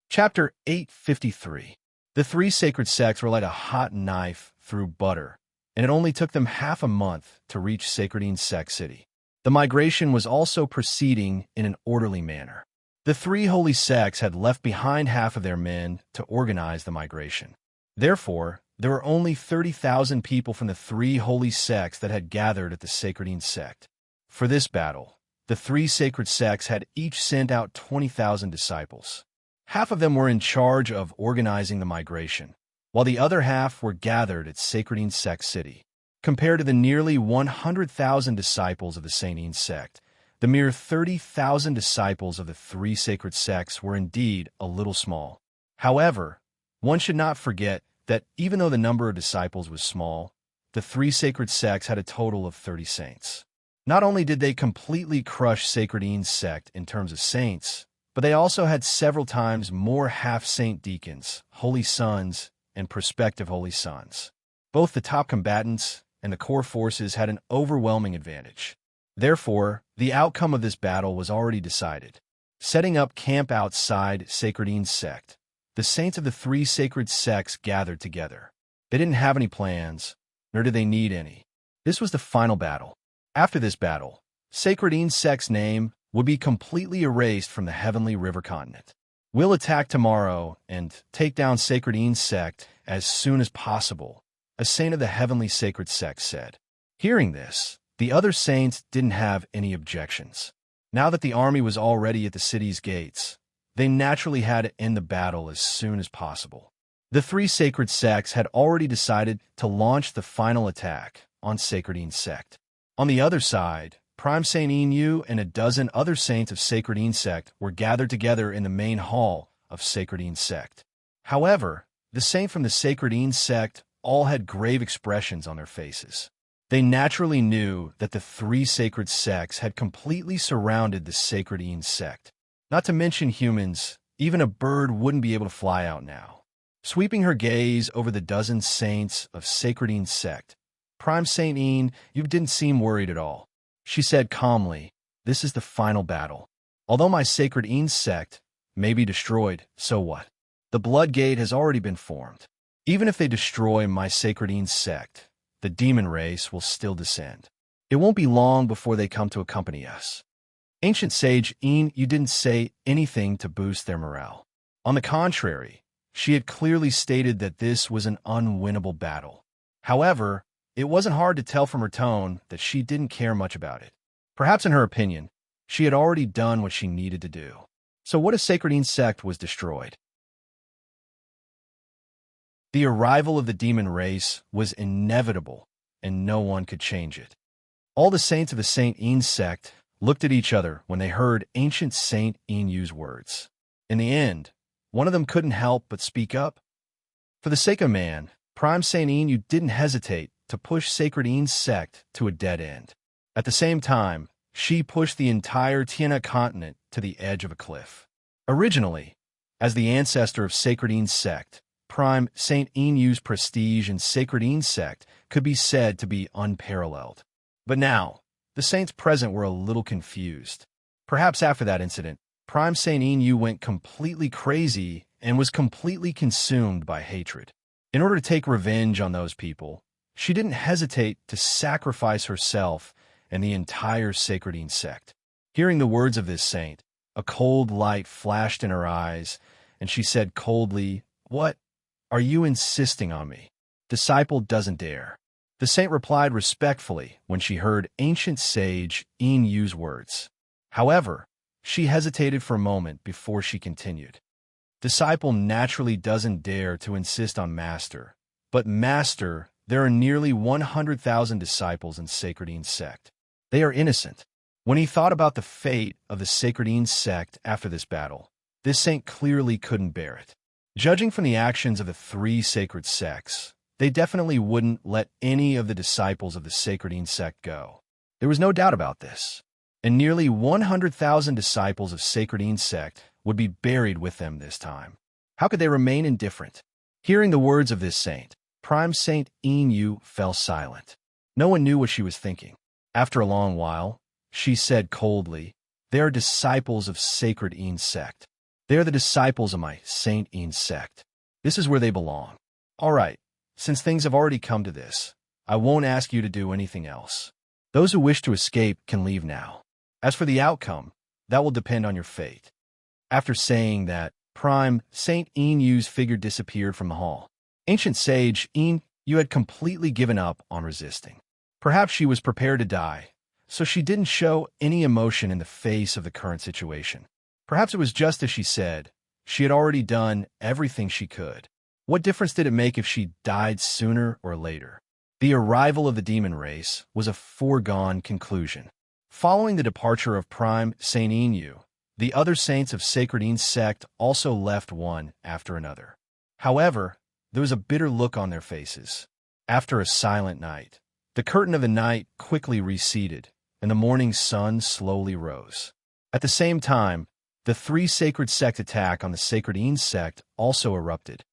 Chapter 853. The 3 sacred sects were like a hot knife through butter, and it only took them half a month to reach Sacred sect city. The migration was also proceeding in an orderly manner. The 3 holy sects had left behind half of their men to organize the migration. Therefore, there were only 30,000 people from the 3 holy sects that had gathered at the Sacred sect. For this battle, the 3 sacred sects had each sent out 20,000 disciples. Half of them were in charge of organizing the migration, while the other half were gathered at Sacred sect city. Compared to the nearly 100,000 disciples of the Sacred sect, the mere 30,000 disciples of the 3 sacred sects were indeed a little small. However, one should not forget that even though the number of disciples was small, the 3 sacred sects had a total of 30 saints. Not only did they completely crush Sacred Ene's sect in terms of saints, but they also had several times more half-saint deacons, holy sons, and prospective holy sons. Both the top combatants and the core forces had an overwhelming advantage. Therefore, the outcome of this battle was already decided. Setting up camp outside Sacred Ene's sect, the saints of the three sacred sects gathered together. They didn't have any plans, nor did they need any. This was the final battle. After this battle, Sacred Ene's sect's name would be completely erased from the heavenly river continent. We'll attack tomorrow and take down Sacred Ene's sect as soon as possible, a saint of the heavenly sacred sect said. Hearing this, the other saints didn't have any objections. Now that the army was already at the city's gates, they naturally had to end the battle as soon as possible. The three sacred sects had already decided to launch the final attack on Sacred Ene's sect. On the other side, Prime Saint Enu and a dozen other saints of Sacred Ene's sect were gathered together in the main hall of Sacred Ene's sect. However, the saints from the Sacred Ene's sect all had grave expressions on their faces. They naturally knew that the three sacred sects had completely surrounded the Sacred Ene's sect. Not to mention humans, even a bird wouldn't be able to fly out now. Sweeping her gaze over the dozen saints of Sacred Ene's sect, Prime Saint Ene, you didn't seem worried at all. She said calmly, "This is the final battle. Although my Sacred Ene's sect may be destroyed, so what? The Blood Gate has already been formed. Even if they destroy my Sacred Ene's sect, the demon race will still descend. It won't be long before they come to accompany us." Ancient Sage Ene, you didn't say anything to boost their morale. On the contrary, she had clearly stated that this was an unwinnable battle. However, it wasn't hard to tell from her tone that she didn't care much about it. Perhaps in her opinion, she had already done what she needed to do. So what if Sacred Ene's sect was destroyed? The arrival of the demon race was inevitable, and no one could change it. All the saints of the Saint Ene's sect looked at each other when they heard ancient Saint Enu's words. In the end, one of them couldn't help but speak up. For the sake of man, Prime Saint Enu didn't hesitate to push Sacred Ene's sect to a dead end. At the same time, she pushed the entire Tiana continent to the edge of a cliff. Originally, as the ancestor of Sacred Ene's sect, Prime Saint Enu's prestige in Sacred Ene's sect could be said to be unparalleled. But now, the saints present were a little confused. Perhaps after that incident, Prime Saint Enu went completely crazy and was completely consumed by hatred. In order to take revenge on those people, she didn't hesitate to sacrifice herself and the entire Sacred Ene sect. Hearing the words of this saint, a cold light flashed in her eyes, and she said coldly, "What? Are you insisting on me? Disciple doesn't dare." The saint replied respectfully when she heard ancient sage Enu's words. However, she hesitated for a moment before she continued. Disciple naturally doesn't dare to insist on Master, but Master, there are nearly 100,000 disciples in Sacred Ene's sect. They are innocent. When he thought about the fate of the Sacred Ene's sect after this battle, this saint clearly couldn't bear it. Judging from the actions of the three sacred sects, they definitely wouldn't let any of the disciples of the Sacred Ene sect go. There was no doubt about this. And nearly 100,000 disciples of Sacred Ene sect would be buried with them this time. How could they remain indifferent? Hearing the words of this saint, Prime Saint Enu fell silent. No one knew what she was thinking. After a long while, she said coldly, "They are disciples of Sacred Ene sect. They are the disciples of my Saint Ene sect. This is where they belong. All right, since things have already come to this, I won't ask you to do anything else. Those who wish to escape can leave now. As for the outcome, that will depend on your fate." After saying that, Prime Saint Enu's figure disappeared from the hall. Ancient Sage Enu had completely given up on resisting. Perhaps she was prepared to die, so she didn't show any emotion in the face of the current situation. Perhaps it was just as she said. She had already done everything she could. What difference did it make if she died sooner or later? The arrival of the demon race was a foregone conclusion. Following the departure of Prime Saint Enu, the other saints of Sacred Ene sect also left one after another. However, there was a bitter look on their faces. After a silent night, the curtain of the night quickly receded, and the morning sun slowly rose. At the same time, the three sacred sect attack on the sacred insect also erupted.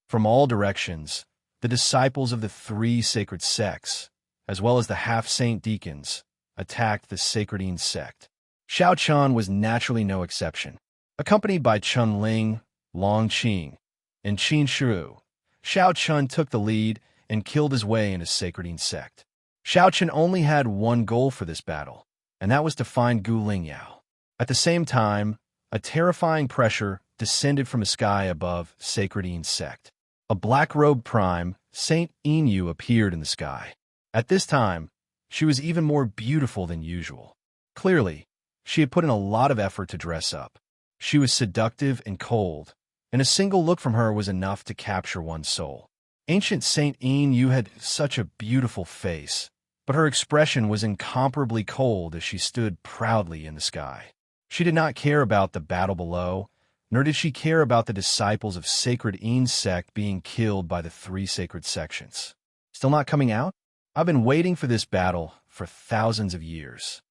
From all directions, the disciples of the three sacred sects, as well as the half-saint deacons, attacked the sacred insect. Xiao Chun was naturally no exception. Accompanied by Chun Ling, Long Qing, and Qin Shu, Xiao Chun took the lead and killed his way into sacred insect. Xiao Chun only had one goal for this battle, and that was to find Gu Lingyao. At the same time, a terrifying pressure descended from the sky above sacred insect. A black-robed prime, Saint Inu, appeared in the sky. At this time, she was even more beautiful than usual. Clearly, she had put in a lot of effort to dress up. She was seductive and cold, and a single look from her was enough to capture one's soul. Ancient Saint Inu had such a beautiful face, but her expression was incomparably cold as she stood proudly in the sky. She did not care about the battle below, nor did she care about the disciples of sacred insect being killed by the three sacred sections. Still not coming out? I've been waiting for this battle for thousands of years.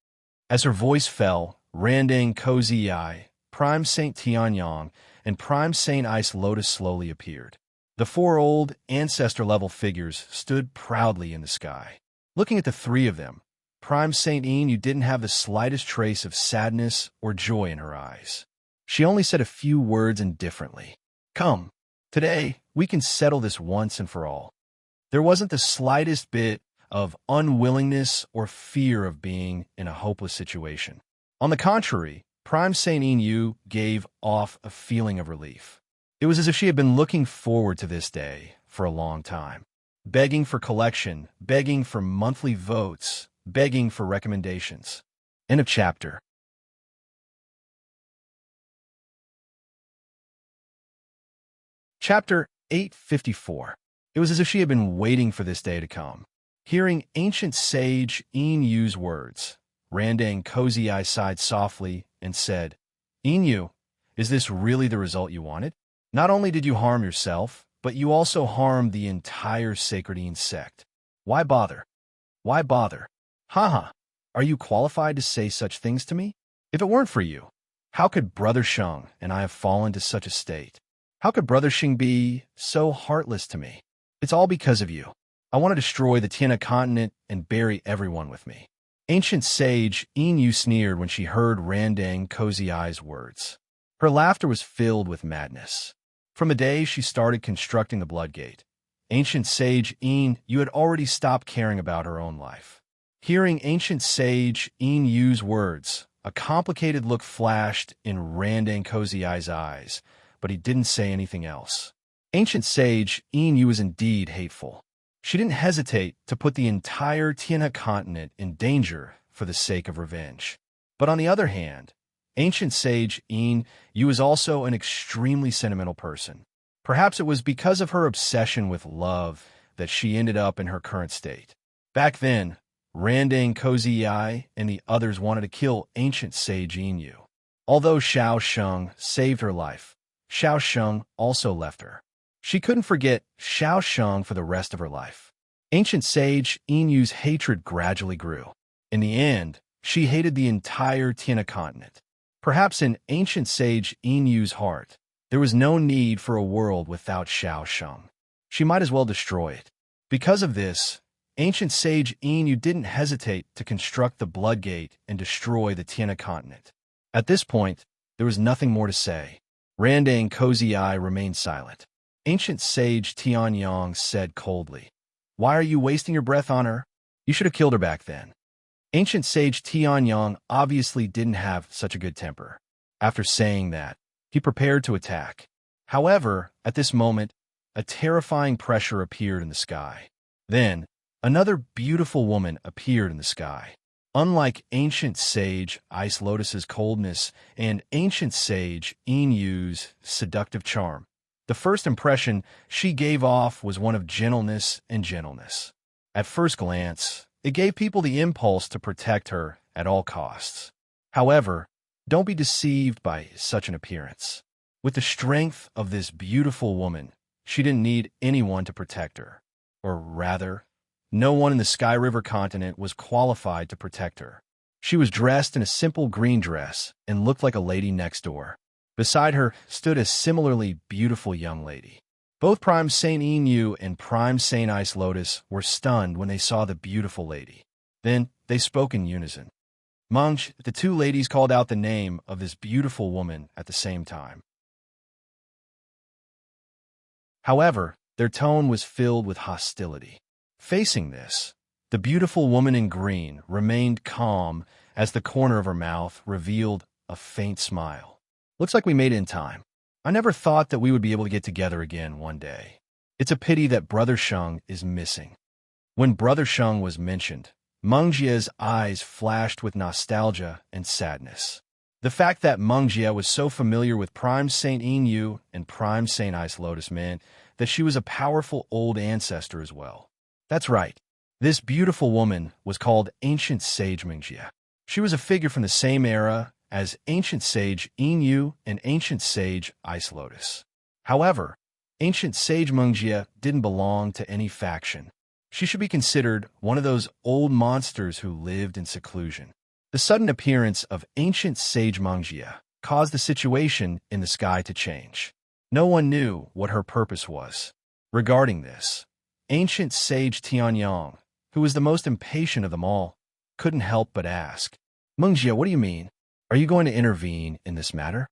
As her voice fell, Randang Kozii, Prime Saint Tianyang, and Prime Saint Ice Lotus slowly appeared. The four old, ancestor-level figures stood proudly in the sky. Looking at the three of them, Prime Saint Inu didn't have the slightest trace of sadness or joy in her eyes. She only said a few words indifferently. "Come, today we can settle this once and for all." There wasn't the slightest bit of unwillingness or fear of being in a hopeless situation. On the contrary, Prime Saint Inu gave off a feeling of relief. It was as if she had been looking forward to this day for a long time. Begging for collection, begging for monthly votes, begging for recommendations. End of chapter. Chapter 854. It was as if she had been waiting for this day to come. Hearing ancient sage Inu's words, Randang Kozii sighed softly and said, "Inu, is this really the result you wanted? Not only did you harm yourself, but you also harmed the entire sacred insect. Why bother? Why bother? Haha, are you qualified to say such things to me? If it weren't for you, how could Brother Sheng and I have fallen to such a state? How could Brother Sheng be so heartless to me? It's all because of you. I want to destroy the Tiana continent and bury everyone with me." Ancient sage Inu sneered when she heard Randang Kozii's words. Her laughter was filled with madness. From the day she started constructing the Bloodgate, ancient sage Inu had already stopped caring about her own life. Hearing ancient sage Inu's words, a complicated look flashed in Randang Kozii's eyes, but he didn't say anything else. Ancient sage Inu was indeed hateful. She didn't hesitate to put the entire Tiana continent in danger for the sake of revenge. But on the other hand, ancient sage Inu was also an extremely sentimental person. Perhaps it was because of her obsession with love that she ended up in her current state. Back then, Randang Kozii and the others wanted to kill ancient sage Inu. Although Xiao Sheng saved her life, Xiao Sheng also left her. She couldn't forget Xiao Sheng for the rest of her life. Ancient sage Inu's hatred gradually grew. In the end, she hated the entire Tiana continent. Perhaps in ancient sage Inu's heart, there was no need for a world without Xiao Sheng. She might as well destroy it. Because of this, ancient sage Inu didn't hesitate to construct the Bloodgate and destroy the Tiana continent. At this point, there was nothing more to say. Randang Kozii remained silent. Ancient sage Tianyang said coldly, "Why are you wasting your breath on her? You should have killed her back then." Ancient sage Tianyang obviously didn't have such a good temper. After saying that, he prepared to attack. However, at this moment, a terrifying pressure appeared in the sky. Then, another beautiful woman appeared in the sky. Unlike ancient sage Ice Lotus's coldness and ancient sage Inu's seductive charm, the first impression she gave off was one of gentleness and gentleness. At first glance, it gave people the impulse to protect her at all costs. However, don't be deceived by such an appearance. With the strength of this beautiful woman, she didn't need anyone to protect her. Or rather, no one in the Sky River continent was qualified to protect her. She was dressed in a simple green dress and looked like a lady next door. Beside her stood a similarly beautiful young lady. Both Prime Saint Inu and Prime Saint Ice Lotus were stunned when they saw the beautiful lady. Then they spoke in unison. Munch, the two ladies called out the name of this beautiful woman at the same time. However, their tone was filled with hostility. Facing this, the beautiful woman in green remained calm as the corner of her mouth revealed a faint smile. Looks like we made it in time. I never thought that we would be able to get together again one day. It's a pity that Brother Sheng is missing. When Brother Sheng was mentioned, Meng Jie's eyes flashed with nostalgia and sadness. The fact that Meng Jie was so familiar with Prime Saint Inu and Prime Saint Ice Lotus meant that she was a powerful old ancestor as well. That's right. This beautiful woman was called Ancient Sage Meng Jie. She was a figure from the same era as Ancient Sage Inu and Ancient Sage Ice Lotus. However, Ancient Sage Meng Jie didn't belong to any faction. She should be considered one of those old monsters who lived in seclusion. The sudden appearance of Ancient Sage Meng Jie caused the situation in the sky to change. No one knew what her purpose was. Regarding this, Ancient Sage Tianyang, who was the most impatient of them all, couldn't help but ask, "Meng Jie, what do you mean? Are you going to intervene in this matter?"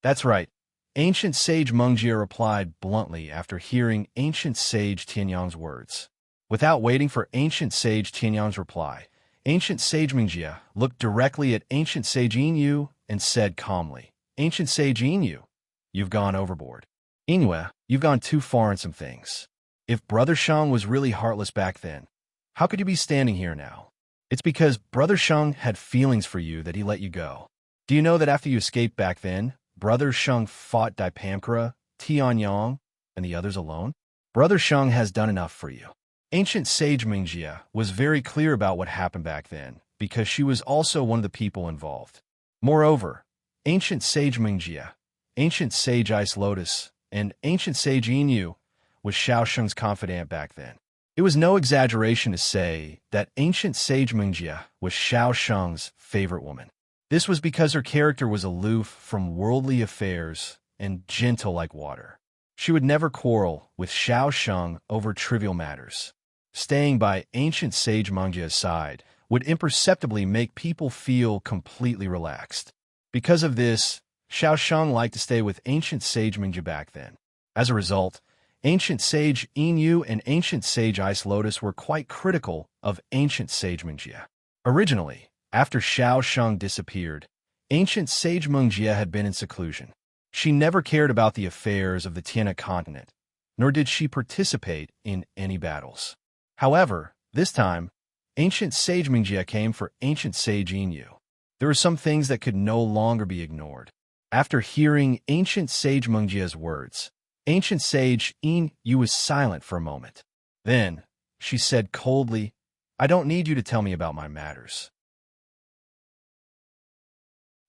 "That's right," Ancient Sage Meng Jie replied bluntly after hearing Ancient Sage Tianyang's words. Without waiting for Ancient Sage Tianyang's reply, Ancient Sage Meng Jie looked directly at Ancient Sage Inu and said calmly, "Ancient Sage Inu, you've gone overboard. Inue, you've gone too far in some things. If Brother Sheng was really heartless back then, how could you be standing here now? It's because Brother Sheng had feelings for you that he let you go. Do you know that after you escaped back then, Brother Sheng fought Daipamkara, Tianyang, and the others alone? Brother Sheng has done enough for you." Ancient Sage Meng Jie was very clear about what happened back then, because she was also one of the people involved. Moreover, Ancient Sage Meng Jie, Ancient Sage Ice Lotus, and Ancient Sage Inu was Xiao Sheng's confidant back then. It was no exaggeration to say that Ancient Sage Meng Jie was Xiao Sheng's favorite woman. This was because her character was aloof from worldly affairs and gentle like water. She would never quarrel with Xiao Sheng over trivial matters. Staying by Ancient Sage Meng Jie's side would imperceptibly make people feel completely relaxed. Because of this, Xiao Sheng liked to stay with Ancient Sage Meng Jie back then. As a result, Ancient Sage Inu and Ancient Sage Ice Lotus were quite critical of Ancient Sage Meng Jie. Originally, after Xiao Sheng disappeared, Ancient Sage Meng Jie had been in seclusion. She never cared about the affairs of the Tiana continent, nor did she participate in any battles. However, this time, Ancient Sage Meng Jie came for Ancient Sage Inu. There were some things that could no longer be ignored. After hearing Ancient Sage Meng Jie's words, Ancient Sage Inu was silent for a moment. Then, she said coldly, "I don't need you to tell me about my matters.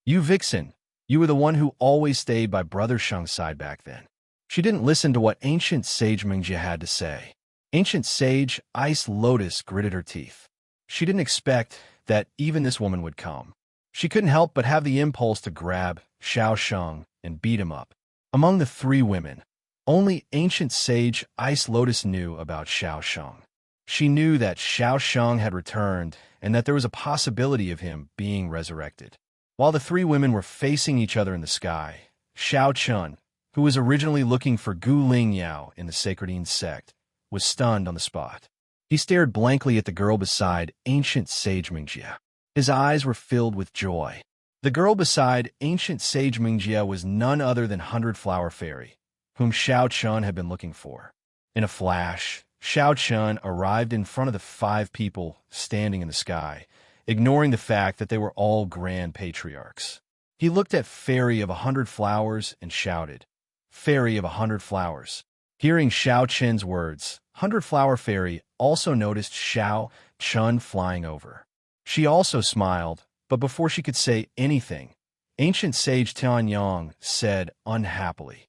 You vixen, you were the one who always stayed by Brother Sheng's side back then." She didn't listen to what Ancient Sage Meng Jie had to say. Ancient Sage Ice Lotus gritted her teeth. She didn't expect that even this woman would come. She couldn't help but have the impulse to grab Xiao Sheng and beat him up. Among the three women, only Ancient Sage Ice Lotus knew about Xiao Sheng. She knew that Xiao Sheng had returned and that there was a possibility of him being resurrected. While the three women were facing each other in the sky, Xiao Chun, who was originally looking for Gu Ling Yao in the Sacredine sect, was stunned on the spot. He stared blankly at the girl beside Ancient Sage Meng Jie. His eyes were filled with joy. The girl beside Ancient Sage Meng Jie was none other than Hundred Flower Fairy, whom Xiao Chun had been looking for. In a flash, Xiao Chun arrived in front of the five people standing in the sky, ignoring the fact that they were all grand patriarchs. He looked at Fairy of 100 Flowers and shouted, "Fairy of 100 Flowers." Hearing Xiao Chen's words, 100 Flower Fairy also noticed Xiao Chun flying over. She also smiled, but before she could say anything, Ancient Sage Tianyang said unhappily,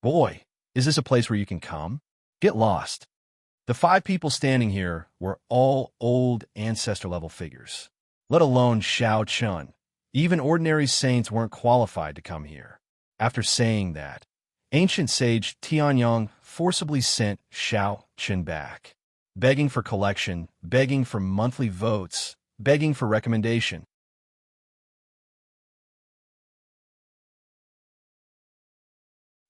"Boy, is this a place where you can come? Get lost." The 5 people standing here were all old ancestor-level figures, let alone Xiao Chun. Even ordinary saints weren't qualified to come here. After saying that, ancient sage Tianyang forcibly sent Xiao Chun back, begging for collection, begging for monthly votes, begging for recommendation.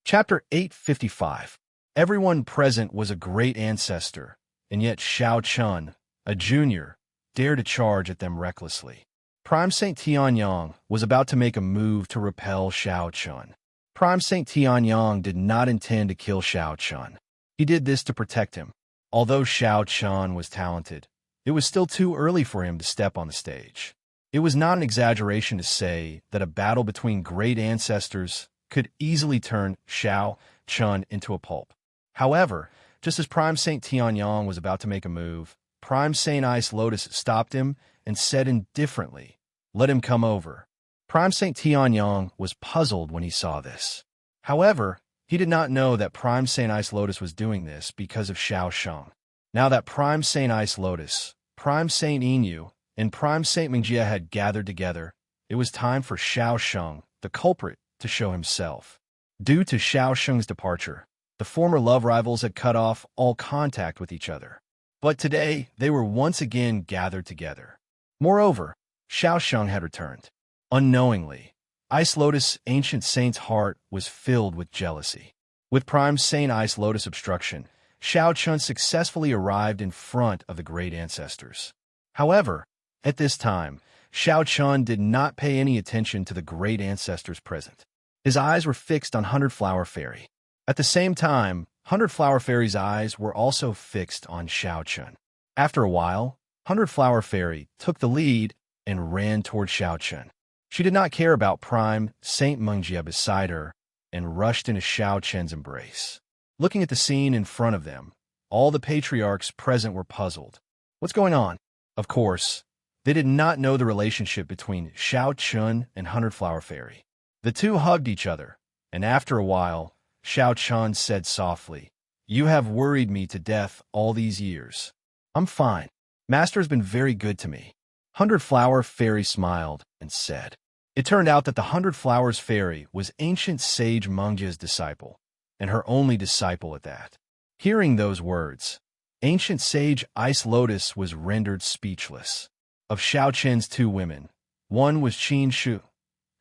Chapter 855. Everyone present was a great ancestor, and yet Xiao Chun, a junior, dared to charge at them recklessly. Prime Saint Tianyang was about to make a move to repel Xiao Chun. Prime Saint Tianyang did not intend to kill Xiao Chun. He did this to protect him. Although Xiao Chun was talented, it was still too early for him to step on the stage. It was not an exaggeration to say that a battle between great ancestors could easily turn Xiao Chun into a pulp. However, just as Prime Saint Tianyang was about to make a move, Prime Saint Ice Lotus stopped him and said indifferently, "Let him come over." Prime Saint Tianyang was puzzled when he saw this. However, he did not know that Prime Saint Ice Lotus was doing this because of Xiao Sheng. Now that Prime Saint Ice Lotus, Prime Saint Inu, and Prime Saint Mingjia had gathered together, it was time for Xiao Sheng, the culprit, to show himself. Due to Xiao Sheng's departure, the former love rivals had cut off all contact with each other. But today, they were once again gathered together. Moreover, Xiao Sheng had returned. Unknowingly, Ice Lotus Ancient Saint's heart was filled with jealousy. With Prime Saint Ice Lotus obstruction, Xiao Chun successfully arrived in front of the great ancestors. However, at this time, Xiao Chun did not pay any attention to the great ancestors present. His eyes were fixed on 100 Flower Fairy. At the same time, 100 Flower Fairy's eyes were also fixed on Xiao Chun. After a while, 100 Flower Fairy took the lead and ran toward Xiao Chun. She did not care about Prime Saint Mengjia beside her and rushed into Xiao Chun's embrace. Looking at the scene in front of them, all the patriarchs present were puzzled. What's going on? Of course, they did not know the relationship between Xiao Chun and 100 Flower Fairy. The two hugged each other, and after a while, Xiao Chun said softly, "You have worried me to death all these years. I'm fine. Master has been very good to me." 100 Flower Fairy smiled and said. It turned out that the 100 Flowers Fairy was ancient sage Mengjia's disciple, and her only disciple at that. Hearing those words, ancient sage Ice Lotus was rendered speechless. Of Xiao Chen's 2 women, one was Qin Shu,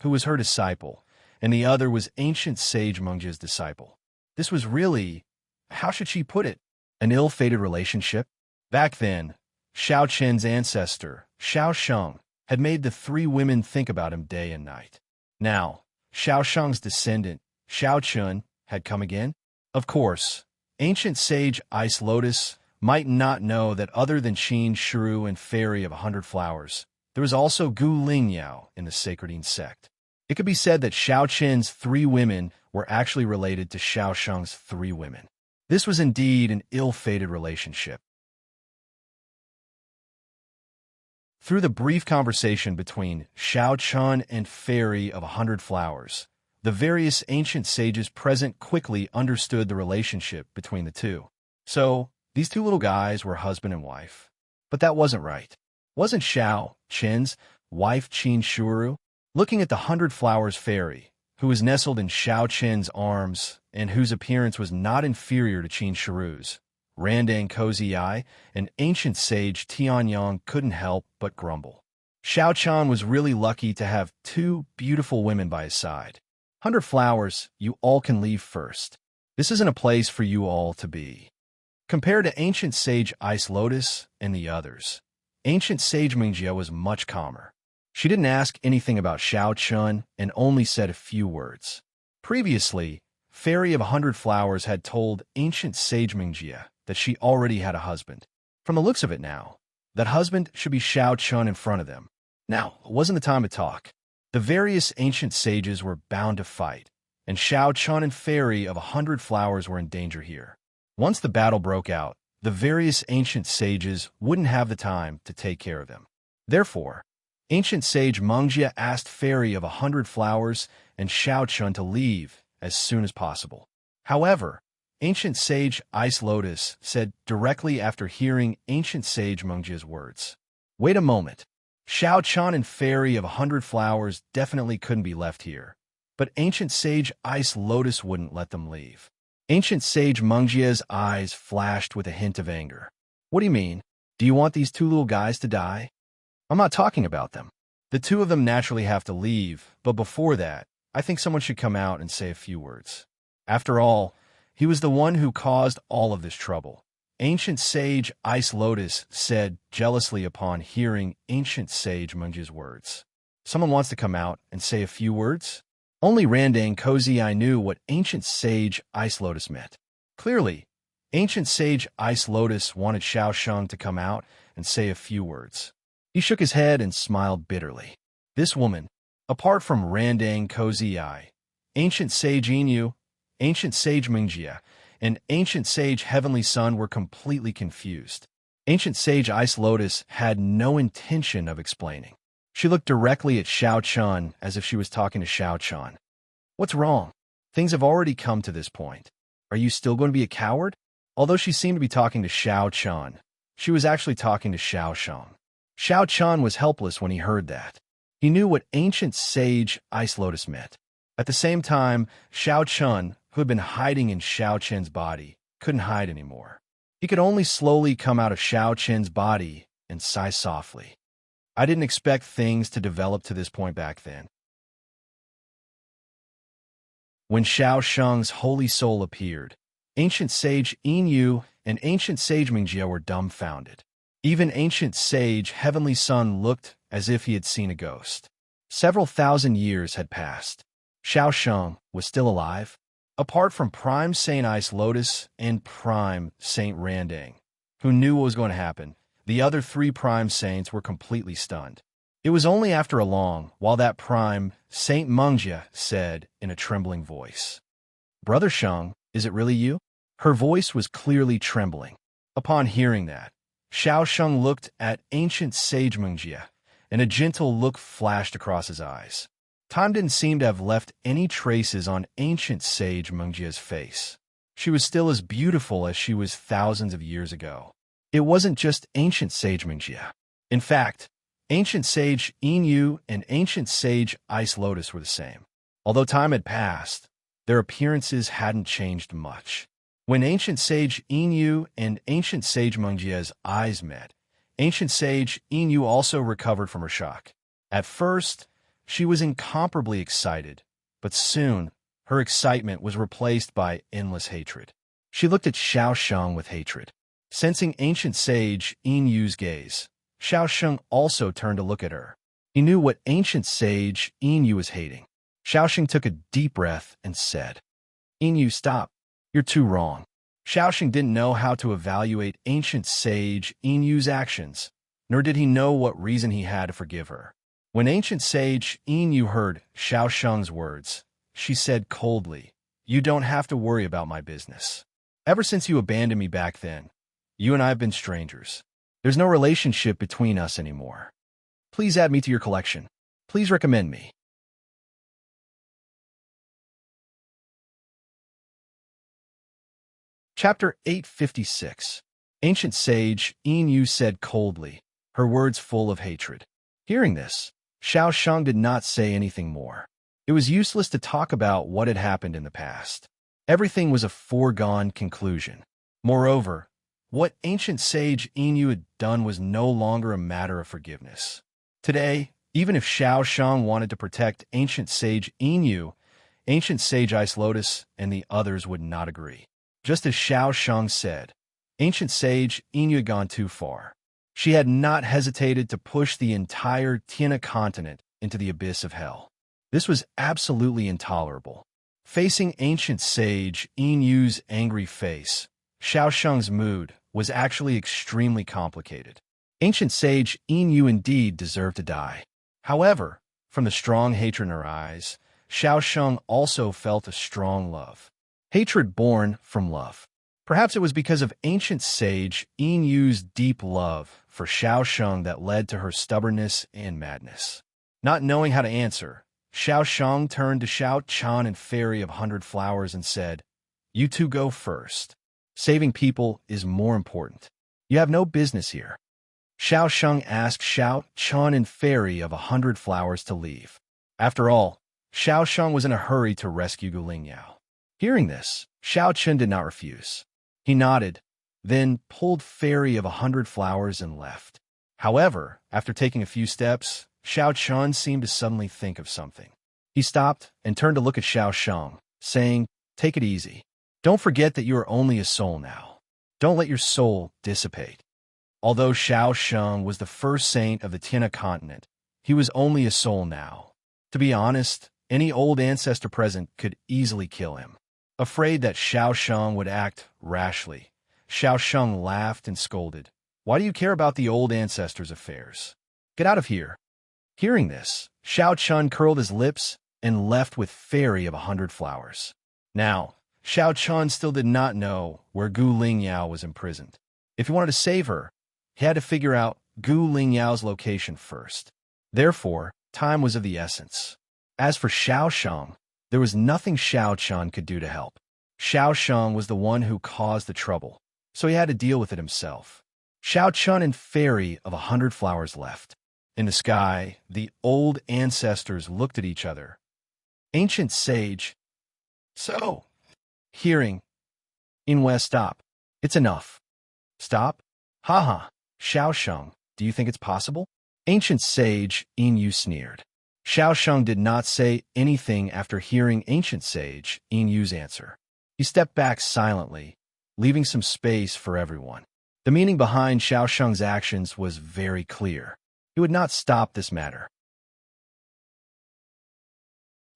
who was her disciple, and the other was ancient sage Mengjia's disciple. This was really, how should she put it, an ill-fated relationship? Back then, Xiao Chen's ancestor, Xiao Sheng, had made the 3 women think about him day and night. Now, Xiao Sheng's descendant, Xiao Chun, had come again? Of course, ancient sage Ice Lotus might not know that other than Qin Shuru and Fairy of 100 Flowers, there was also Gu Lingyao in the Sacredine sect. It could be said that Xiao Chen's 3 women were actually related to Xiao Sheng's 3 women. This was indeed an ill-fated relationship. Through the brief conversation between Xiao Chun and Fairy of 100 Flowers, the various ancient sages present quickly understood the relationship between the two. So, these 2 little guys were husband and wife. But that wasn't right. Wasn't Xiao Chen's wife Qin Shuru? Looking at the 100 Flowers Fairy, who was nestled in Xiao Chen's arms and whose appearance was not inferior to Qin Shuru's, Randang Cozy Eye, and ancient sage Tianyang couldn't help but grumble. Xiao Chan was really lucky to have 2 beautiful women by his side. 100 Flowers, you all can leave first. This isn't a place for you all to be. Compared to ancient sage Ice Lotus and the others, ancient sage Mingjia was much calmer. She didn't ask anything about Xiao Chun and only said a few words. Previously, Fairy of 100 Flowers had told ancient sage Mingjia that she already had a husband. From the looks of it now, that husband should be Xiao Chun in front of them. Now, it wasn't the time to talk. The various ancient sages were bound to fight, and Xiao Chun and Fairy of 100 Flowers were in danger here. Once the battle broke out, the various ancient sages wouldn't have the time to take care of them. Therefore, ancient sage Mengjia asked Fairy of 100 Flowers and Xiao Chun to leave as soon as possible. However, Ancient Sage Ice Lotus said directly after hearing Ancient Sage Mengjia's words. Wait a moment. Xiao Chan and Fairy of 100 Flowers definitely couldn't be left here. But Ancient Sage Ice Lotus wouldn't let them leave. Ancient Sage Mengjia's eyes flashed with a hint of anger. What do you mean? Do you want these two little guys to die? I'm not talking about them. The two of them naturally have to leave, but before that, I think someone should come out and say a few words. After all, he was the one who caused all of this trouble. Ancient Sage Ice Lotus said jealously upon hearing Ancient Sage Mengjia's words. Someone wants to come out and say a few words? Only Randang Cozy I knew what Ancient Sage Ice Lotus meant. Clearly, Ancient Sage Ice Lotus wanted Xiao Sheng to come out and say a few words. He shook his head and smiled bitterly. This woman, apart from Randang Cozy Eye, Ancient Sage Inu, Ancient Sage Mingjia, and Ancient Sage Heavenly Sun were completely confused. Ancient Sage Ice Lotus had no intention of explaining. She looked directly at Xiao Chun as if she was talking to Xiao Chun. What's wrong? Things have already come to this point. Are you still going to be a coward? Although she seemed to be talking to Xiao Chun, she was actually talking to Xiao Sheng. Xiao Chun was helpless when he heard that. He knew what Ancient Sage Ice Lotus meant. At the same time, Xiao Chun, who had been hiding in Xiao Chen's body, couldn't hide anymore. He could only slowly come out of Xiao Chen's body and sigh softly. I didn't expect things to develop to this point back then. When Xiao Sheng's holy soul appeared, Ancient Sage Yin and Ancient Sage Mingjia were dumbfounded. Even Ancient Sage Heavenly Sun looked as if he had seen a ghost. Several thousand years had passed. Xiao Sheng was still alive. Apart from Prime Saint Ice Lotus and Prime Saint Randang, who knew what was going to happen, the other three Prime Saints were completely stunned. It was only after a long while that Prime Saint Mengjia said in a trembling voice, "Brother Sheng, is it really you?" Her voice was clearly trembling. Upon hearing that, Xiao Sheng looked at Ancient Sage Mengjia, and a gentle look flashed across his eyes. Time didn't seem to have left any traces on Ancient Sage Mengjia's face. She was still as beautiful as she was thousands of years ago. It wasn't just Ancient Sage Mengjia. In fact, Ancient Sage Yin and Ancient Sage Ice Lotus were the same. Although time had passed, their appearances hadn't changed much. When Ancient Sage Yin and Ancient Sage Mengjia's eyes met, Ancient Sage Yin also recovered from her shock. At first, she was incomparably excited, but soon her excitement was replaced by endless hatred. She looked at Xiao Sheng with hatred. Sensing Ancient Sage Yinyu's gaze, Xiao Sheng also turned to look at her. He knew what Ancient Sage Yinyu was hating. Xiao Sheng took a deep breath and said, "Yinyu, stop. You're too wrong." Xiao Sheng didn't know how to evaluate Ancient Sage Yinyu's actions, nor did he know what reason he had to forgive her. When Ancient Sage Yinyu heard Xiao Sheng's words, she said coldly, "You don't have to worry about my business. Ever since you abandoned me back then, you and I have been strangers. There's no relationship between us anymore. Please add me to your collection. Please recommend me." Chapter 856. Ancient Sage Yinyu said coldly, her words full of hatred. Hearing this, Xiao Sheng did not say anything more. It was useless to talk about what had happened in the past. Everything was a foregone conclusion. Moreover, what Ancient Sage Yin had done was no longer a matter of forgiveness. Today, even if Xiao Sheng wanted to protect Ancient Sage Yin, Ancient Sage Ice Lotus and the others would not agree. Just as Xiao Sheng said, Ancient Sage Yin had gone too far. She had not hesitated to push the entire Tiana continent into the abyss of hell. This was absolutely intolerable. Facing Ancient Sage Yinyu's angry face, Xiao Sheng's mood was actually extremely complicated. Ancient Sage Yinyu indeed deserved to die. However, from the strong hatred in her eyes, Xiao Sheng also felt a strong love. Hatred born from love. Perhaps it was because of Ancient Sage Yinyu's deep love for Xiao Sheng that led to her stubbornness and madness. Not knowing how to answer, Xiao Sheng turned to Xiao Chan and Fairy of 100 Flowers and said, You two go first. Saving people is more important. You have no business here. Xiao Sheng asked Xiao Chun and Fairy of 100 Flowers to leave. After all, Xiao Sheng was in a hurry to rescue Gu Lingyao. Hearing this, Xiao Chun did not refuse. He nodded, then pulled Fairy of 100 Flowers and left. However, after taking a few steps, Xiao Chun seemed to suddenly think of something. He stopped and turned to look at Xiao Sheng, saying, "Take it easy. Don't forget that you are only a soul now. Don't let your soul dissipate." Although Xiao Sheng was the first saint of the Tianhe continent, he was only a soul now. To be honest, any old ancestor present could easily kill him. Afraid that Xiao Sheng would act rashly, Xiao Sheng laughed and scolded, "Why do you care about the old ancestors' affairs? Get out of here." Hearing this, Xiao Chun curled his lips and left with Fairy of 100 Flowers. Now, Xiao Chun still did not know where Gu Lingyao was imprisoned. If he wanted to save her, he had to figure out Gu Lingyao's location first. Therefore, time was of the essence. As for Xiao Sheng, there was nothing Xiao Chun could do to help. Xiao Sheng was the one who caused the trouble, so he had to deal with it himself. Xiao Chun and Fairy of 100 Flowers left. In the sky, the old ancestors looked at each other. Ancient sage. So, hearing, Inwe, stop. It's enough. Stop? Haha, Xiao Sheng, do you think it's possible? Ancient sage Yin sneered. Xiao Sheng did not say anything after hearing Ancient sage Yinu's answer. He stepped back silently, leaving some space for everyone. The meaning behind Xiao Sheng's actions was very clear. He would not stop this matter.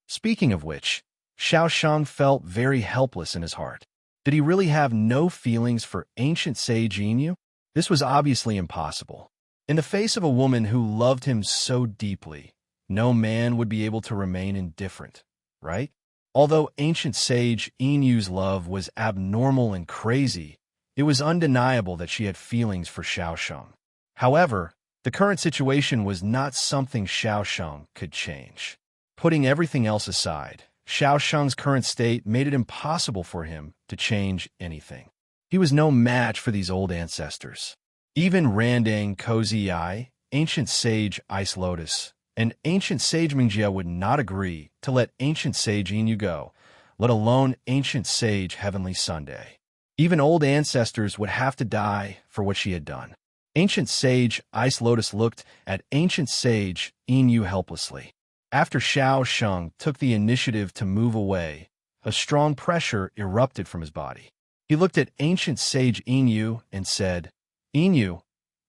Speaking of which, Xiao Sheng felt very helpless in his heart. Did he really have no feelings for Ancient Sage Yin? This was obviously impossible. In the face of a woman who loved him so deeply, no man would be able to remain indifferent, right? Although Ancient Sage Yinu's love was abnormal and crazy, it was undeniable that she had feelings for Xiao Sheng. However, the current situation was not something Xiao Sheng could change. Putting everything else aside, Xiao Sheng's current state made it impossible for him to change anything. He was no match for these old ancestors. Even Randang Cozy Eye, Ancient Sage Ice Lotus, and Ancient Sage Mingjia would not agree to let Ancient Sage Yinyu go, let alone Ancient Sage Heavenly Sunday. Even old ancestors would have to die for what she had done. Ancient Sage Ice Lotus looked at Ancient Sage Yinyu helplessly. After Xiao Sheng took the initiative to move away, a strong pressure erupted from his body. He looked at Ancient Sage Yinyu and said, "Yinyu,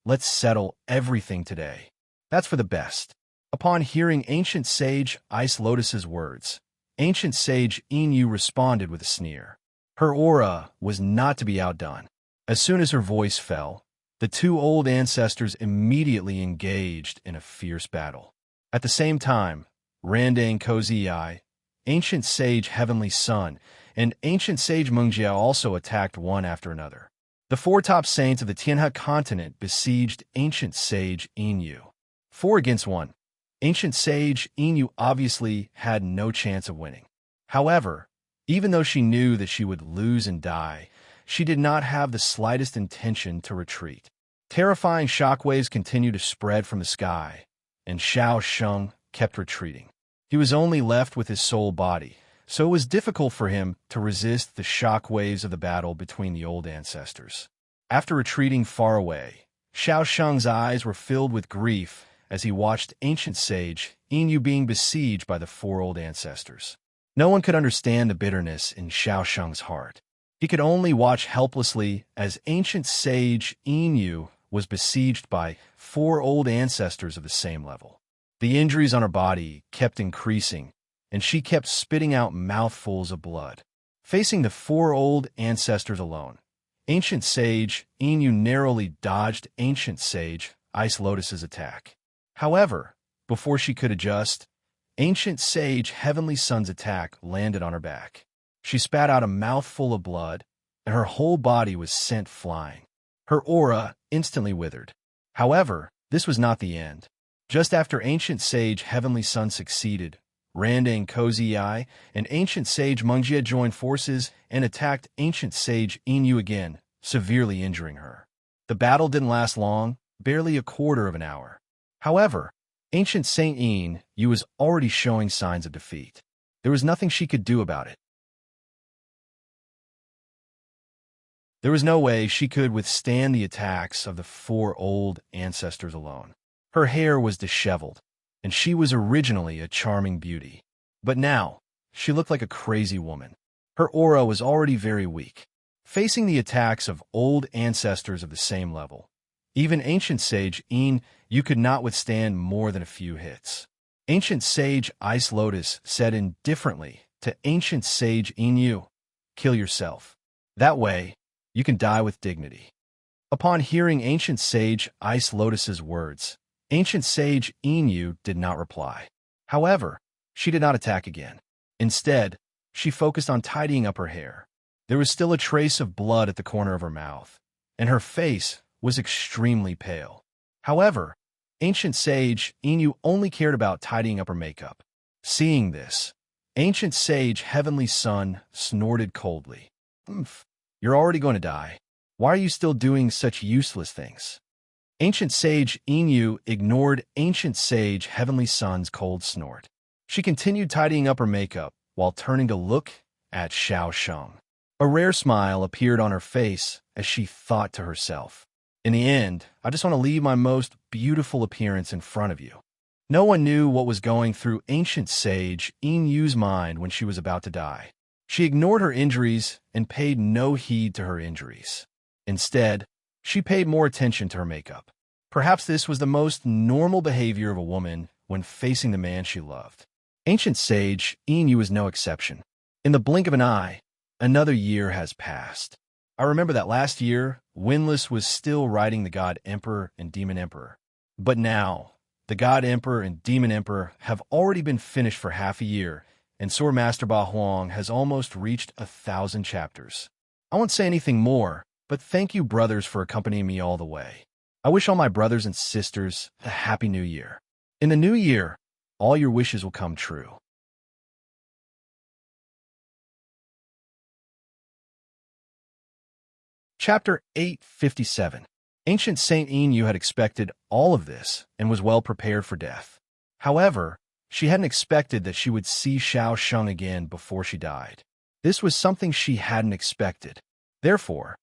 let's settle everything today. That's for the best." Upon hearing Ancient Sage Ice Lotus's words, Ancient Sage Yinyu responded with a sneer. Her aura was not to be outdone. As soon as her voice fell, the two old ancestors immediately engaged in a fierce battle. At the same time, Randang Cozy Eye, Ancient Sage Heavenly Sun, and Ancient Sage Mungjia also attacked one after another. The four top saints of the Tianhe continent besieged Ancient Sage Yinyu. 4 against 1. Ancient Sage Yinyu obviously had no chance of winning. However, even though she knew that she would lose and die, she did not have the slightest intention to retreat. Terrifying shockwaves continued to spread from the sky, and Xiao Sheng kept retreating. He was only left with his soul body, so it was difficult for him to resist the shockwaves of the battle between the old ancestors. After retreating far away, Xiao Sheng's eyes were filled with grief as he watched Ancient Sage Yinyu being besieged by the 4 old ancestors. No one could understand the bitterness in Xiao Sheng's heart. He could only watch helplessly as Ancient Sage Yinyu was besieged by 4 old ancestors of the same level. The injuries on her body kept increasing, and she kept spitting out mouthfuls of blood. Facing the 4 old ancestors alone, Ancient Sage Yinyu narrowly dodged Ancient Sage Ice Lotus's attack. However, before she could adjust, Ancient Sage Heavenly Sun's attack landed on her back. She spat out a mouthful of blood, and her whole body was sent flying. Her aura instantly withered. However, this was not the end. Just after Ancient Sage Heavenly Sun succeeded, Randa and Cozy Eye and ancient sage Mungjie joined forces and attacked ancient sage Inyu again, severely injuring her. The battle didn't last long, barely a quarter of an hour. However, ancient Saint Inyu was already showing signs of defeat. There was nothing she could do about it. There was no way she could withstand the attacks of the four old ancestors alone. Her hair was disheveled, and she was originally a charming beauty. But now, she looked like a crazy woman. Her aura was already very weak. Facing the attacks of old ancestors of the same level, even ancient sage Inyu could not withstand more than a few hits. Ancient sage Ice Lotus said indifferently to ancient sage Inyu, "Kill yourself. That way, you can die with dignity." Upon hearing ancient sage Ice Lotus's words, ancient sage Inyu did not reply. However, she did not attack again. Instead, she focused on tidying up her hair. There was still a trace of blood at the corner of her mouth, and her face was extremely pale. However, ancient sage Inyu only cared about tidying up her makeup. Seeing this, ancient sage Heavenly Sun snorted coldly. You're already going to die. Why are you still doing such useless things?" Ancient sage Inyu ignored ancient sage Heavenly Sun's cold snort. She continued tidying up her makeup while turning to look at Xiao Sheng. A rare smile appeared on her face as she thought to herself, "In the end, I just want to leave my most beautiful appearance in front of you." No one knew what was going through ancient sage Inyu's mind when she was about to die. She ignored her injuries and paid no heed to her injuries. Instead, she paid more attention to her makeup. Perhaps this was the most normal behavior of a woman when facing the man she loved. Ancient sage Inyu was no exception. In the blink of an eye, another year has passed. I remember that last year, Windless was still riding the God Emperor and Demon Emperor. But now, the God Emperor and Demon Emperor have already been finished for half a year, and Sword Master Ba Huang has almost reached 1,000 chapters. I won't say anything more, but thank you, brothers, for accompanying me all the way. I wish all my brothers and sisters a happy new year. In the new year, all your wishes will come true. Chapter 857. Ancient Saint Inyu had expected all of this and was well prepared for death. However, she hadn't expected that she would see Xiao Sheng again before she died. This was something she hadn't expected. Therefore,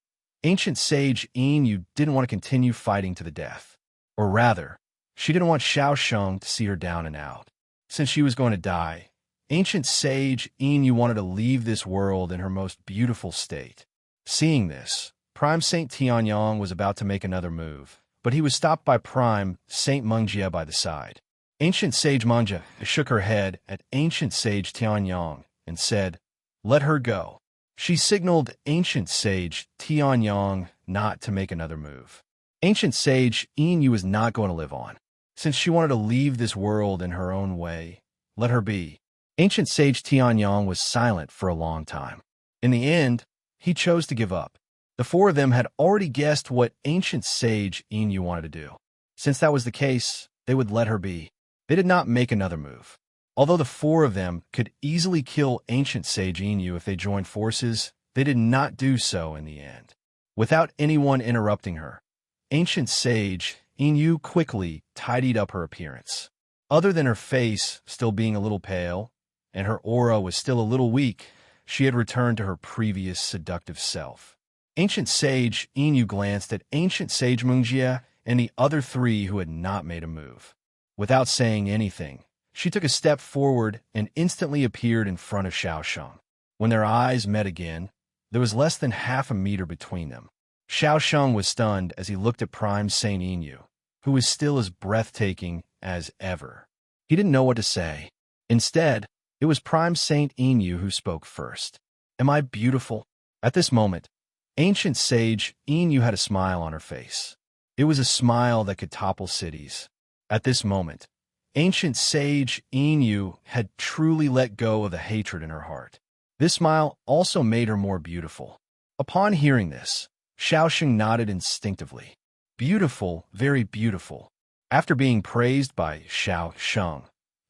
ancient sage Inyu didn't want to continue fighting to the death. Or rather, she didn't want Xiao Sheng to see her down and out. Since she was going to die, ancient sage Inyu wanted to leave this world in her most beautiful state. Seeing this, Prime Saint Tianyong was about to make another move, but he was stopped by Prime Saint Mungjie by the side. Ancient sage Mungjie shook her head at ancient sage Tianyong and said, "Let her go." She signaled ancient sage Tianyong not to make another move. Ancient sage Inyu was not going to live on. Since she wanted to leave this world in her own way, let her be. Ancient sage Tianyong was silent for a long time. In the end, he chose to give up. The four of them had already guessed what ancient sage Inyu wanted to do. Since that was the case, they would let her be. They did not make another move. Although the four of them could easily kill ancient sage Inyu if they joined forces, they did not do so in the end. Without anyone interrupting her, ancient sage Inyu quickly tidied up her appearance. Other than her face still being a little pale, and her aura was still a little weak, she had returned to her previous seductive self. Ancient sage Inyu glanced at ancient sage Mungjie and the other three who had not made a move. Without saying anything, she took a step forward and instantly appeared in front of Xiao Sheng. When their eyes met again, there was less than half a meter between them. Xiao Sheng was stunned as he looked at Prime Saint Inyu, who was still as breathtaking as ever. He didn't know what to say. Instead, it was Prime Saint Inyu who spoke first. "Am I beautiful?" At this moment, ancient sage Inyu had a smile on her face. It was a smile that could topple cities. At this moment, ancient sage Inyu had truly let go of the hatred in her heart. This smile also made her more beautiful. Upon hearing this, Xiao Sheng nodded instinctively. Beautiful, very beautiful. After being praised by Xiao Sheng,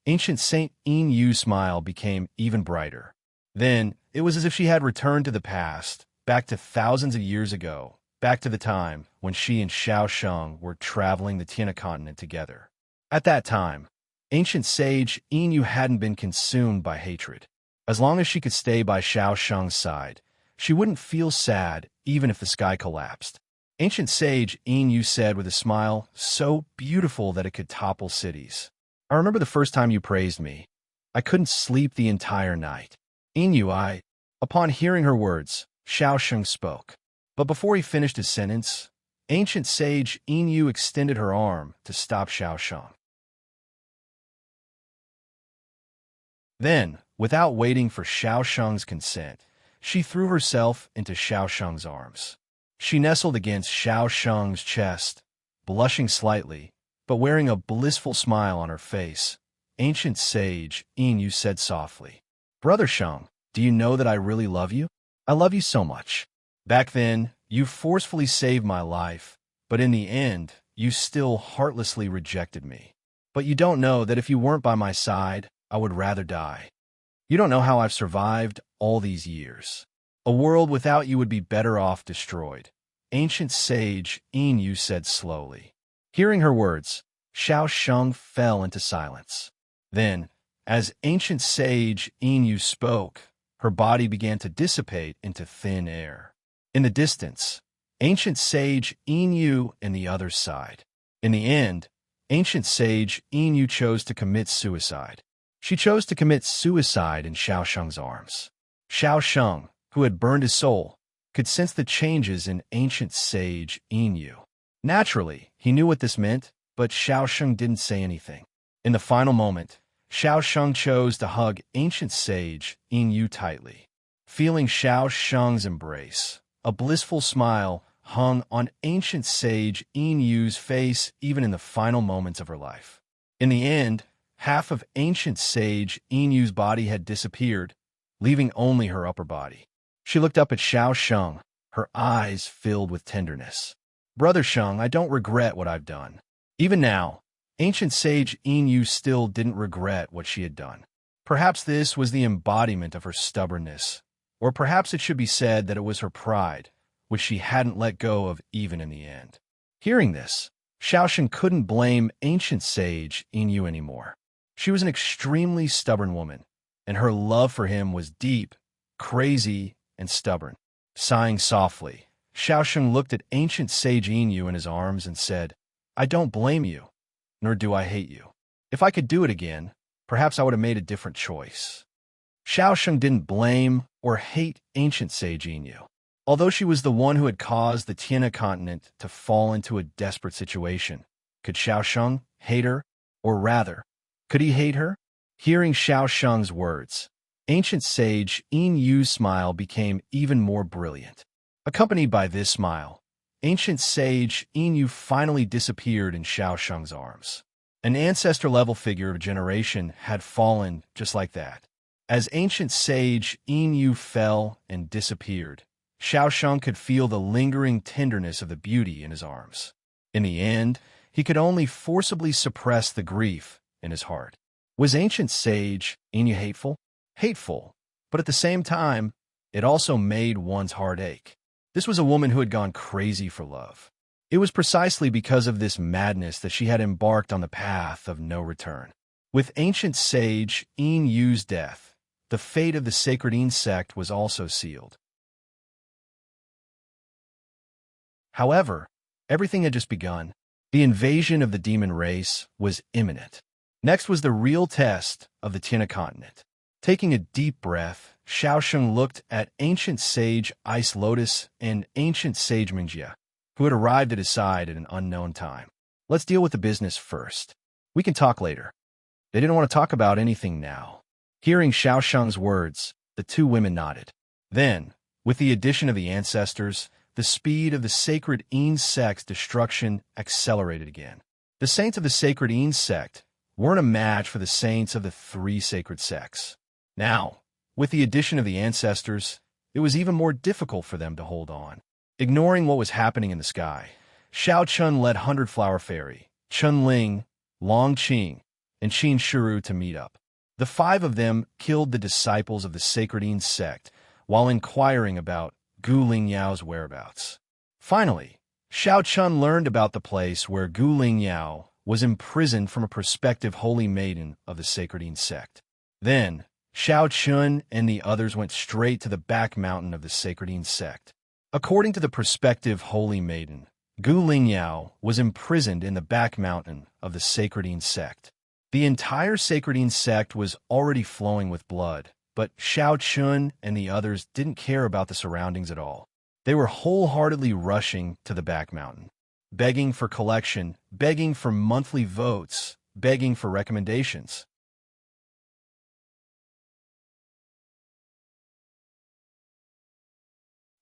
Ancient Saint In Yu's smile became even brighter. Then, it was as if she had returned to the past, back to thousands of years ago, back to the time when she and Xiao Sheng were traveling the Tiana continent together. At that time, ancient sage In Yu hadn't been consumed by hatred. As long as she could stay by Xiao Sheng's side, she wouldn't feel sad even if the sky collapsed. Ancient sage In Yu said with a smile so beautiful that it could topple cities. I remember the first time you praised me. I couldn't sleep the entire night. In Yu, Upon hearing her words, Xiao Sheng spoke. But before he finished his sentence, ancient sage In Yu extended her arm to stop Xiao Sheng. Then, without waiting for Xiao Sheng's consent, she threw herself into Xiao Sheng's arms. She nestled against Xiao Sheng's chest, blushing slightly, but wearing a blissful smile on her face. Ancient sage In Yu said softly, "Brother Sheng, do you know that I really love you? I love you so much. Back then, you forcefully saved my life, but in the end, you still heartlessly rejected me. But you don't know that if you weren't by my side, I would rather die. You don't know how I've survived all these years. A world without you would be better off destroyed." Ancient sage In Yu said slowly. Hearing her words, Xiao Sheng fell into silence. Then, as ancient sage In Yu spoke, her body began to dissipate into thin air. In the distance, ancient sage In Yu and the other side. In the end, ancient sage In Yu chose to commit suicide. She chose to commit suicide in Xiao Sheng's arms. Xiao Sheng, who had burned his soul, could sense the changes in ancient sage In Yu. Naturally, he knew what this meant, but Xiao Sheng didn't say anything. In the final moment, Xiao Sheng chose to hug ancient sage In Yu tightly. Feeling Xiao Sheng's embrace, a blissful smile hung on ancient sage In Yu's face even in the final moments of her life. In the end, half of ancient sage In Yu's body had disappeared, leaving only her upper body. She looked up at Xiao Sheng, her eyes filled with tenderness. "Brother Sheng, I don't regret what I've done." Even now, ancient sage In Yu still didn't regret what she had done. Perhaps this was the embodiment of her stubbornness, or perhaps it should be said that it was her pride, which she hadn't let go of even in the end. Hearing this, Xiao Sheng couldn't blame ancient sage In Yu anymore. She was an extremely stubborn woman, and her love for him was deep, crazy, and stubborn. Sighing softly, Xiao Sheng looked at ancient sage In Yu in his arms and said, "I don't blame you, nor do I hate you. If I could do it again, perhaps I would have made a different choice." Xiao Sheng didn't blame or hate ancient sage In Yu. Although she was the one who had caused the Tiana continent to fall into a desperate situation, could Xiao Sheng hate her? Or rather, could he hate her? Hearing Xiao Sheng's words, ancient sage In Yu's smile became even more brilliant. Accompanied by this smile, ancient sage In Yu finally disappeared in Xiao Sheng's arms. An ancestor-level figure of a generation had fallen just like that. As ancient sage In Yu fell and disappeared, Xiao Sheng could feel the lingering tenderness of the beauty in his arms. In the end, he could only forcibly suppress the grief in his heart. Was ancient sage In Yu hateful? Hateful, but at the same time, it also made one's heart ache. This was a woman who had gone crazy for love. It was precisely because of this madness that she had embarked on the path of no return. With ancient sage In Yu's death, the fate of the sacred insect was also sealed. However, everything had just begun. The invasion of the demon race was imminent. Next was the real test of the Tiana continent. Taking a deep breath, Xiao Sheng looked at ancient sage Ice Lotus and ancient sage Mingjia, who had arrived at his side at an unknown time. "Let's deal with the business first. We can talk later." They didn't want to talk about anything now. Hearing Xiao Sheng's words, the two women nodded. Then, with the addition of the ancestors, the speed of the sacred insect's destruction accelerated again. The saints of the sacred insect weren't a match for the saints of the three sacred sects. Now, with the addition of the ancestors, it was even more difficult for them to hold on. Ignoring what was happening in the sky, Xiao Chun led 100 Flower Fairy, Chun Ling, Long Qing, and Qin Shiru to meet up. The 5 of them killed the disciples of the Sacredine sect while inquiring about Gu Lingyao's whereabouts. Finally, Xiao Chun learned about the place where Gu Lingyao was imprisoned from a prospective holy maiden of the Sacredine sect. Then, Xiao Chun and the others went straight to the back mountain of the Sacredine sect. According to the prospective holy maiden, Gu Lingyao was imprisoned in the back mountain of the Sacredine sect. The entire Sacredine sect was already flowing with blood, but Xiao Chun and the others didn't care about the surroundings at all. They were wholeheartedly rushing to the back mountain, begging for collection, begging for monthly votes, begging for recommendations.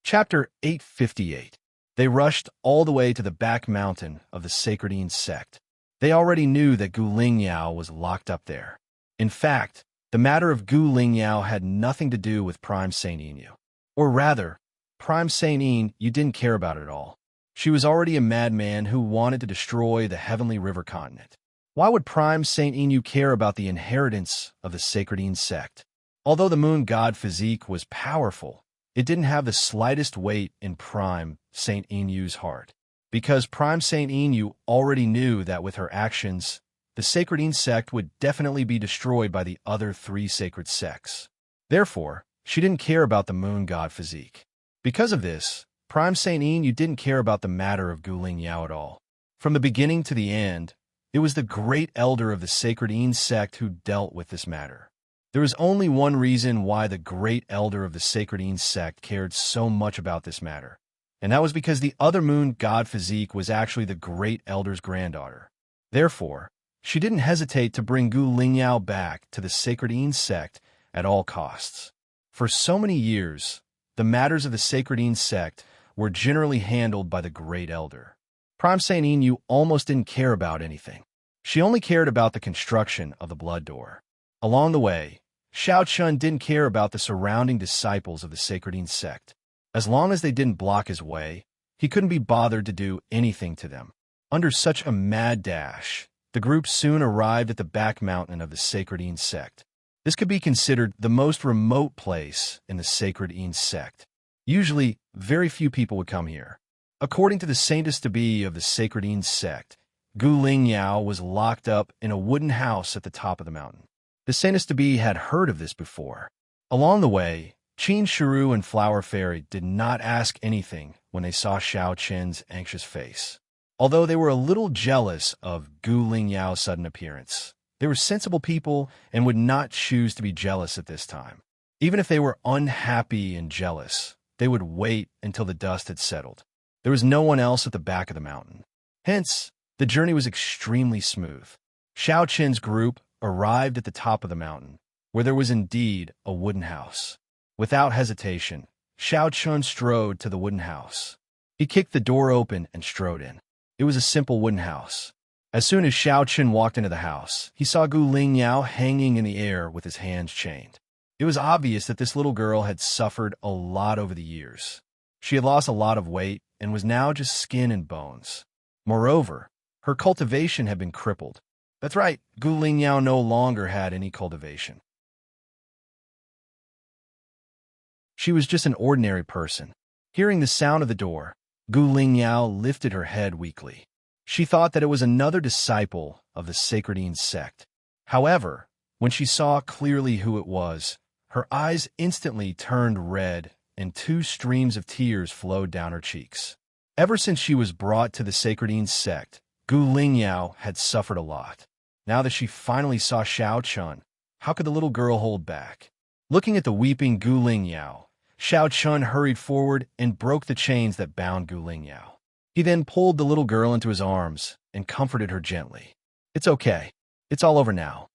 Chapter 858. They rushed all the way to the back mountain of the Sacredine sect. They already knew that Gu Lingyao was locked up there. In fact, the matter of Gu Lingyao had nothing to do with Prime Saint Inu. Or rather, Prime Saint Inu didn't care about it at all. She was already a madman who wanted to destroy the Heavenly River continent. Why would Prime Saint Inu care about the inheritance of the Sacredine sect? Although the moon god physique was powerful, it didn't have the slightest weight in Prime Saint Inu's heart. Because Prime Saint Inu already knew that with her actions, the Sacredine sect would definitely be destroyed by the other 3 sacred sects. Therefore, she didn't care about the moon god physique. Because of this, Prime Saint Inu didn't care about the matter of Gu Lingyao at all. From the beginning to the end, it was the great elder of the Sacredine sect who dealt with this matter. There was only one reason why the great elder of the Sacredine sect cared so much about this matter, and that was because the other moon god physique was actually the great elder's granddaughter. Therefore, she didn't hesitate to bring Gu Lingyao back to the Sacredine sect at all costs. For so many years, the matters of the Sacredine sect were generally handled by the great elder. Prime Saint Inu almost didn't care about anything. She only cared about the construction of the blood door. Along the way, Xiao Chun didn't care about the surrounding disciples of the Sacredine sect. As long as they didn't block his way, he couldn't be bothered to do anything to them. Under such a mad dash, the group soon arrived at the back mountain of the Sacredine sect. This could be considered the most remote place in the Sacredine sect. Usually, very few people would come here. According to the saintess-to-be of the Sacredine sect, Gu Lingyao was locked up in a wooden house at the top of the mountain. The saintess-to-be had heard of this before. Along the way, Qin Shiru and Flower Fairy did not ask anything when they saw Xiao Qin's anxious face. Although they were a little jealous of Gu Lingyao's sudden appearance, they were sensible people and would not choose to be jealous at this time. Even if they were unhappy and jealous, they would wait until the dust had settled. There was no one else at the back of the mountain. Hence, the journey was extremely smooth. Xiao Qin's group arrived at the top of the mountain, where there was indeed a wooden house. Without hesitation, Xiao Chun strode to the wooden house. He kicked the door open and strode in. It was a simple wooden house. As soon as Xiao Chun walked into the house, he saw Gu Lingyao hanging in the air with his hands chained. It was obvious that this little girl had suffered a lot over the years. She had lost a lot of weight and was now just skin and bones. Moreover, her cultivation had been crippled. That's right, Gu Lingyao no longer had any cultivation. She was just an ordinary person. Hearing the sound of the door, Gu Lingyao lifted her head weakly. She thought that it was another disciple of the Sacredine sect. However, when she saw clearly who it was, her eyes instantly turned red and 2 streams of tears flowed down her cheeks. Ever since she was brought to the Sacredine sect, Gu Lingyao had suffered a lot. Now that she finally saw Xiao Chun, how could the little girl hold back? Looking at the weeping Gu Lingyao, Xiao Chun hurried forward and broke the chains that bound Gu Lingyao. He then pulled the little girl into his arms and comforted her gently. "It's okay. It's all over now."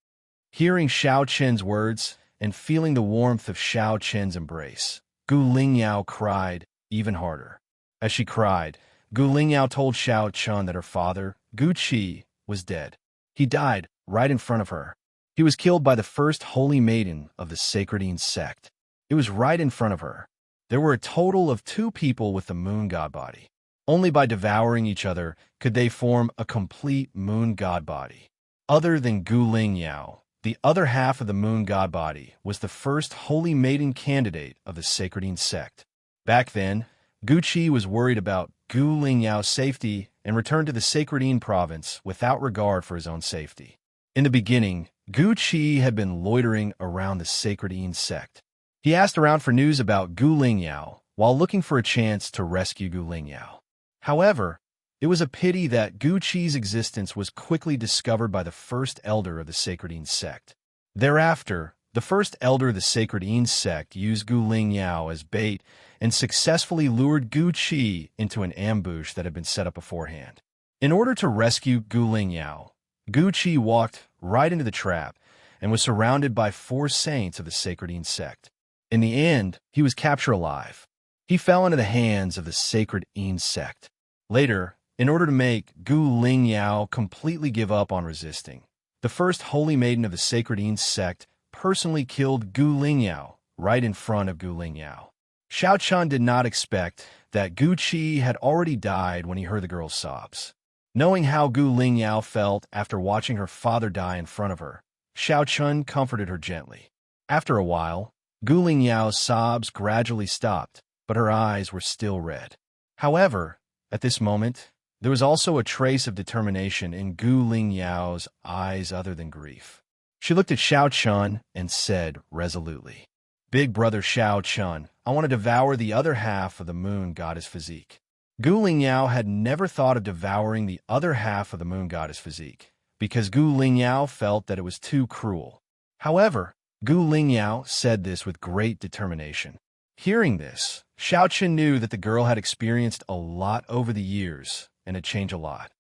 Hearing Xiao Chen's words and feeling the warmth of Xiao Chen's embrace, Gu Lingyao cried even harder. As she cried, Gu Lingyao told Xiao Chun that her father, Gu Qi, was dead. He died right in front of her. He was killed by the first holy maiden of the Sacredine sect. It was right in front of her. There were a total of 2 people with the moon god body. Only by devouring each other could they form a complete moon god body. Other than Gu Lingyao, the other half of the moon god body was the first holy maiden candidate of the Sacredine sect. Back then, Gu Qi was worried about Gu Lingyao's safety and returned to the Sacredine province without regard for his own safety. In the beginning, Gu Qi had been loitering around the Sacredine sect. He asked around for news about Gu Lingyao while looking for a chance to rescue Gu Lingyao. However, it was a pity that Gu Qi's existence was quickly discovered by the first elder of the Sacredine sect. Thereafter, the first elder of the Sacredine sect used Gu Lingyao as bait and successfully lured Gu Qi into an ambush that had been set up beforehand. In order to rescue Gu Lingyao, Gu Qi walked right into the trap and was surrounded by 4 saints of the Sacredine sect. In the end, he was captured alive. He fell into the hands of the Sacredine sect. Later, in order to make Gu Lingyao completely give up on resisting, the first holy maiden of the Sacredine sect personally killed Gu Lingyao right in front of Gu Lingyao. Xiao Chun did not expect that Gu Qi had already died when he heard the girl's sobs. Knowing how Gu Lingyao felt after watching her father die in front of her, Xiao Chun comforted her gently. After a while, Gu Lingyao's sobs gradually stopped, but her eyes were still red. However, at this moment, there was also a trace of determination in Gu Lingyao's eyes other than grief. She looked at Xiao Chun and said resolutely, "Big brother Xiao Chun, I want to devour the other half of the moon goddess physique." Gu Lingyao had never thought of devouring the other half of the moon goddess physique, because Gu Lingyao felt that it was too cruel. However, Gu Lingyao said this with great determination. Hearing this, Xiao Chun knew that the girl had experienced a lot over the years and had changed a lot.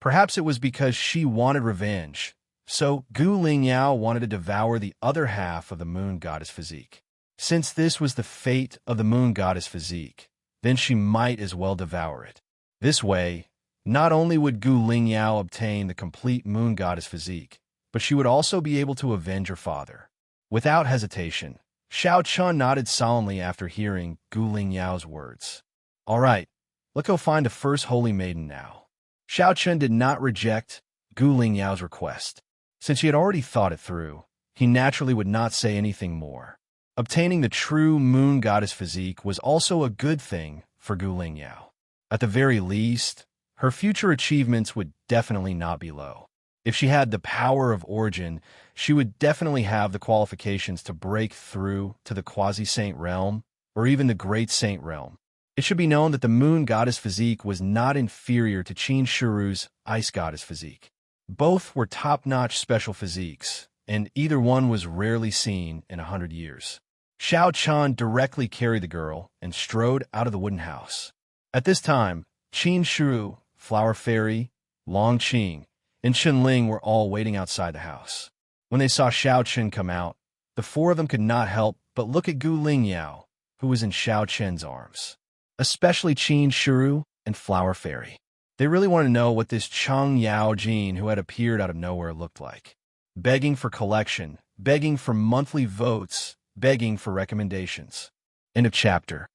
Perhaps it was because she wanted revenge, so Gu Lingyao wanted to devour the other half of the moon goddess physique. Since this was the fate of the moon goddess physique, then she might as well devour it. This way, not only would Gu Lingyao obtain the complete moon goddess physique, but she would also be able to avenge her father. Without hesitation, Xiao Chun nodded solemnly after hearing Gu Lingyao's words. "All right, let's go find the first holy maiden now." Xiao Chun did not reject Gu Lingyao's request. Since he had already thought it through, he naturally would not say anything more. Obtaining the true moon goddess physique was also a good thing for Gu Lingyao. At the very least, her future achievements would definitely not be low. If she had the power of origin, she would definitely have the qualifications to break through to the quasi-saint realm or even the great saint realm. It should be known that the moon goddess physique was not inferior to Qin Shiru's ice goddess physique. Both were top-notch special physiques, and either one was rarely seen in 100 years. Xiao Chun directly carried the girl and strode out of the wooden house. At this time, Qin Shiru, Flower Fairy, Long Qing, and Chen Ling were all waiting outside the house. When they saw Xiao Chun come out, the 4 of them could not help but look at Gu Lingyao, who was in Xiao Chen's arms. Especially Qin Shiru and Flower Fairy. They really wanted to know what this Cheng Yao Jin who had appeared out of nowhere looked like. Begging for collection, begging for monthly votes, begging for recommendations. End of chapter.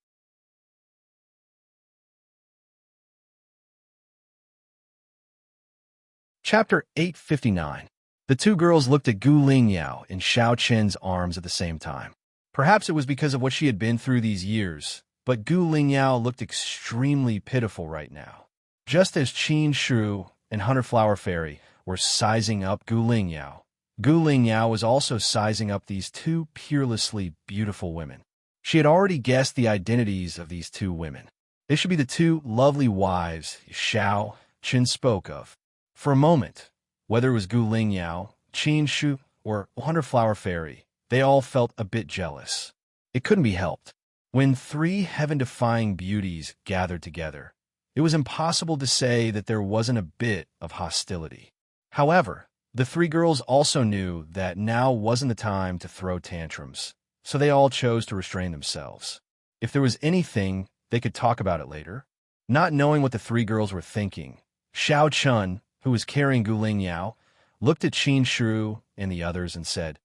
Chapter 859. The 2 girls looked at Gu Lingyao in Xiao Chen's arms at the same time. Perhaps it was because of what she had been through these years, but Gu Lingyao looked extremely pitiful right now. Just as Qin Shu and Hunter Flower Fairy were sizing up Gu Lingyao, Gu Lingyao was also sizing up these 2 peerlessly beautiful women. She had already guessed the identities of these 2 women. They should be the 2 lovely wives Xiao Chen spoke of. For a moment, whether it was Gu Lingyao, Qin Shu, or Hunter Flower Fairy, they all felt a bit jealous. It couldn't be helped. When 3 heaven-defying beauties gathered together, it was impossible to say that there wasn't a bit of hostility. However, the 3 girls also knew that now wasn't the time to throw tantrums, so they all chose to restrain themselves. If there was anything, they could talk about it later. Not knowing what the 3 girls were thinking, Xiao Chun, who was carrying Gu Lingyao, looked at Qin Shu and the others and said,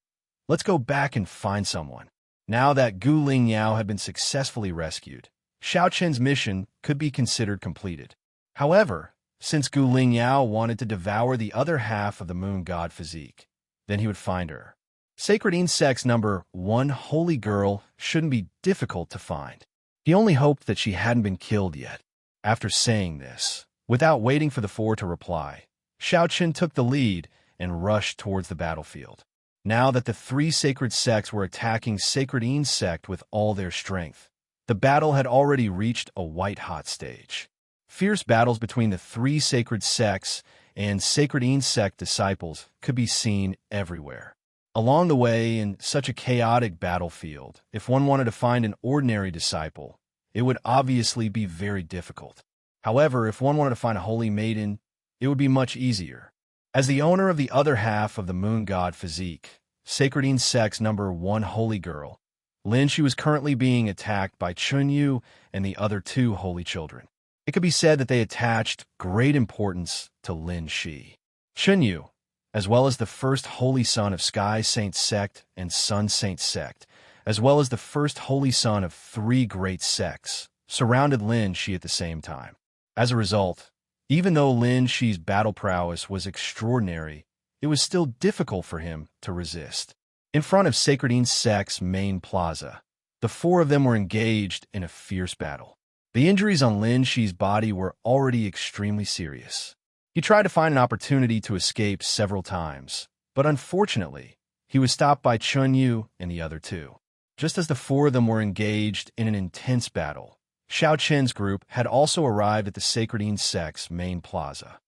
"Let's go back and find someone." Now that Gu Lingyao had been successfully rescued, Xiao Chen's mission could be considered completed. However, Since Gu Lingyao wanted to devour the other half of the moon god physique, then he would find her. Sacred insects number 1 holy girl shouldn't be difficult to find. He only hoped that she hadn't been killed yet. After saying this, without waiting for the four to reply, Xiao Chen took the lead and rushed towards the battlefield. Now that the 3 sacred sects were attacking Sacred Insect with all their strength, the battle had already reached a white-hot stage. Fierce battles between the 3 sacred sects and Sacred Insect disciples could be seen everywhere. Along the way, in such a chaotic battlefield, if one wanted to find an ordinary disciple, it would obviously be very difficult. However, if one wanted to find a holy maiden, it would be much easier. As the owner of the other half of the moon god physique, Sacred Insect's number 1 holy girl, Lin Shi was currently being attacked by Chun Yu and the other 2 holy children. It could be said that they attached great importance to Lin Shi. Chun Yu, as well as the first holy son of Sky Saint Sect and Sun Saint Sect, as well as the first holy son of 3 great sects, surrounded Lin Shi at the same time. As a result, even though Lin Shi's battle prowess was extraordinary, it was still difficult for him to resist. In front of Sacred Insect's main plaza, the 4 of them were engaged in a fierce battle. The injuries on Lin Shi's body were already extremely serious. He tried to find an opportunity to escape several times, but unfortunately, he was stopped by Chun Yu and the other 2. Just as the 4 of them were engaged in an intense battle, Xiao Chen's group had also arrived at the Sacred Insect's main plaza.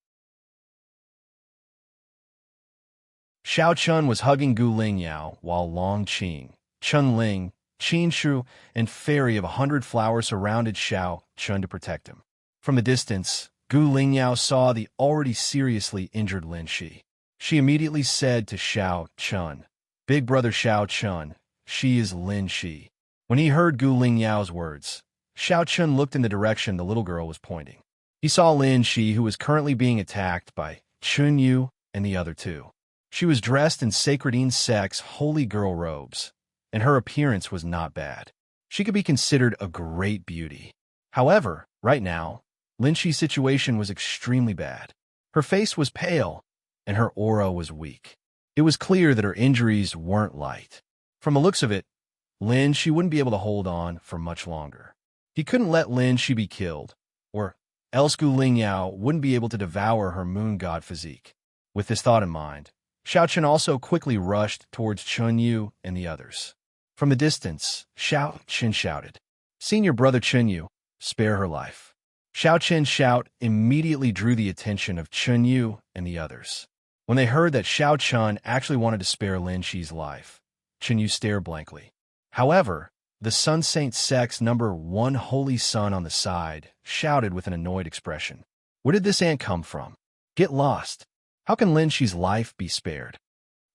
Xiao Chun was hugging Gu Lingyao while Long Qing, Chun Ling, Qin Shu, and Fairy of 100 Flowers surrounded Xiao Chun to protect him. From a distance, Gu Lingyao saw the already seriously injured Lin Shi. She immediately said to Xiao Chun, "Big brother Xiao Chun, she is Lin Shi." When he heard Gu Lingyao's words, Xiao Chun looked in the direction the little girl was pointing. He saw Lin Shi, who was currently being attacked by Chun Yu and the other 2. She was dressed in Sacred Insect's holy girl robes, and her appearance was not bad. She could be considered a great beauty. However, right now, Lin Shi's situation was extremely bad. Her face was pale, and her aura was weak. It was clear that her injuries weren't light. From the looks of it, Lin Shi wouldn't be able to hold on for much longer. He couldn't let Lin Shi be killed, or else Gu Lingyao wouldn't be able to devour her moon god physique. With this thought in mind, Xiao Chen also quickly rushed towards Chun Yu and the others. From the distance, Xiao Chen shouted, "Senior brother Chun Yu, spare her life." Xiao Chen's shout immediately drew the attention of Chun Yu and the others. When they heard that Xiao Chun actually wanted to spare Lin Shi's life, Chun Yu stared blankly. However, the Sun Saint Sect's number 1 holy son on the side shouted with an annoyed expression, "Where did this ant come from? Get lost. How can Lin Shi's life be spared?"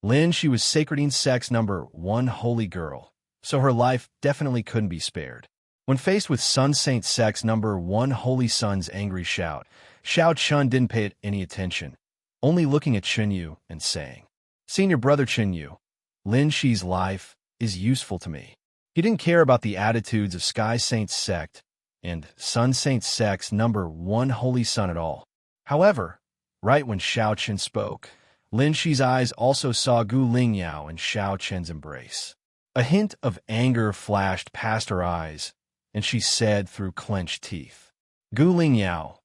Lin Shi was Sacred Insect's number 1 holy girl, so her life definitely couldn't be spared. When faced with Sun Saint Sect's number 1 holy son's angry shout, Xiao Chun didn't pay it any attention, only looking at Chun Yu and saying, "Senior brother Chun Yu, Lin Shi's life is useful to me." He didn't care about the attitudes of Sky Saint Sect and Sun Saint Sect's number 1 holy son at all. However, right when Xiao Chen spoke, Lin Shi's eyes also saw Gu Lingyao and Xiao Chen's embrace. A hint of anger flashed past her eyes, and she said through clenched teeth, "Gu Lingyao."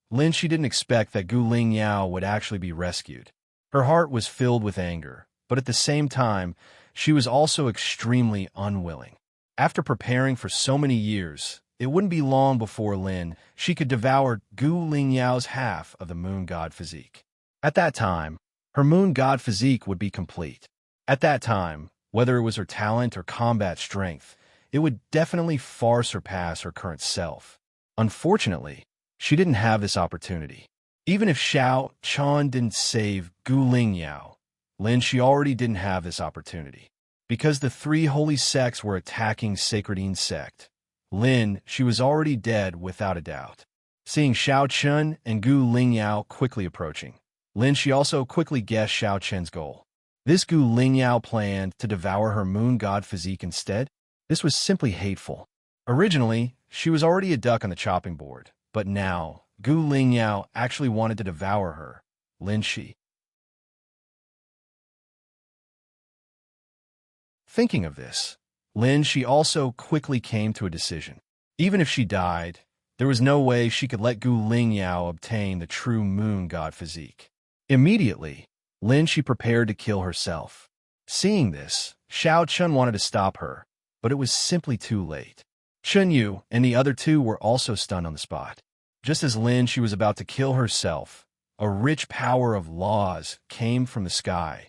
Lin Shi didn't expect that Gu Lingyao would actually be rescued. Her heart was filled with anger, but at the same time, she was also extremely unwilling. After preparing for so many years, it wouldn't be long before Lin Shi could devour Gu Lingyao's half of the moon god physique. At that time, her moon god physique would be complete. At that time, whether it was her talent or combat strength, it would definitely far surpass her current self. Unfortunately, she didn't have this opportunity. Even if Xiao Chun didn't save Gu Lingyao, Lin Shi already didn't have this opportunity. Because the 3 holy sects were attacking Sacred Insect, Lin Shi was already dead without a doubt. Seeing Xiao Chun and Gu Lingyao quickly approaching, Lin Shi also quickly guessed Xiao Chen's goal. This Gu Lingyao planned to devour her moon god physique instead. This was simply hateful. Originally, she was already a duck on the chopping board, but now, Gu Lingyao actually wanted to devour her, Lin Shi. Thinking of this, Lin Shi also quickly came to a decision. Even if she died, there was no way she could let Gu Lingyao obtain the true moon god physique. Immediately, Lin Shi prepared to kill herself. Seeing this, Xiao Chun wanted to stop her, but it was simply too late. Chun Yu and the other two were also stunned on the spot. Just as Lin Shi was about to kill herself, a rich power of laws came from the sky,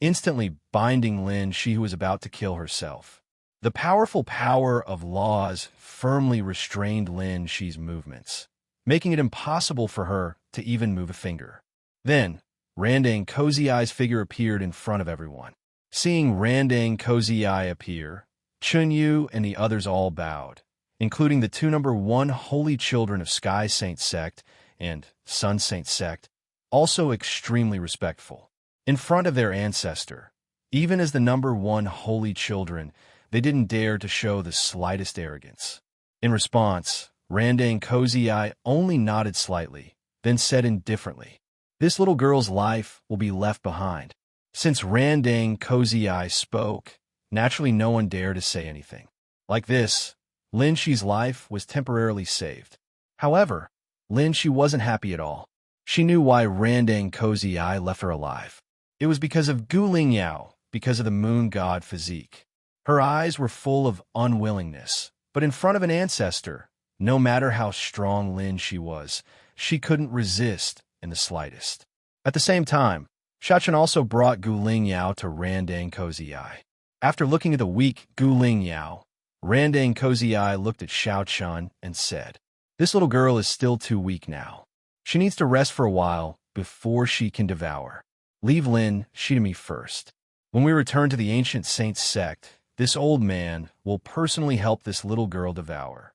instantly binding Lin Shi, who was about to kill herself. The powerful power of laws firmly restrained Lin Shi's movements, making it impossible for her to even move a finger. Then, Randang Cozy Eye's figure appeared in front of everyone. Seeing Randang Cozy Eye appear, Chun Yu and the others all bowed, including the two number 1 holy children of Sky Saint Sect and Sun Saint Sect, also extremely respectful. In front of their ancestor, even as the number 1 holy children, they didn't dare to show the slightest arrogance. In response, Randang Cozy Eye only nodded slightly, then said indifferently, "This little girl's life will be left behind." Since Randang Cozy Eye spoke, naturally no one dared to say anything. Like this, Lin Shi's life was temporarily saved. However, Lin Shi wasn't happy at all. She knew why Randang Cozy Eye left her alive. It was because of Gu Lingyao, because of the moon god physique. Her eyes were full of unwillingness, but in front of an ancestor, no matter how strong Lin Shi was, she couldn't resist in the slightest. At the same time, Xiaochen also brought Gu Lingyao to Randang Cozy Eye. After looking at the weak Gu Lingyao, Randang Cozy Eye looked at Xiaochen and said, "This little girl is still too weak now. She needs to rest for a while before she can devour. Leave Lin Shi to me first. When we return to the ancient saint sect, this old man will personally help this little girl devour."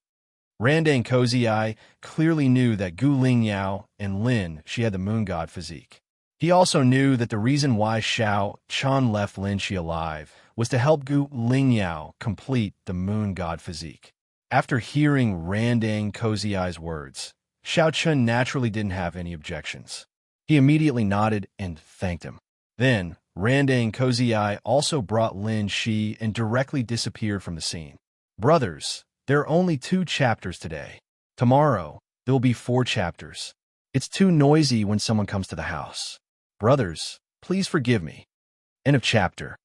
Randang Cozy Eye clearly knew that Gu Lingyao and Lin Shi had the moon god physique. He also knew that the reason why Xiao Chun left Lin Shi alive was to help Gu Lingyao complete the moon god physique. After hearing Randang Cozy Eye's words, Xiao Chun naturally didn't have any objections. He immediately nodded and thanked him. Then, Randang Cozy Eye also brought Lin Shi and directly disappeared from the scene. "Brothers, there are only 2 chapters today. Tomorrow, there will be 4 chapters. It's too noisy when someone comes to the house. Brothers, please forgive me." End of chapter.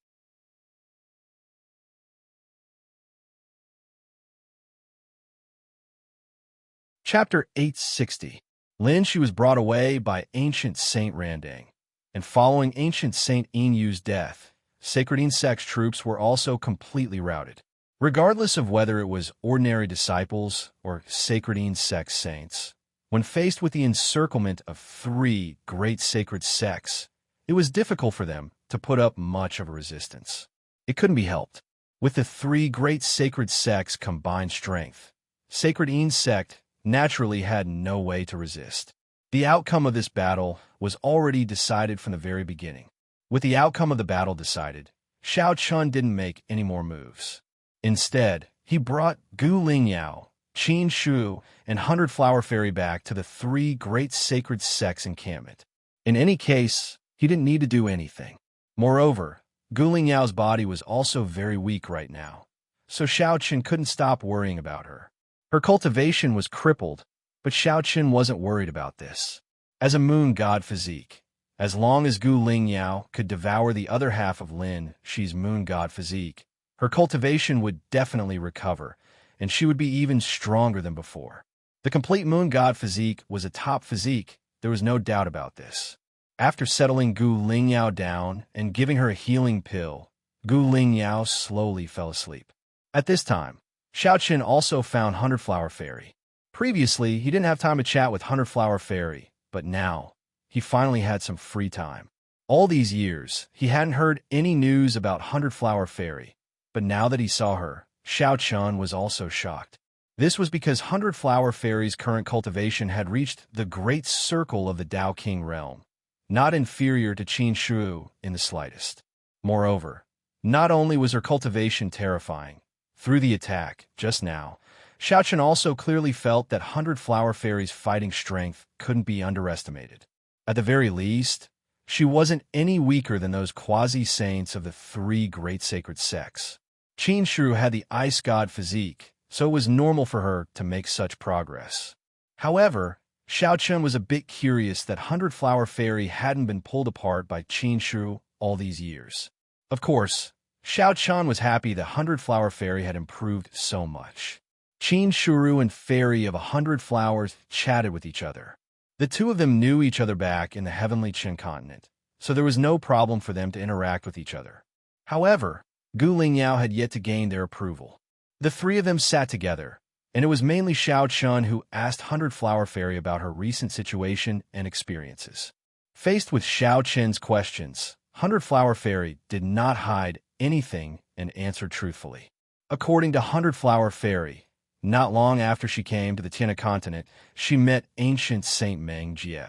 Chapter 860. Lin Shi was brought away by ancient Saint Randang, and following ancient Saint Yinyu's death, Sacred Insect's troops were also completely routed. Regardless of whether it was ordinary disciples or Sacred Insect saints, when faced with the encirclement of 3 great sacred sects, it was difficult for them to put up much of a resistance. It couldn't be helped. With the 3 great sacred sects' combined strength, Sacred Insect naturally had no way to resist. The outcome of this battle was already decided from the very beginning. With the outcome of the battle decided, Xiao Chun didn't make any more moves. Instead, he brought Gu Lingyao, Qin Shu, and 100 Flower Fairy back to the 3 great sacred sects' encampment. In any case, he didn't need to do anything. Moreover, Gu Lingyao's body was also very weak right now, so Xiao Chun couldn't stop worrying about her. Her cultivation was crippled, but Xiao Chun wasn't worried about this. As a moon god physique, as long as Gu Lingyao could devour the other half of Lin Shi's moon god physique, her cultivation would definitely recover, and she would be even stronger than before. The complete moon god physique was a top physique, there was no doubt about this. After settling Gu Lingyao down and giving her a healing pill, Gu Lingyao slowly fell asleep. At this time, Xiao Chun also found 100 Flower Fairy. Previously, he didn't have time to chat with 100 Flower Fairy, but now, he finally had some free time. All these years, he hadn't heard any news about 100 Flower Fairy, but now that he saw her, Xiao Chun was also shocked. This was because 100 Flower Fairy's current cultivation had reached the great circle of the Dao King realm, not inferior to Qin Shu in the slightest. Moreover, not only was her cultivation terrifying, through the attack, just now, Xiaochen also clearly felt that 100 Flower Fairy's fighting strength couldn't be underestimated. At the very least, she wasn't any weaker than those quasi-saints of the three great sacred sects. Qin Shi had the ice god physique, so it was normal for her to make such progress. However, Xiaochen was a bit curious that 100 Flower Fairy hadn't been pulled apart by Qin Shi all these years. Of course, Xiaochen was happy that 100 Flower Fairy had improved so much. Qin Shi and Fairy of 100 Flowers chatted with each other. The two of them knew each other back in the heavenly Qin continent, so there was no problem for them to interact with each other. However, Gu Lingyao had yet to gain their approval. The three of them sat together, and it was mainly Xiaochen who asked 100 Flower Fairy about her recent situation and experiences. Faced with Xiaochen's questions, 100 Flower Fairy did not hide anything and answered truthfully. According to 100 Flower Fairy, not long after she came to the Tiana continent, she met ancient Saint Meng Jie.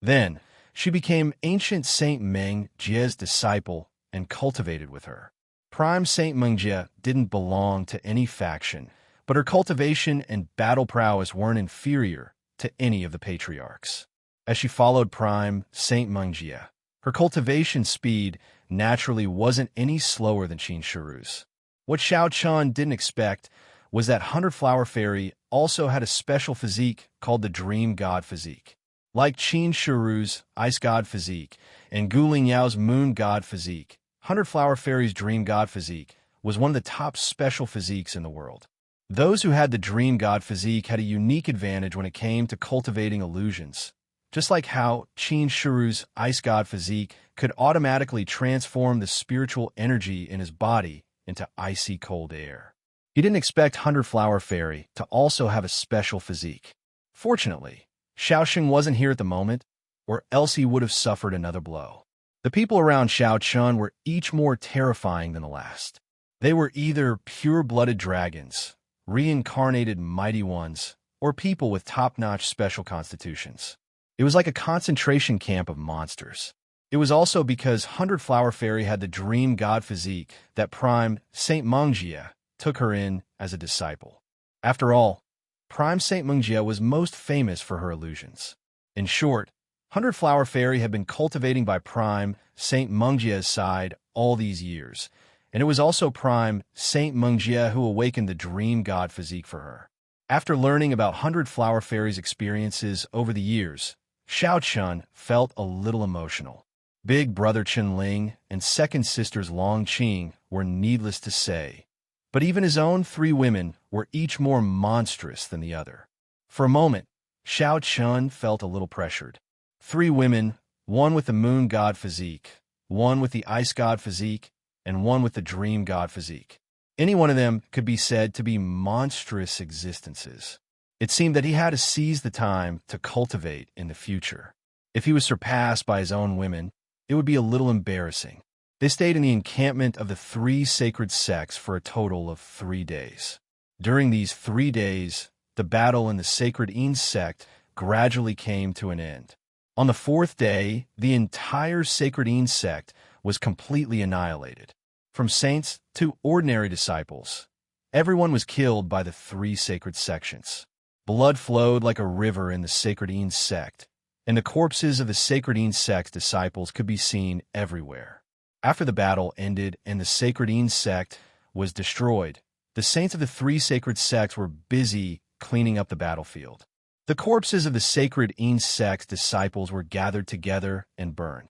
Then, she became ancient Saint Meng Jie's disciple and cultivated with her. Prime Saint Meng Jie didn't belong to any faction, but her cultivation and battle prowess weren't inferior to any of the patriarchs. As she followed Prime Saint Meng Jie, her cultivation speed naturally wasn't any slower than Qin Shi's. What Xiaochen didn't expect was that 100 Flower Fairy also had a special physique called the Dream God Physique. Like Qin Shi's Ice God Physique and Gu Lingyao's Moon God Physique, 100 Flower Fairy's Dream God Physique was one of the top special physiques in the world. Those who had the Dream God Physique had a unique advantage when it came to cultivating illusions, just like how Qin Shi's Ice God Physique could automatically transform the spiritual energy in his body into icy cold air. He didn't expect 100 Flower Fairy to also have a special physique. Fortunately, Xiaochen wasn't here at the moment, or else he would have suffered another blow. The people around Xiaochen were each more terrifying than the last. They were either pure-blooded dragons, reincarnated mighty ones, or people with top-notch special constitutions. It was like a concentration camp of monsters. It was also because 100 Flower Fairy had the Dream God Physique that Prime Saint Meng Jie took her in as a disciple. After all, Prime Saint Meng Jie was most famous for her illusions. In short, 100 Flower Fairy had been cultivating by Prime Saint Meng Jie's side all these years, and it was also Prime Saint Meng Jie who awakened the Dream God Physique for her. After learning about 100 Flower Fairy's experiences over the years, Xiaochen felt a little emotional. Big brother Chen Ling and second sisters Long Qing were needless to say, but even his own three women were each more monstrous than the other. For a moment, Xiaochen felt a little pressured. Three women, one with the Moon God Physique, one with the Ice God Physique, and one with the Dream God Physique. Any one of them could be said to be monstrous existences. It seemed that he had to seize the time to cultivate in the future. If he was surpassed by his own women, it would be a little embarrassing. They stayed in the encampment of the three sacred sects for a total of 3 days. During these 3 days, the battle in the sacred Yin sect gradually came to an end. On the 4th day, the entire sacred Yin sect was completely annihilated. From saints to ordinary disciples, everyone was killed by the three sacred sections. Blood flowed like a river in the sacred Yin sect, and the corpses of the sacred Yin sect's disciples could be seen everywhere. After the battle ended and the sacred Yin sect was destroyed, the saints of the three sacred sects were busy cleaning up the battlefield. The corpses of the sacred Yin sect's disciples were gathered together and burned.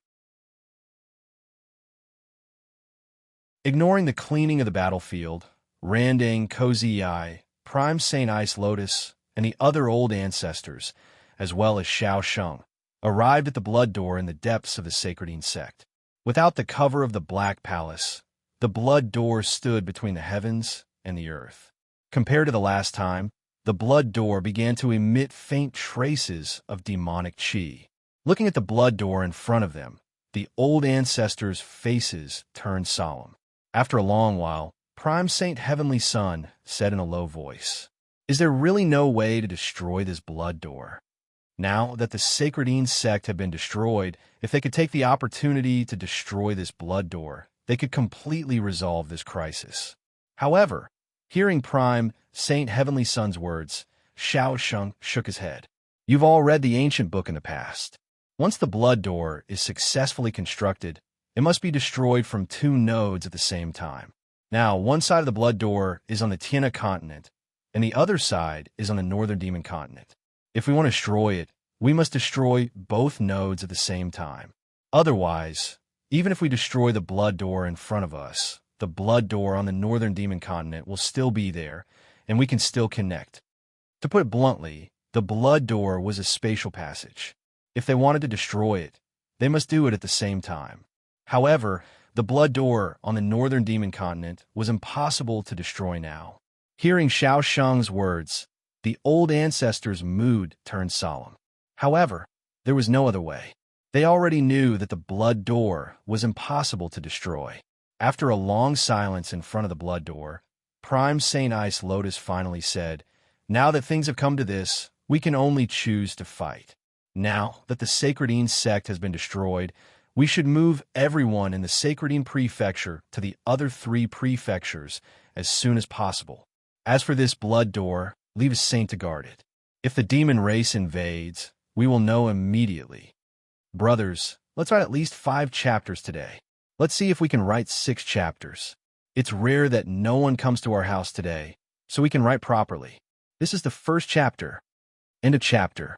Ignoring the cleaning of the battlefield, Randang Kozii, Prime Saint Ice Lotus, and the other old ancestors, as well as Xiao Sheng, arrived at the blood door in the depths of the sacred Yin sect. Without the cover of the Black Palace, the blood door stood between the heavens and the earth. Compared to the last time, the blood door began to emit faint traces of demonic qi. Looking at the blood door in front of them, the old ancestors' faces turned solemn. After a long while, Prime Saint Heavenly Sun said in a low voice, "Is there really no way to destroy this blood door?" Now that the sacred Yin sect had been destroyed, if they could take the opportunity to destroy this blood door, they could completely resolve this crisis. However, hearing Prime Saint Heavenly Sun's words, Shao Sheng shook his head. You've all read the ancient book in the past. Once the blood door is successfully constructed, it must be destroyed from two nodes at the same time. Now, one side of the blood door is on the Tiana continent, and the other side is on the northern demon continent. If we want to destroy it, we must destroy both nodes at the same time. Otherwise, even if we destroy the blood door in front of us, the blood door on the northern demon continent will still be there, and we can still connect. To put it bluntly, the blood door was a spatial passage. If they wanted to destroy it, they must do it at the same time. However, the blood door on the northern demon continent was impossible to destroy now. Hearing Shao Sheng's words, the old ancestors' mood turned solemn. However, there was no other way. They already knew that the blood door was impossible to destroy. After a long silence in front of the blood door, Prime Saint Ice Lotus finally said, "Now that things have come to this, we can only choose to fight. Now that the Sacredine sect has been destroyed, we should move everyone in the Sacredine prefecture to the other 3 prefectures as soon as possible. As for this blood door, leave a saint to guard it. If the demon race invades, we will know immediately. Brothers, let's write at least 5 chapters today. Let's see if we can write 6 chapters. It's rare that no one comes to our house today, so we can write properly. This is the first chapter. End of chapter."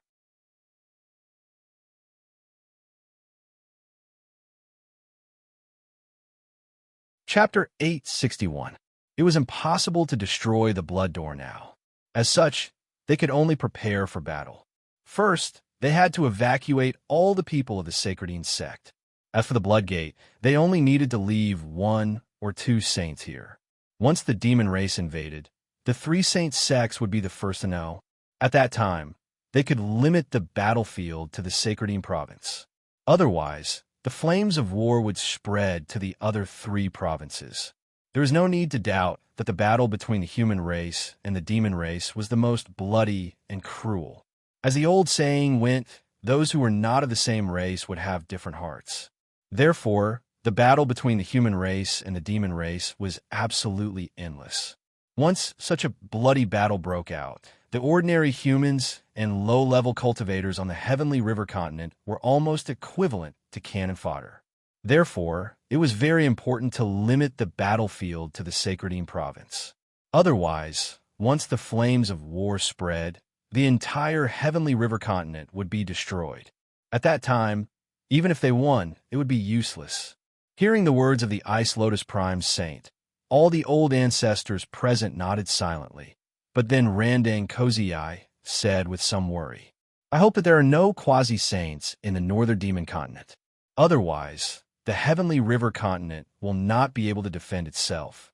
Chapter 861. It was impossible to destroy the blood door now. As such, they could only prepare for battle. First, they had to evacuate all the people of the Sacredine sect. As for the Blood Gate, they only needed to leave 1 or 2 saints here. Once the demon race invaded, the 3 saint sects would be the first to know. At that time, they could limit the battlefield to the Sacredine province. Otherwise, the flames of war would spread to the other 3 provinces. There is no need to doubt that the battle between the human race and the demon race was the most bloody and cruel. As the old saying went, those who were not of the same race would have different hearts. Therefore, the battle between the human race and the demon race was absolutely endless. Once such a bloody battle broke out, the ordinary humans and low-level cultivators on the Heavenly River continent were almost equivalent to cannon fodder. Therefore, it was very important to limit the battlefield to the Sacredine province. Otherwise, once the flames of war spread, the entire Heavenly River continent would be destroyed. At that time, even if they won, it would be useless. Hearing the words of the Ice Lotus Prime Saint, all the old ancestors present nodded silently. But then Randang Kozii said with some worry, "I hope that there are no quasi-saints in the northern demon continent. Otherwise, the Heavenly River continent will not be able to defend itself."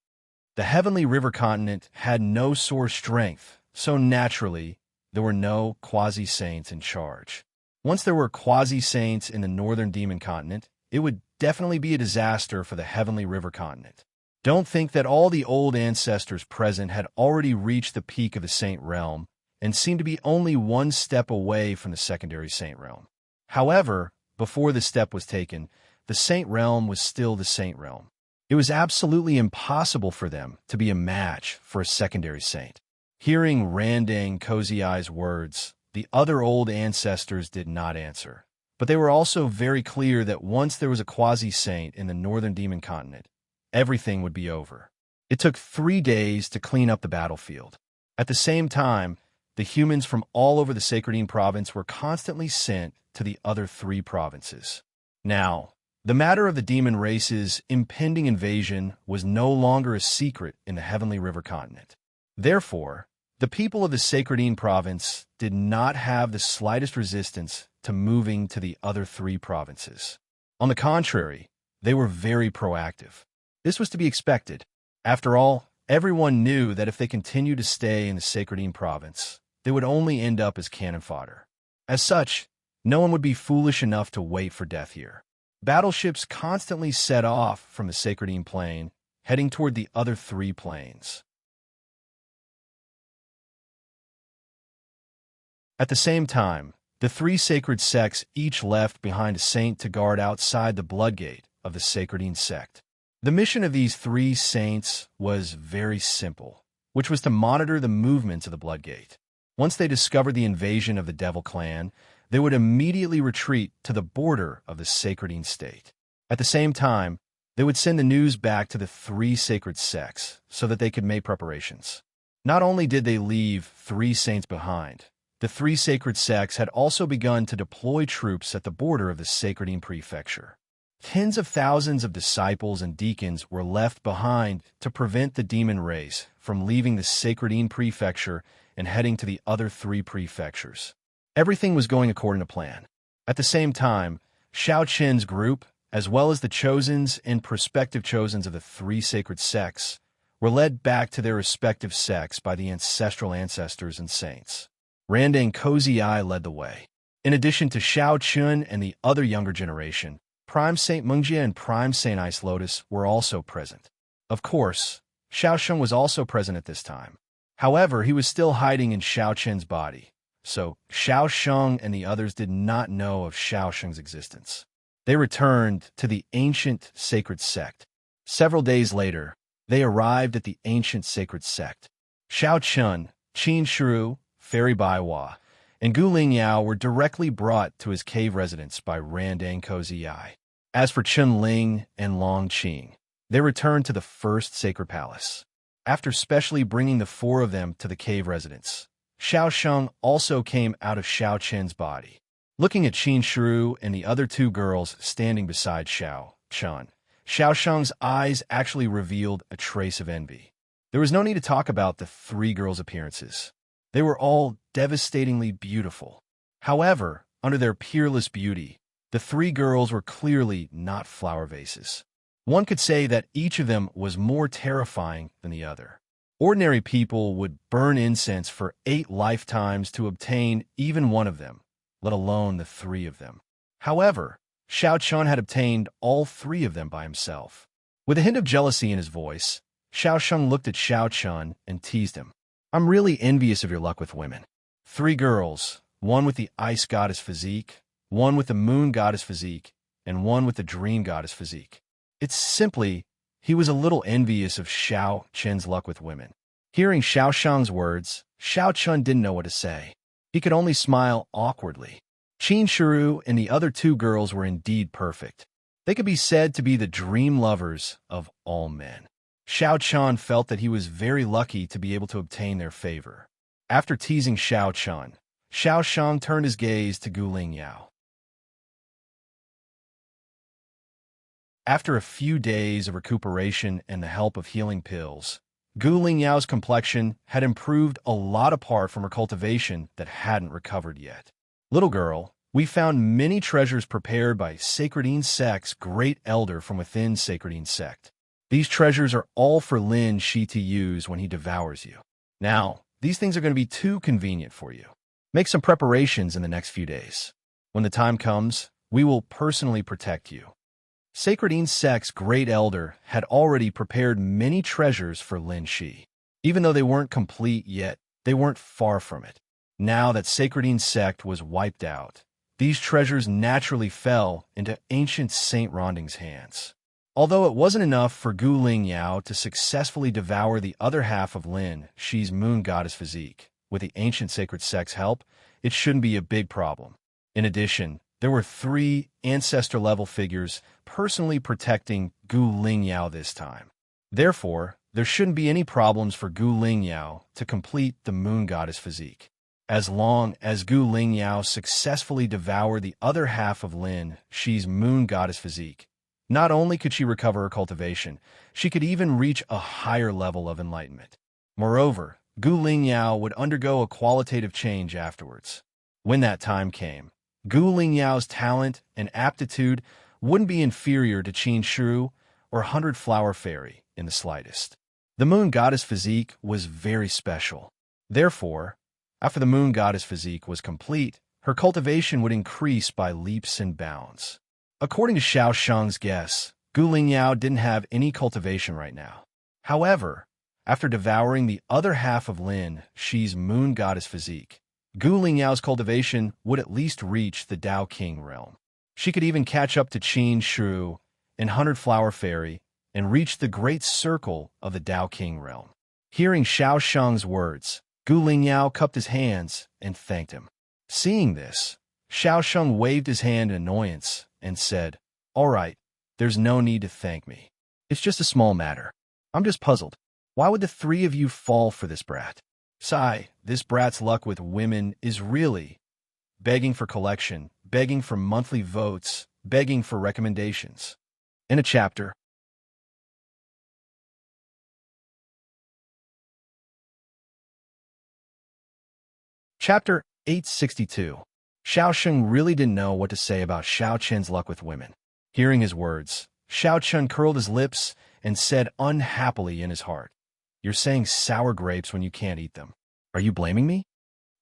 The Heavenly River continent had no source strength, so naturally, there were no quasi-saints in charge. Once there were quasi-saints in the northern demon continent, it would definitely be a disaster for the Heavenly River continent. Don't think that all the old ancestors present had already reached the peak of the Saint Realm and seemed to be only 1 step away from the secondary Saint Realm. However, before the step was taken, the Saint Realm was still the Saint Realm. It was absolutely impossible for them to be a match for a secondary saint. Hearing Randang Kozii's words, the other old ancestors did not answer. But they were also very clear that once there was a quasi-saint in the northern demon continent, everything would be over. It took 3 days to clean up the battlefield. At the same time, the humans from all over the Sacredine province were constantly sent to the other 3 provinces. Now, the matter of the demon race's impending invasion was no longer a secret in the Heavenly River continent. Therefore, the people of the Sacredine province did not have the slightest resistance to moving to the other 3 provinces. On the contrary, they were very proactive. This was to be expected. After all, everyone knew that if they continued to stay in the Sacredine province, they would only end up as cannon fodder. As such, no one would be foolish enough to wait for death here. Battleships constantly set off from the Sacredine plain, heading toward the other 3 plains. At the same time, the 3 sacred sects each left behind a saint to guard outside the blood gate of the Sacredine sect. The mission of these three saints was very simple, which was to monitor the movements of the Bloodgate. Once they discovered the invasion of the Devil Clan, they would immediately retreat to the border of the Sacredine State. At the same time, they would send the news back to the three sacred sects so that they could make preparations. Not only did they leave three saints behind, the three sacred sects had also begun to deploy troops at the border of the Sacredine Prefecture. Tens of thousands of disciples and deacons were left behind to prevent the demon race from leaving the Sacredine Prefecture and heading to the other three prefectures. Everything was going according to plan. At the same time, Xiao Qin's group, as well as the chosens and prospective chosens of the three sacred sects, were led back to their respective sects by the ancestral ancestors and saints. Randang Cozy Eye led the way. In addition to Xiao Qun and the other younger generation, Prime Saint Mungjie and Prime Saint Ice Lotus were also present. Of course, Xiao Sheng was also present at this time. However, he was still hiding in Xiao Qin's body, so Xiao Sheng and the others did not know of Xiao Sheng's existence. They returned to the ancient sacred sect. Several days later, they arrived at the ancient sacred sect. Xiao Chun, Qin Shiru, Fairy Baiwa, and Gu Lingyao were directly brought to his cave residence by Randang Cozy Eye. As for Chun Ling and Long Qing, they returned to the first sacred palace. After specially bringing the four of them to the cave residence, Xiao Sheng also came out of Xiao Qin's body. Looking at Qin Shiru and the other two girls standing beside Xiao Chun, Xiao Sheng's eyes actually revealed a trace of envy. There was no need to talk about the three girls' appearances. They were all devastatingly beautiful. However, under their peerless beauty, the three girls were clearly not flower vases. One could say that each of them was more terrifying than the other. Ordinary people would burn incense for 8 lifetimes to obtain even one of them, let alone the three of them. However, Xiao Chun had obtained all three of them by himself. With a hint of jealousy in his voice, Xiao Sheng looked at Xiao Chun and teased him. I'm really envious of your luck with women. 3 girls, one with the ice goddess physique, one with the moon goddess physique, and one with the dream goddess physique. It's simply, he was a little envious of Xiao Chen's luck with women. Hearing Xiao Sheng's words, Xiao Chun didn't know what to say. He could only smile awkwardly. Qin Shiru and the other 2 girls were indeed perfect. They could be said to be the dream lovers of all men. Xiao Chun felt that he was very lucky to be able to obtain their favor. After teasing Xiao Chun, Xiao Sheng turned his gaze to Gu Lingyao. After a few days of recuperation and the help of healing pills, Gu Lingyao's complexion had improved a lot apart from her cultivation that hadn't recovered yet. Little girl, we found many treasures prepared by Sacredine Sect's great elder from within Sacredine Sect. These treasures are all for Lin Shi to use when he devours you. Now, these things are going to be too convenient for you. Make some preparations in the next few days. When the time comes, we will personally protect you. Sacredine Sect's great elder had already prepared many treasures for Lin Shi. Even though they weren't complete yet, they weren't far from it. Now that Sacredine Sect was wiped out, these treasures naturally fell into ancient Saint Ronding's hands. Although it wasn't enough for Gu Lingyao to successfully devour the other half of Lin Shi's moon goddess physique, with the ancient sacred sect's help, it shouldn't be a big problem. In addition, there were 3 ancestor-level figures personally protecting Gu Lingyao this time. Therefore, there shouldn't be any problems for Gu Lingyao to complete the moon goddess physique. As long as Gu Lingyao successfully devoured the other half of Lin Shi's moon goddess physique, not only could she recover her cultivation, she could even reach a higher level of enlightenment. Moreover, Gu Lingyao would undergo a qualitative change afterwards. When that time came, Gu Lingyao's talent and aptitude wouldn't be inferior to Qin Shiru or 100 Flower Fairy in the slightest. The moon goddess physique was very special. Therefore, after the moon goddess physique was complete, her cultivation would increase by leaps and bounds. According to Xiao Sheng's guess, Gu Lingyao didn't have any cultivation right now. However, after devouring the other half of Lin Shi's moon goddess physique, Gu Lingyao's cultivation would at least reach the Tao King realm. She could even catch up to Qin Shiru and 100 Flower Fairy and reached the great circle of the Tao King realm. Hearing Xiao Sheng's words, Gu Lingyao cupped his hands and thanked him. Seeing this, Xiao Sheng waved his hand in annoyance and said, "All right, there's no need to thank me. It's just a small matter. I'm just puzzled. Why would the three of you fall for this brat? Sigh, this brat's luck with women is really begging for collection, begging for monthly votes, begging for recommendations." In a chapter. Chapter 862. Xiao Sheng really didn't know what to say about Xiao Chen's luck with women. Hearing his words, Xiao Chen curled his lips and said unhappily in his heart, "You're saying sour grapes when you can't eat them. Are you blaming me?"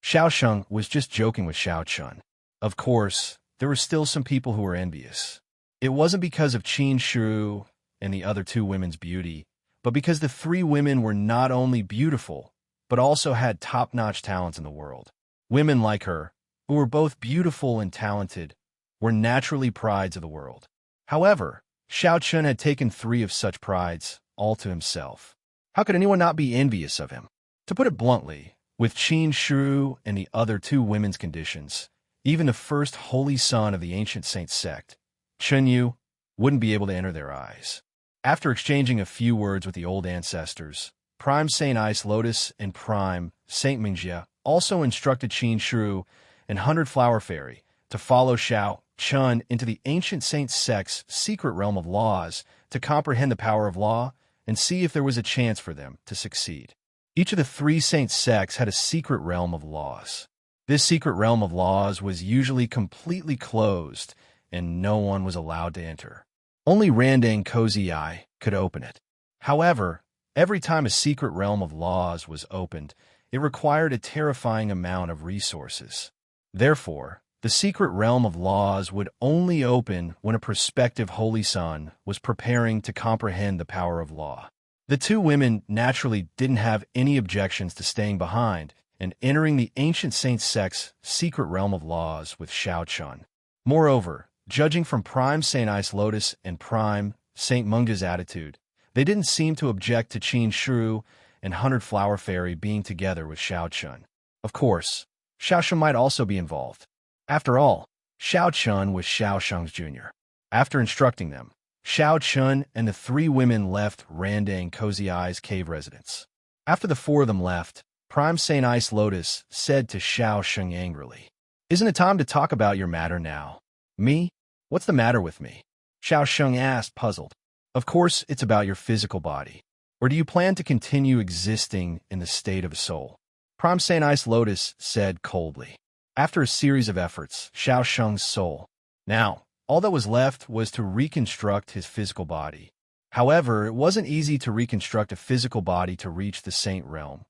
Xiao Sheng was just joking with Xiao Chen. Of course, there were still some people who were envious. It wasn't because of Qin Shu and the other two women's beauty, but because the three women were not only beautiful, but also had top-notch talents in the world. Women like her, who were both beautiful and talented, were naturally prides of the world. However, Xiao Chen had taken three of such prides all to himself. How could anyone not be envious of him? To put it bluntly, with Qin Shu and the other two women's conditions, even the first holy son of the ancient saint sect, Chen Yu, wouldn't be able to enter their eyes. After exchanging a few words with the old ancestors, Prime Saint Ice Lotus and Prime Saint Mingjia also instructed Qin Shu and 100 Flower Fairy to follow Xiao Chun into the ancient saint sect's secret realm of laws to comprehend the power of law and see if there was a chance for them to succeed. Each of the three saint sects had a secret realm of laws. This secret realm of laws was usually completely closed, and no one was allowed to enter. Only Randang Cozy Eye could open it. However, every time a secret realm of laws was opened, it required a terrifying amount of resources. Therefore, the secret realm of laws would only open when a prospective holy son was preparing to comprehend the power of law. The two women naturally didn't have any objections to staying behind and entering the ancient saint sect's secret realm of laws with Xiao Chun. Moreover, judging from Prime Saint Ice Lotus and Prime Saint Mungja's attitude, they didn't seem to object to Qin Shu and 100 Flower Fairy being together with Xiao Chun. Of course, Xiao Shun might also be involved. After all, Xiao Chun was Xiao Sheng's junior. After instructing them, Xiao Chun and the three women left Randang Cozy Eye's cave residence. After the four of them left, Prime Saint Ice Lotus said to Xiao Sheng angrily, "Isn't it time to talk about your matter now?" "Me? What's the matter with me?" Xiao Sheng asked, puzzled. "Of course it's about your physical body. Or do you plan to continue existing in the state of a soul?" Prime Saint Ice Lotus said coldly. After a series of efforts, Xiao Sheng's soul. Now, all that was left was to reconstruct his physical body. However, it wasn't easy to reconstruct a physical body to reach the saint realm.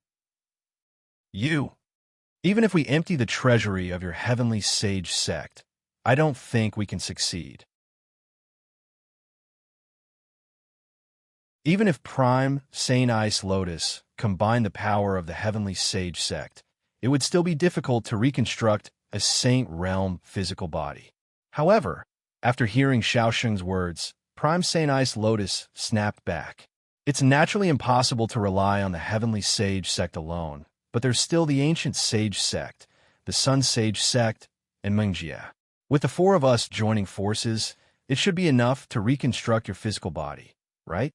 Even if we empty the treasury of your heavenly sage sect, I don't think we can succeed. Even if Prime Saint Ice Lotus combined the power of the heavenly sage sect, it would still be difficult to reconstruct a saint realm physical body. However, after hearing Xiao Sheng's words, Prime Saint Ice Lotus snapped back. It's naturally impossible to rely on the heavenly sage sect alone, but there's still the ancient sage sect, the sun sage sect, and Mingjia. With the four of us joining forces, it should be enough to reconstruct your physical body, right?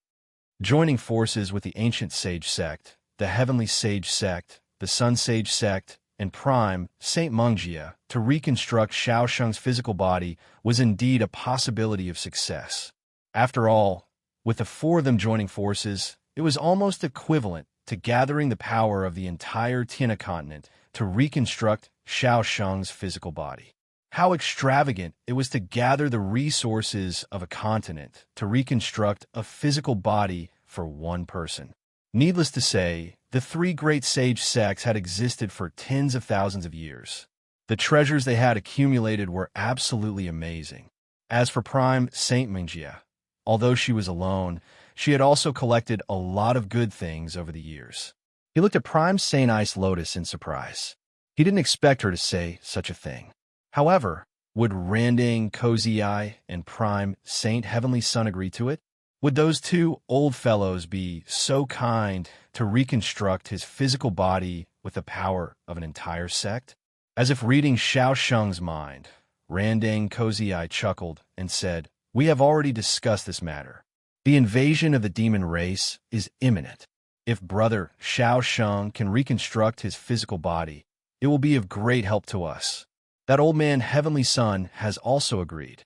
Joining forces with the ancient sage sect, the heavenly sage sect, the sun sage sect, and Prime Saint Mungjia to reconstruct Xiao Sheng's physical body was indeed a possibility of success. After all, with the four of them joining forces, it was almost equivalent to gathering the power of the entire Tiana continent to reconstruct Xiao Sheng's physical body. How extravagant it was to gather the resources of a continent to reconstruct a physical body for one person. Needless to say, the three great sage sects had existed for tens of thousands of years. The treasures they had accumulated were absolutely amazing. As for Prime Saint Mingjia, although she was alone, she had also collected a lot of good things over the years. He looked at Prime Saint Ice Lotus in surprise. He didn't expect her to say such a thing. However, would Randang Cozy Eye and Prime Saint Heavenly Sun agree to it? Would those two old fellows be so kind to reconstruct his physical body with the power of an entire sect? As if reading Xiao Sheng's mind, Randang Cozy Eye chuckled and said, "We have already discussed this matter. The invasion of the demon race is imminent. If Brother Xiao Sheng can reconstruct his physical body, it will be of great help to us." That old man, Heavenly Son, has also agreed.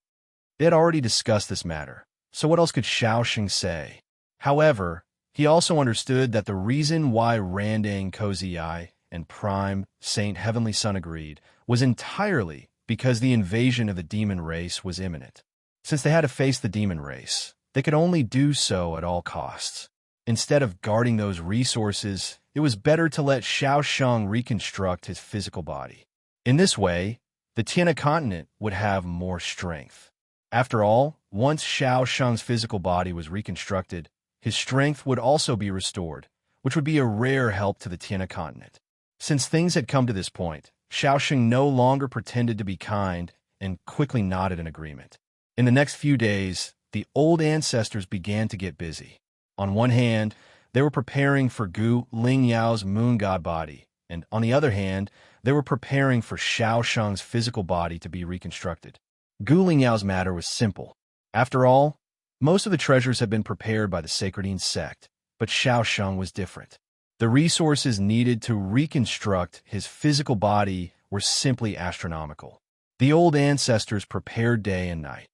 They had already discussed this matter, so what else could Xiao Sheng say? However, he also understood that the reason why Randang Cozy Eye and Prime Saint Heavenly Son agreed was entirely because the invasion of the demon race was imminent. Since they had to face the demon race, they could only do so at all costs. Instead of guarding those resources, it was better to let Xiao Sheng reconstruct his physical body. In this way, the Tiana continent would have more strength. After all, once Xiao Sheng's physical body was reconstructed, his strength would also be restored, which would be a rare help to the Tiana continent. Since things had come to this point, Xiao Sheng no longer pretended to be kind and quickly nodded in agreement. In the next few days, the old ancestors began to get busy. On one hand, they were preparing for Gu Lingyao's moon god body, and on the other hand, they were preparing for Xiao Sheng's physical body to be reconstructed. Gu Lingyao's matter was simple. After all, most of the treasures had been prepared by the Sacredine sect, but Xiao Sheng was different. The resources needed to reconstruct his physical body were simply astronomical. The old ancestors prepared day and night.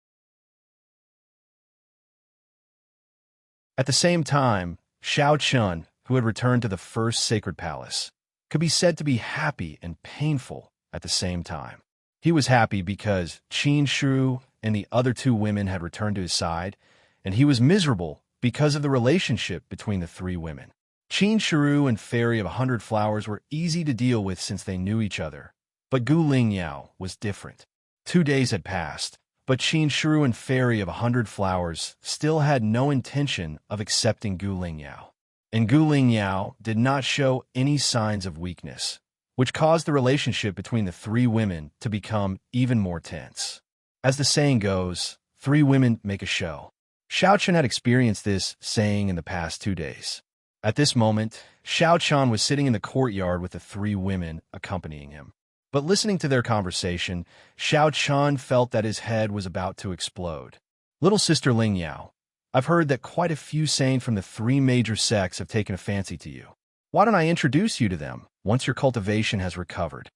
At the same time, Xiao Chun, who had returned to the first sacred palace, could be said to be happy and painful at the same time. He was happy because Qin Shu and the other two women had returned to his side, and he was miserable because of the relationship between the three women. Qin Shu and Fairy of 100 Flowers were easy to deal with since they knew each other, but Gu Lingyao was different. 2 days had passed, but Qin Shu and Fairy of 100 Flowers still had no intention of accepting Gu Lingyao. And Gu Lingyao did not show any signs of weakness, which caused the relationship between the three women to become even more tense. As the saying goes, 3 women make a show. Xiao Chen had experienced this saying in the past 2 days. At this moment, Xiao Chen was sitting in the courtyard with the 3 women accompanying him. But listening to their conversation, Xiao Chen felt that his head was about to explode. "Little sister Ling Yao, I've heard that quite a few saints from the 3 major sects have taken a fancy to you. Why don't I introduce you to them once your cultivation has recovered?"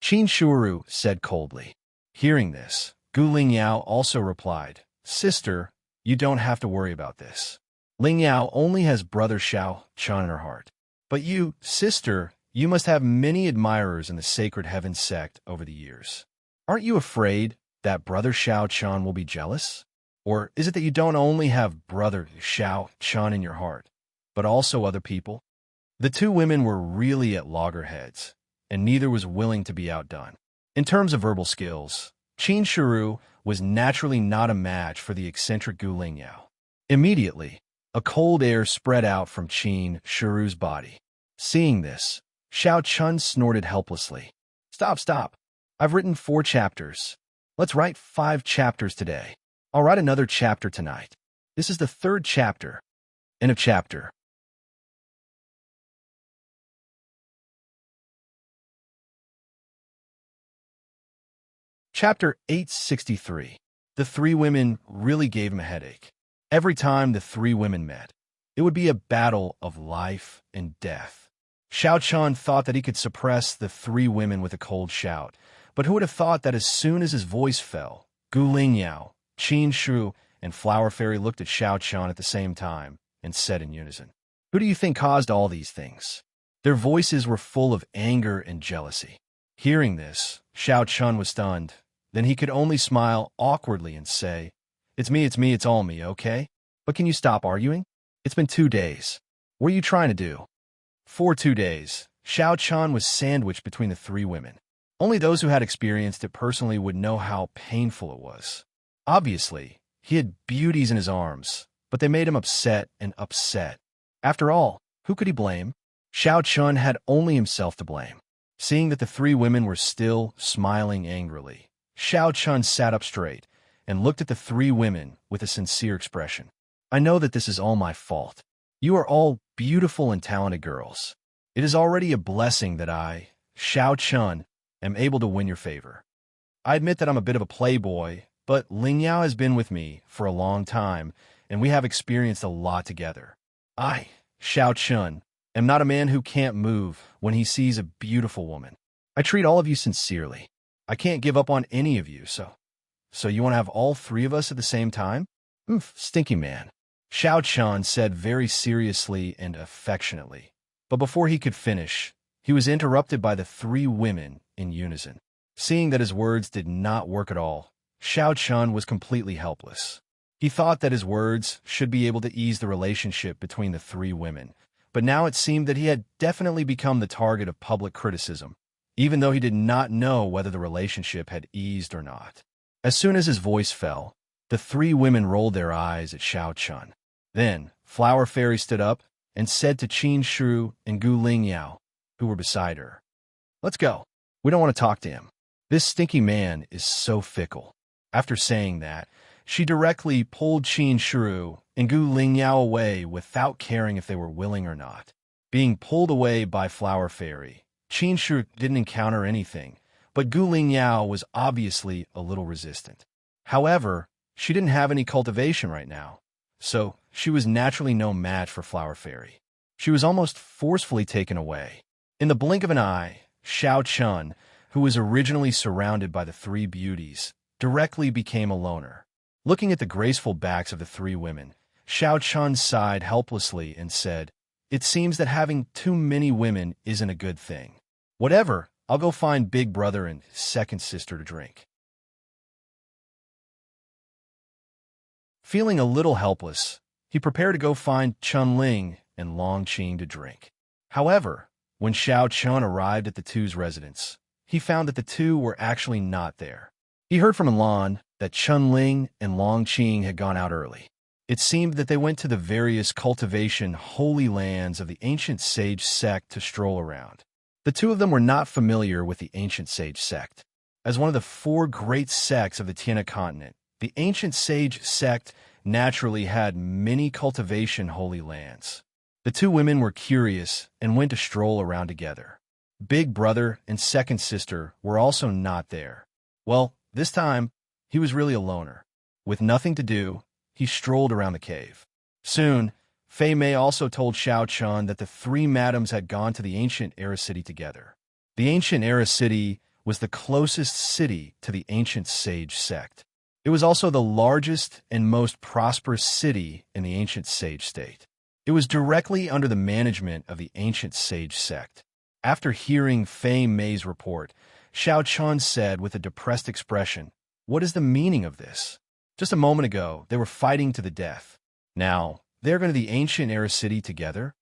Qin Shuru said coldly. Hearing this, Gu Lingyao also replied, "Sister, you don't have to worry about this. Lingyao only has brother Xiao Chen in her heart. But you, sister, you must have many admirers in the Sacred Heaven sect over the years. Aren't you afraid that brother Xiao Chen will be jealous? Or is it that you don't only have brother Xiao Chen in your heart, but also other people?" The 2 women were really at loggerheads, and neither was willing to be outdone. In terms of verbal skills, Qin Shuru was naturally not a match for the eccentric Gu Lingyao. Immediately, a cold air spread out from Qin Shuru's body. Seeing this, Xiao Chun snorted helplessly. Stop. I've written 4 chapters. Let's write 5 chapters today. I'll write another chapter tonight. This is the 3rd chapter. End of chapter. Chapter 863. The 3 women really gave him a headache. Every time the 3 women met, it would be a battle of life and death. Xiao Chun thought that he could suppress the 3 women with a cold shout, but who would have thought that as soon as his voice fell, Gu Lingyao, Qin Shu, and Flower Fairy looked at Xiao Chun at the same time and said in unison, "Who do you think caused all these things?" Their voices were full of anger and jealousy. Hearing this, Xiao Chun was stunned. Then he could only smile awkwardly and say, it's me, it's all me, okay? But can you stop arguing? It's been 2 days. What are you trying to do?" For 2 days, Xiao Chun was sandwiched between the 3 women. Only those who had experienced it personally would know how painful it was. Obviously, he had beauties in his arms, but they made him upset and upset. After all, who could he blame? Xiao Chun had only himself to blame. Seeing that the 3 women were still smiling angrily, Xiao Chun sat up straight and looked at the 3 women with a sincere expression. I know that this is all my fault. You are all beautiful and talented girls. It is already a blessing that I, Xiao Chun, am able to win your favor. I admit that I'm a bit of a playboy, but Ling Yao has been with me for a long time, and we have experienced a lot together. I, Xiao Chun, am not a man who can't move when he sees a beautiful woman. I treat all of you sincerely. I can't give up on any of you, so you want to have all three of us at the same time? Stinky man, Xiao Chun said very seriously and affectionately. But before he could finish, he was interrupted by the three women in unison. Seeing that his words did not work at all, Xiao Chun was completely helpless. He thought that his words should be able to ease the relationship between the three women, but now it seemed that he had definitely become the target of public criticism, even though he did not know whether the relationship had eased or not. As soon as his voice fell, the three women rolled their eyes at Xiao Chun. Then, Flower Fairy stood up and said to Qin Shu and Gu Lingyao, who were beside her, "Let's go. We don't want to talk to him. This stinky man is so fickle." After saying that, she directly pulled Qin Shu and Gu Lingyao away without caring if they were willing or not. Being pulled away by Flower Fairy, Qin Shu didn't encounter anything, but Gu Lingyao was obviously a little resistant. However, she didn't have any cultivation right now, so she was naturally no match for Flower Fairy. She was almost forcefully taken away. In the blink of an eye, Xiao Chun, who was originally surrounded by the three beauties, directly became a loner. Looking at the graceful backs of the three women, Xiao Chun sighed helplessly and said, "It seems that having too many women isn't a good thing. Whatever, I'll go find Big Brother and Second Sister to drink." Feeling a little helpless, he prepared to go find Chun Ling and Long Qing to drink. However, when Xiao Chun arrived at the two's residence, he found that the two were actually not there. He heard from Lan that Chun Ling and Long Qing had gone out early. It seemed that they went to the various cultivation holy lands of the ancient sage sect to stroll around. The two of them were not familiar with the ancient sage sect. As one of the four great sects of the Tiana continent, the ancient sage sect naturally had many cultivation holy lands. The two women were curious and went to stroll around together. Big Brother and Second Sister were also not there. Well, this time, he was really a loner. With nothing to do, he strolled around the cave. Soon, Fei Mei also told Xiao Chun that the three madams had gone to the ancient Era City together. The ancient Era City was the closest city to the ancient sage sect. It was also the largest and most prosperous city in the ancient sage state. It was directly under the management of the ancient sage sect. After hearing Fei Mei's report, Xiao Chun said with a depressed expression, "What is the meaning of this? Just a moment ago, they were fighting to the death. Now, they're going to the ancient Era City together?"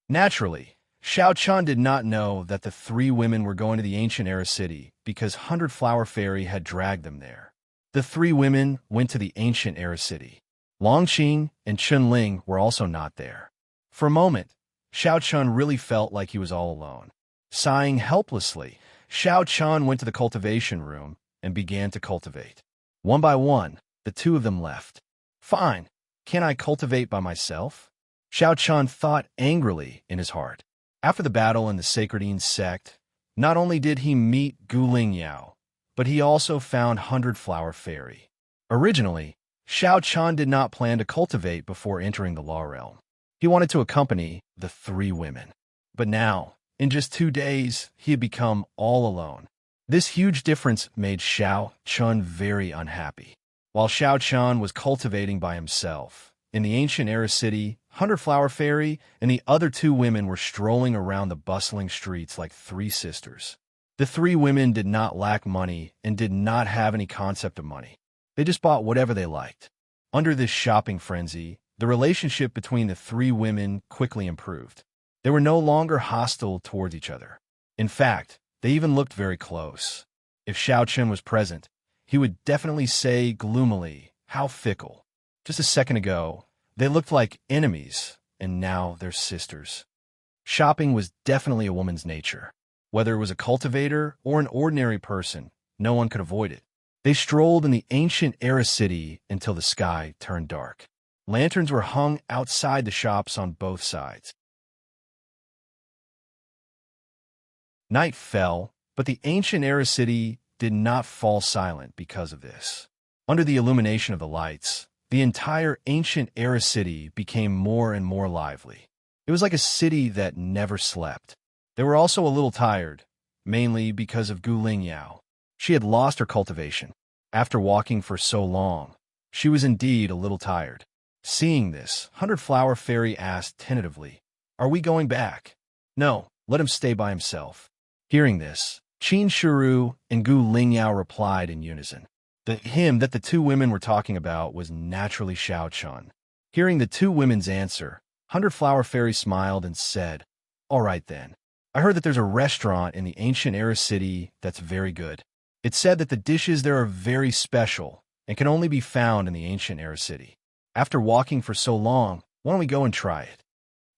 Naturally, Xiao Chun did not know that the three women were going to the ancient Era City because 100 Flower Fairy had dragged them there. The three women went to the ancient Era City. Long Qing and Chun Ling were also not there. For a moment, Xiao Chun really felt like he was all alone. Sighing helplessly, Xiao Chun went to the cultivation room and began to cultivate. One by one, the two of them left. "Fine, can I cultivate by myself?" Xiao Chun thought angrily in his heart. After the battle in the Sacredine sect, not only did he meet Gu Lingyao, but he also found 100 Flower Fairy. Originally, Xiao Chun did not plan to cultivate before entering the law realm. He wanted to accompany the three women. But now, in just 2 days, he had become all alone. This huge difference made Xiao Chun very unhappy. While Xiao Chun was cultivating by himself, in the ancient Era City, 100 Flower Fairy and the other two women were strolling around the bustling streets like three sisters. The three women did not lack money and did not have any concept of money. They just bought whatever they liked. Under this shopping frenzy, the relationship between the three women quickly improved. They were no longer hostile towards each other. In fact, they even looked very close. If Xiao Chun was present, he would definitely say gloomily, "How fickle. Just a second ago, they looked like enemies, and now they're sisters." Shopping was definitely a woman's nature. Whether it was a cultivator or an ordinary person, no one could avoid it. They strolled in the ancient Era City until the sky turned dark. Lanterns were hung outside the shops on both sides. Night fell, but the ancient era city did not fall silent because of this. Under the illumination of the lights, the entire ancient era city became more and more lively. It was like a city that never slept. They were also a little tired, mainly because of Gu Lingyao. She had lost her cultivation. After walking for so long, she was indeed a little tired. Seeing this, 100-Flower Fairy asked tentatively, "Are we going back?" "No, let him stay by himself." Hearing this, Qin Shiru and Gu Lingyao replied in unison. The him that the two women were talking about was naturally Xiao Chun. Hearing the two women's answer, 100-Flower Fairy smiled and said, "All right then. I heard that there's a restaurant in the ancient era city that's very good. It's said that the dishes there are very special and can only be found in the ancient era city. After walking for so long, why don't we go and try it?"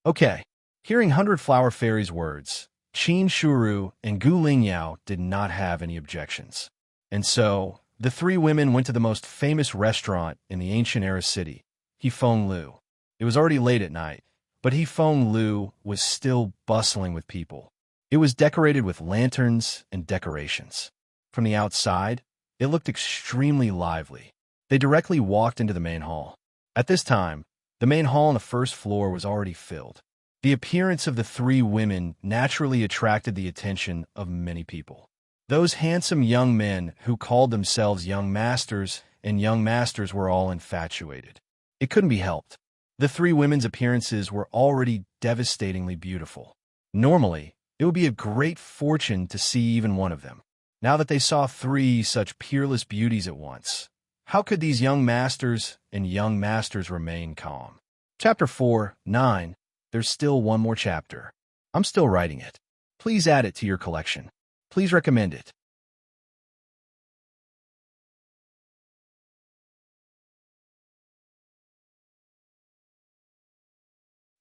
"Okay." Hearing 100-Flower Fairy's words, Qin Shiru and Gu Lingyao did not have any objections. And so, the three women went to the most famous restaurant in the ancient era city, Hefeng Lu. It was already late at night, but Hefeng Lu was still bustling with people. It was decorated with lanterns and decorations. From the outside, it looked extremely lively. They directly walked into the main hall. At this time, the main hall on the first floor was already filled. The appearance of the three women naturally attracted the attention of many people. Those handsome young men who called themselves young masters and young masters were all infatuated. It couldn't be helped. The three women's appearances were already devastatingly beautiful. Normally, it would be a great fortune to see even one of them. Now that they saw three such peerless beauties at once, how could these young masters and young masters remain calm? Chapter 4:9. There's still one more chapter. I'm still writing it. Please add it to your collection. Please recommend it.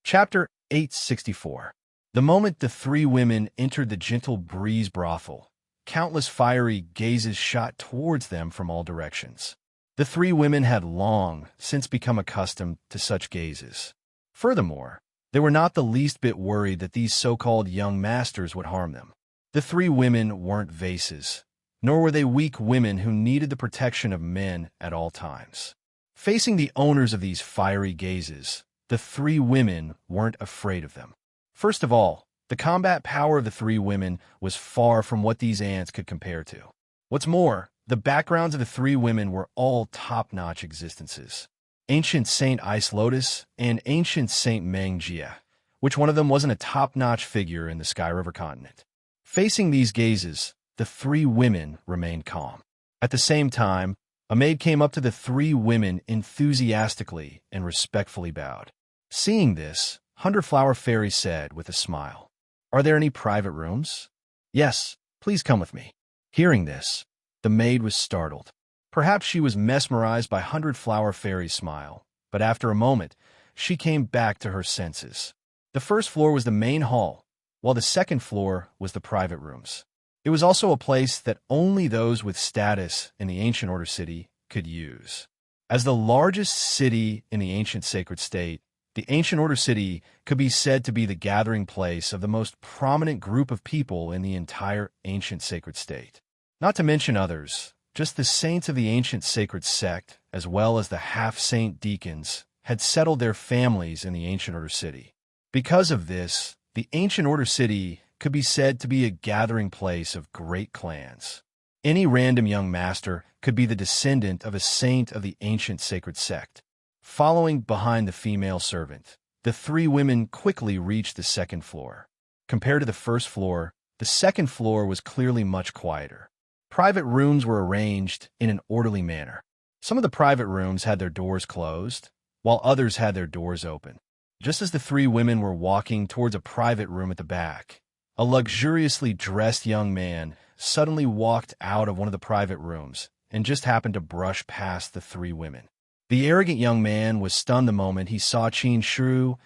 Chapter 864. The moment the three women entered the gentle breeze brothel, countless fiery gazes shot towards them from all directions. The three women had long since become accustomed to such gazes. Furthermore, they were not the least bit worried that these so-called young masters would harm them. The three women weren't vases, nor were they weak women who needed the protection of men at all times. Facing the owners of these fiery gazes, the three women weren't afraid of them. First of all, the combat power of the three women was far from what these ants could compare to. What's more, the backgrounds of the three women were all top-notch existences. Ancient Saint Ice Lotus and Ancient Saint Meng Jia, which one of them wasn't a top-notch figure in the Sky River continent. Facing these gazes, the three women remained calm. At the same time, a maid came up to the three women enthusiastically and respectfully bowed. Seeing this, 100-Flower Fairy said with a smile, "Are there any private rooms?" "Yes, please come with me." Hearing this, the maid was startled. Perhaps she was mesmerized by 100-Flower Fairy's smile, but after a moment, she came back to her senses. The first floor was the main hall, while the second floor was the private rooms. It was also a place that only those with status in the Ancient Order City could use. As the largest city in the ancient sacred state, the Ancient Order City could be said to be the gathering place of the most prominent group of people in the entire ancient sacred state. Not to mention others, just the saints of the ancient sacred sect, as well as the half-saint deacons, had settled their families in the Ancient Order City. Because of this, the Ancient Order City could be said to be a gathering place of great clans. Any random young master could be the descendant of a saint of the ancient sacred sect. Following behind the female servant, the three women quickly reached the second floor. Compared to the first floor, the second floor was clearly much quieter. Private rooms were arranged in an orderly manner. Some of the private rooms had their doors closed, while others had their doors open. Just as the three women were walking towards a private room at the back, a luxuriously dressed young man suddenly walked out of one of the private rooms and just happened to brush past the three women. The arrogant young man was stunned the moment he saw Qin Shiru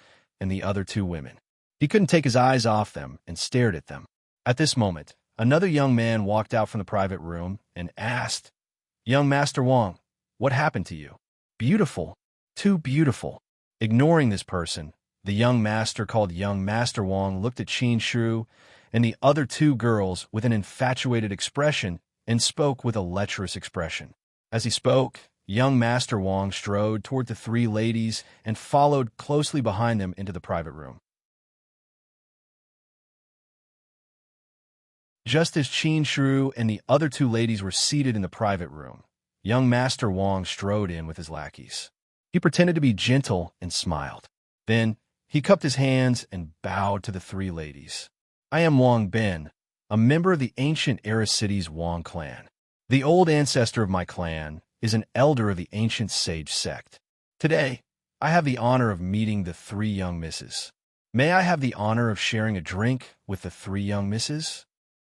and the other two women. He couldn't take his eyes off them and stared at them. At this moment, another young man walked out from the private room and asked, "Young Master Wang, what happened to you?" "Beautiful. Too beautiful. Ignoring this person, the young master called young Master Wang looked at Qin Shu and the other two girls with an infatuated expression and spoke with a lecherous expression. As he spoke, young Master Wang strode toward the three ladies and followed closely behind them into the private room. Just as Qin Shu and the other two ladies were seated in the private room, young Master Wang strode in with his lackeys. He pretended to be gentle and smiled. Then, he cupped his hands and bowed to the three ladies. I am Wang Bin, a member of the ancient Era City's Wang clan. The old ancestor of my clan is an elder of the ancient sage sect. Today, I have the honor of meeting the three young misses. May I have the honor of sharing a drink with the three young misses?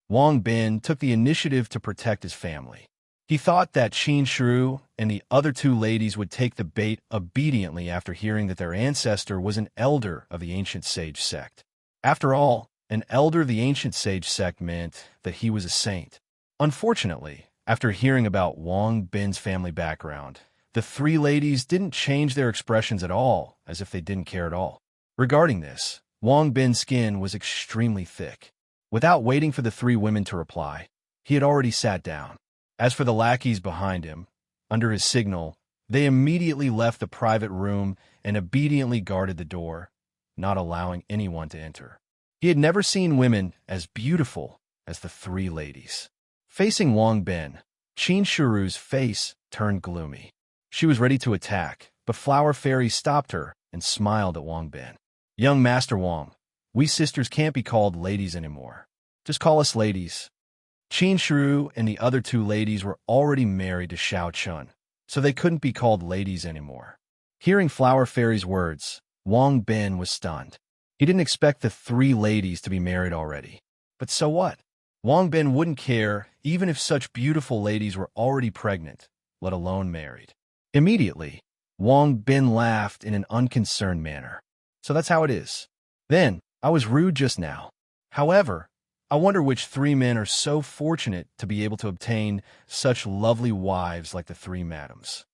Wang Bin took the initiative to protect his family. He thought that Qin Shu and the other two ladies would take the bait obediently after hearing that their ancestor was an elder of the ancient sage sect. After all, an elder of the ancient sage sect meant that he was a saint. Unfortunately, after hearing about Wang Bin's family background, the three ladies didn't change their expressions at all, as if they didn't care at all. Regarding this, Wang Bin's skin was extremely thick. Without waiting for the three women to reply, he had already sat down. As for the lackeys behind him, under his signal, they immediately left the private room and obediently guarded the door, not allowing anyone to enter. He had never seen women as beautiful as the three ladies. Facing Wang Bin, Qin Shuru's face turned gloomy. She was ready to attack, but Flower Fairy stopped her and smiled at Wang Bin. Young Master Wang, we sisters can't be called ladies anymore. Just call us ladies. Qin Shuru and the other two ladies were already married to Xiao Chun, so they couldn't be called ladies anymore. Hearing Flower Fairy's words, Wang Bin was stunned. He didn't expect the three ladies to be married already. But so what? Wang Bin wouldn't care even if such beautiful ladies were already pregnant, let alone married. Immediately, Wang Bin laughed in an unconcerned manner. So that's how it is. Then, I was rude just now. However, I wonder which three men are so fortunate to be able to obtain such lovely wives like the three madams.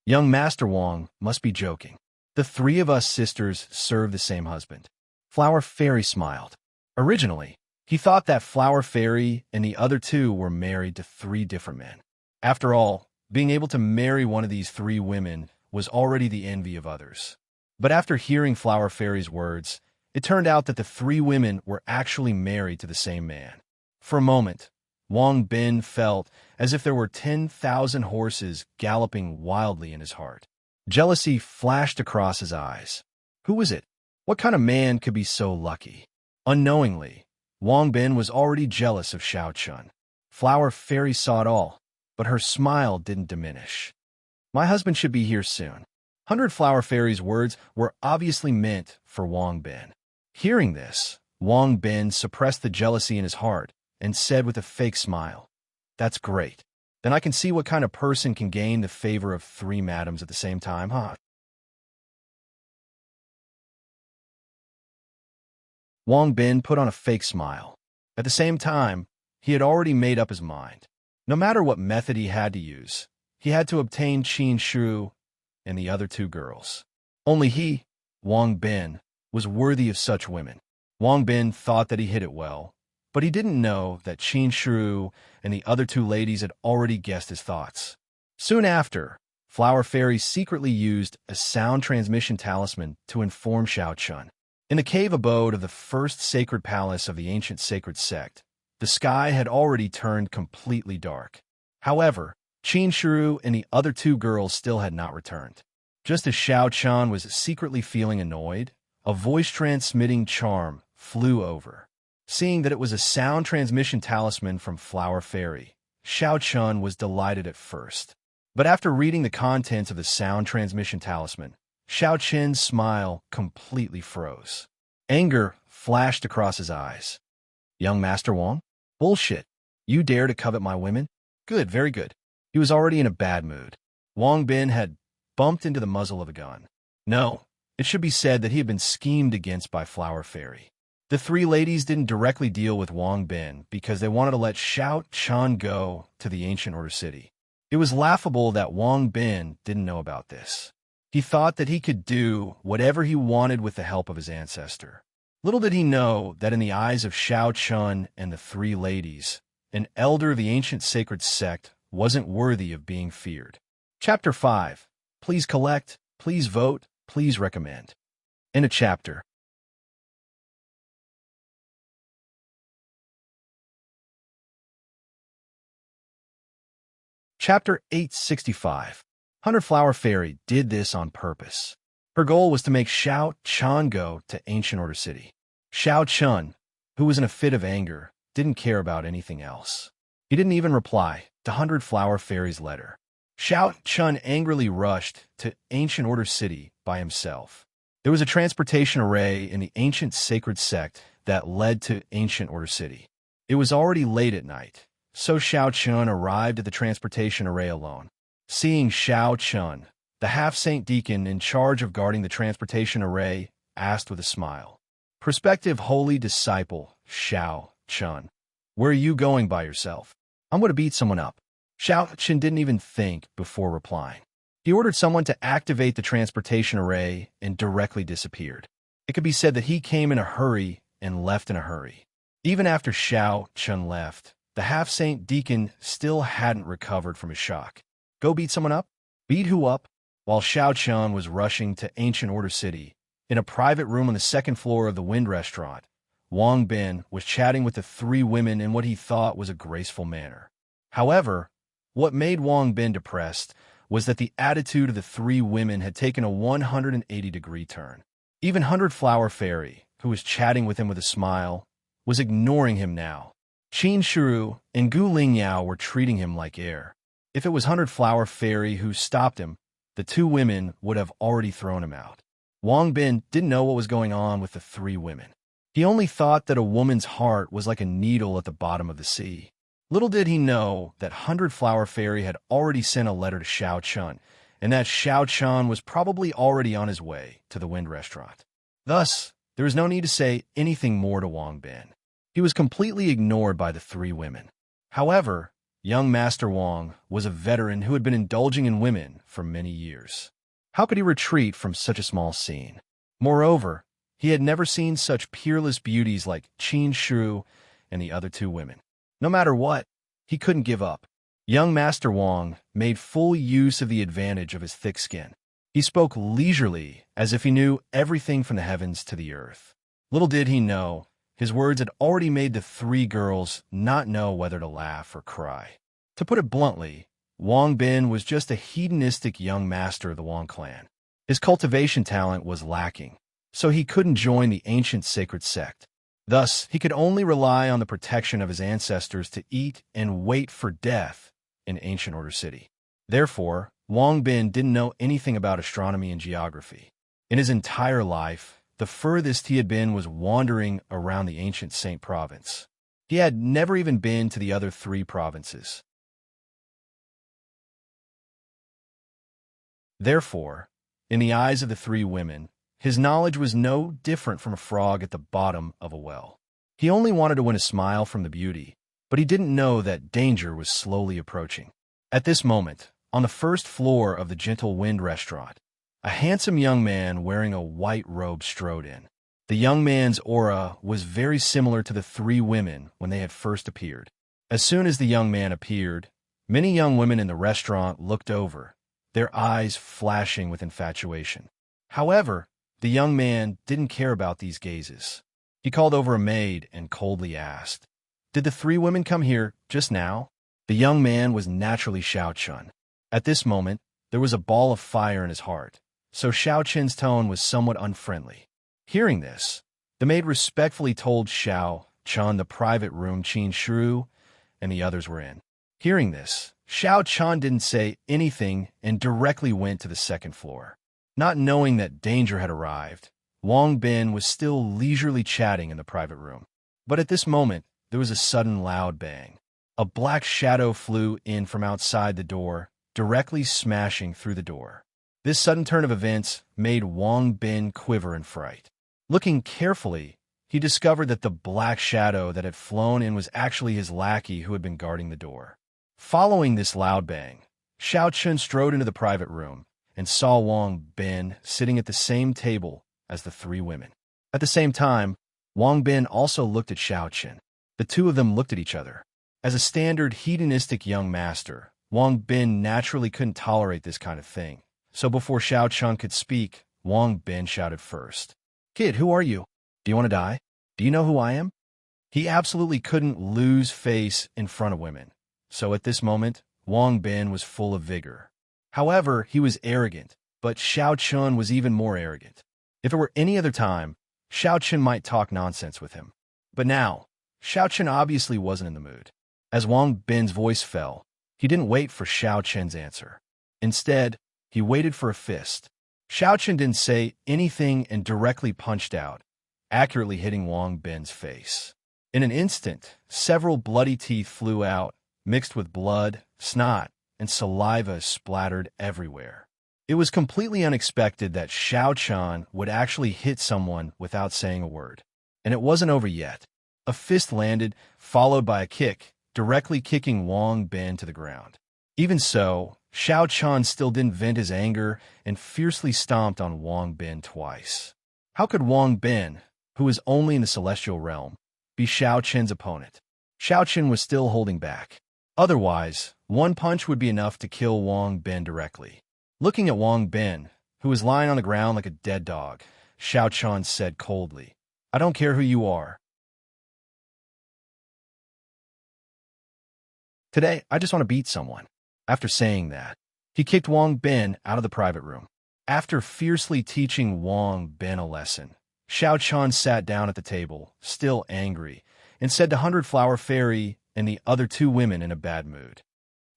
Young Master Wang must be joking. The three of us sisters serve the same husband. Flower Fairy smiled. Originally, he thought that Flower Fairy and the other two were married to three different men. After all, being able to marry one of these three women was already the envy of others. But after hearing Flower Fairy's words, it turned out that the three women were actually married to the same man. For a moment, Wang Bin felt as if there were 10,000 horses galloping wildly in his heart. Jealousy flashed across his eyes. Who was it? What kind of man could be so lucky? Unknowingly, Wang Bin was already jealous of Xiao Chun. Flower Fairy saw it all, but her smile didn't diminish. My husband should be here soon. 100 Flower Fairy's words were obviously meant for Wang Bin. Hearing this, Wang Bin suppressed the jealousy in his heart and said with a fake smile, "That's great. Then I can see what kind of person can gain the favor of three madams at the same time, huh?" Wang Bin put on a fake smile. At the same time, he had already made up his mind. No matter what method he had to use, he had to obtain Qin Shu and the other two girls. Only he, Wang Bin, was worthy of such women. Wang Bin thought that he hit it well, but he didn't know that Qin Shu and the other two ladies had already guessed his thoughts. Soon after, Flower Fairy secretly used a sound transmission talisman to inform Xiao Chun. In the cave abode of the first sacred palace of the ancient sacred sect, the sky had already turned completely dark. However, Qin Shu and the other two girls still had not returned. Just as Xiao Chun was secretly feeling annoyed, a voice-transmitting charm flew over. Seeing that it was a sound transmission talisman from Flower Fairy, Xiao Chun was delighted at first. But after reading the contents of the sound transmission talisman, Xiao Chun's smile completely froze. Anger flashed across his eyes. Young Master Wang? Bullshit. You dare to covet my women? Good, very good. He was already in a bad mood. Wang Bin had bumped into the muzzle of a gun. No, it should be said that he had been schemed against by Flower Fairy. The three ladies didn't directly deal with Wang Bin because they wanted to let Xiao Chun go to the Ancient Order City. It was laughable that Wang Bin didn't know about this. He thought that he could do whatever he wanted with the help of his ancestor. Little did he know that in the eyes of Xiao Chun and the three ladies, an elder of the ancient sacred sect wasn't worthy of being feared. Chapter 5. Please collect, please vote, please recommend. In a chapter. Chapter 865. 100 Flower Fairy did this on purpose. Her goal was to make Xiao Chun go to Ancient Order City. Xiao Chun, who was in a fit of anger, didn't care about anything else. He didn't even reply to 100 Flower Fairy's letter. Xiao Chun angrily rushed to Ancient Order City by himself. There was a transportation array in the ancient sacred sect that led to Ancient Order City. It was already late at night, so Xiao Chun arrived at the transportation array alone. Seeing Xiao Chun, the half-saint deacon in charge of guarding the transportation array asked with a smile, "Prospective holy disciple, Xiao Chun, where are you going by yourself? I'm going to beat someone up." Xiao Chun didn't even think before replying. He ordered someone to activate the transportation array and directly disappeared. It could be said that he came in a hurry and left in a hurry. Even after Xiao Chun left, the half-saint deacon still hadn't recovered from his shock. Go beat someone up? Beat who up? While Xiao Chun was rushing to Ancient Order City, in a private room on the second floor of the Wind Restaurant, Wang Bin was chatting with the three women in what he thought was a graceful manner. However, what made Wang Bin depressed was that the attitude of the three women had taken a 180-degree turn. Even 100 Flower Fairy, who was chatting with him with a smile, was ignoring him now. Qin Shiru and Gu Lingyao were treating him like air. If it was 100 Flower Fairy who stopped him, the two women would have already thrown him out. Wang Bin didn't know what was going on with the three women. He only thought that a woman's heart was like a needle at the bottom of the sea. Little did he know that 100 Flower Fairy had already sent a letter to Xiao Chun, and that Xiao Chun was probably already on his way to the Wind Restaurant. Thus, there was no need to say anything more to Wang Bin. He was completely ignored by the three women. However, young Master Wang was a veteran who had been indulging in women for many years. How could he retreat from such a small scene? Moreover, he had never seen such peerless beauties like Qin Shiru and the other two women. No matter what, he couldn't give up. Young Master Wang made full use of the advantage of his thick skin. He spoke leisurely, as if he knew everything from the heavens to the earth. Little did he know, his words had already made the three girls not know whether to laugh or cry. To put it bluntly, Wang Bin was just a hedonistic young master of the Wang clan. His cultivation talent was lacking, so he couldn't join the ancient sacred sect. Thus, he could only rely on the protection of his ancestors to eat and wait for death in Ancient Order City. Therefore, Wang Bin didn't know anything about astronomy and geography. In his entire life, the furthest he had been was wandering around the ancient Saint province. He had never even been to the other three provinces. Therefore, in the eyes of the three women, his knowledge was no different from a frog at the bottom of a well. He only wanted to win a smile from the beauty, but he didn't know that danger was slowly approaching. At this moment, on the first floor of the Gentle Wind Restaurant, a handsome young man wearing a white robe strode in. The young man's aura was very similar to the three women when they had first appeared. As soon as the young man appeared, many young women in the restaurant looked over, their eyes flashing with infatuation. However, the young man didn't care about these gazes. He called over a maid and coldly asked, "Did the three women come here just now?" The young man was naturally Xiao Chun. At this moment, there was a ball of fire in his heart, so Xiao Chun's tone was somewhat unfriendly. Hearing this, the maid respectfully told Xiao Chun the private room Qin Shiru and the others were in. Hearing this, Xiao Chun didn't say anything and directly went to the second floor. Not knowing that danger had arrived, Wang Bin was still leisurely chatting in the private room. But at this moment, there was a sudden loud bang. A black shadow flew in from outside the door, directly smashing through the door. This sudden turn of events made Wang Bin quiver in fright. Looking carefully, he discovered that the black shadow that had flown in was actually his lackey who had been guarding the door. Following this loud bang, Xiao Chun strode into the private room, and saw Wang Bin sitting at the same table as the three women. At the same time, Wang Bin also looked at Xiao Qin. The two of them looked at each other. As a standard hedonistic young master, Wang Bin naturally couldn't tolerate this kind of thing. So before Xiao Chun could speak, Wang Bin shouted first. "Kid, who are you? Do you want to die? Do you know who I am?" He absolutely couldn't lose face in front of women. So at this moment, Wang Bin was full of vigor. However, he was arrogant, but Xiao Chun was even more arrogant. If it were any other time, Xiao Chun might talk nonsense with him. But now, Xiao Chun obviously wasn't in the mood. As Wang Bin's voice fell, he didn't wait for Xiao Chun's answer. Instead, he waited for a fist. Xiao Chun didn't say anything and directly punched out, accurately hitting Wang Bin's face. In an instant, several bloody teeth flew out, mixed with blood, snot, and saliva splattered everywhere. It was completely unexpected that Xiao Chun would actually hit someone without saying a word. And it wasn't over yet. A fist landed, followed by a kick, directly kicking Wang Bin to the ground. Even so, Xiao Chun still didn't vent his anger and fiercely stomped on Wang Bin twice. How could Wang Bin, who was only in the celestial realm, be Xiao Chen's opponent? Xiao Chen was still holding back. Otherwise, one punch would be enough to kill Wang Bin directly. Looking at Wang Bin, who was lying on the ground like a dead dog, Xiao Chun said coldly, "I don't care who you are. Today, I just want to beat someone." After saying that, he kicked Wang Bin out of the private room. After fiercely teaching Wang Bin a lesson, Xiao Chun sat down at the table, still angry, and said to Hundred Flower Fairy and the other two women in a bad mood,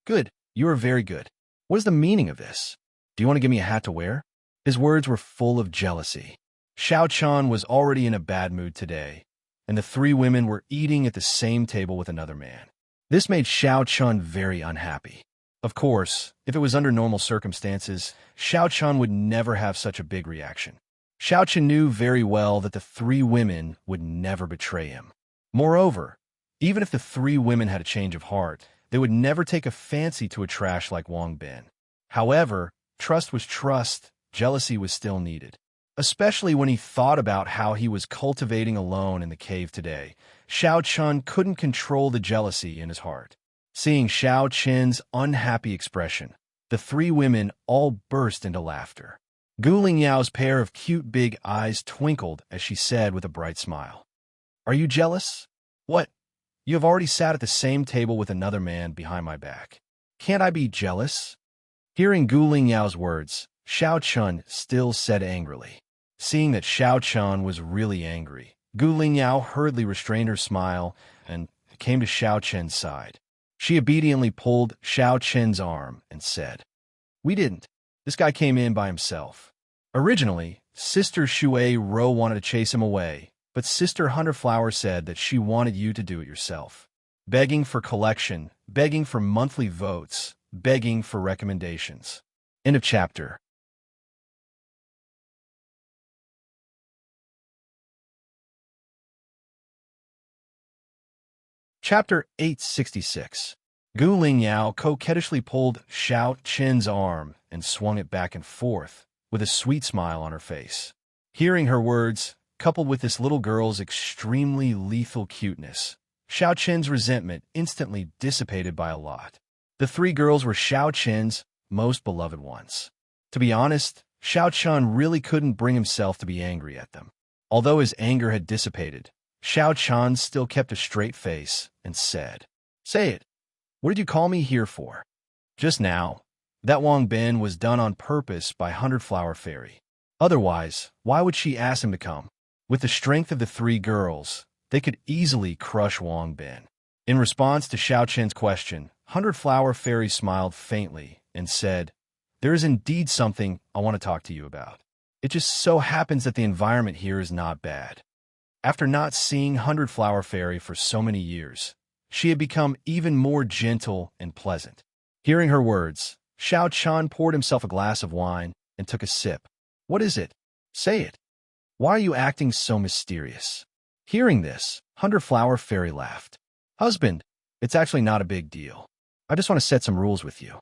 "Good, you are very good. What is the meaning of this? Do you want to give me a hat to wear?" His words were full of jealousy. Xiao Chun was already in a bad mood today, and the three women were eating at the same table with another man. This made Xiao Chun very unhappy. Of course, if it was under normal circumstances, Xiao Chun would never have such a big reaction. Xiao Chun knew very well that the three women would never betray him. Moreover, even if the three women had a change of heart, they would never take a fancy to a trash like Wang Bin. However, trust was trust, jealousy was still needed. Especially when he thought about how he was cultivating alone in the cave today, Xiao Chun couldn't control the jealousy in his heart. Seeing Xiao Chen's unhappy expression, the three women all burst into laughter. Gu Lingyao's pair of cute big eyes twinkled as she said with a bright smile, "Are you jealous? What? You have already sat at the same table with another man behind my back. Can't I be jealous?" Hearing Gu Lingyao's words, Xiao Chun still said angrily. Seeing that Xiao Chun was really angry, Gu Lingyao hurriedly restrained her smile and came to Xiao Chen's side. She obediently pulled Xiao Chen's arm and said, "We didn't. This guy came in by himself. Originally, Sister Shui Ro wanted to chase him away, but Sister Hunterflower said that she wanted you to do it yourself. Begging for collection, begging for monthly votes, begging for recommendations." End of chapter. Chapter 866. Gu Lingyao coquettishly pulled Xiao Chen's arm and swung it back and forth, with a sweet smile on her face. Hearing her words, coupled with this little girl's extremely lethal cuteness, Xiao Chen's resentment instantly dissipated by a lot. The three girls were Xiao Chen's most beloved ones. To be honest, Xiao Chun really couldn't bring himself to be angry at them. Although his anger had dissipated, Xiao Chun still kept a straight face and said, "Say it. What did you call me here for?" Just now, that Wang Bin was done on purpose by Hundred Flower Fairy. Otherwise, why would she ask him to come? With the strength of the three girls, they could easily crush Wang Bin. In response to Xiao Chen's question, Hundred Flower Fairy smiled faintly and said, "There is indeed something I want to talk to you about. It just so happens that the environment here is not bad." After not seeing Hundred Flower Fairy for so many years, she had become even more gentle and pleasant. Hearing her words, Xiao Chun poured himself a glass of wine and took a sip. "What is it? Say it. Why are you acting so mysterious?" Hearing this, Hundred Flower Fairy laughed. "Husband, it's actually not a big deal. I just want to set some rules with you."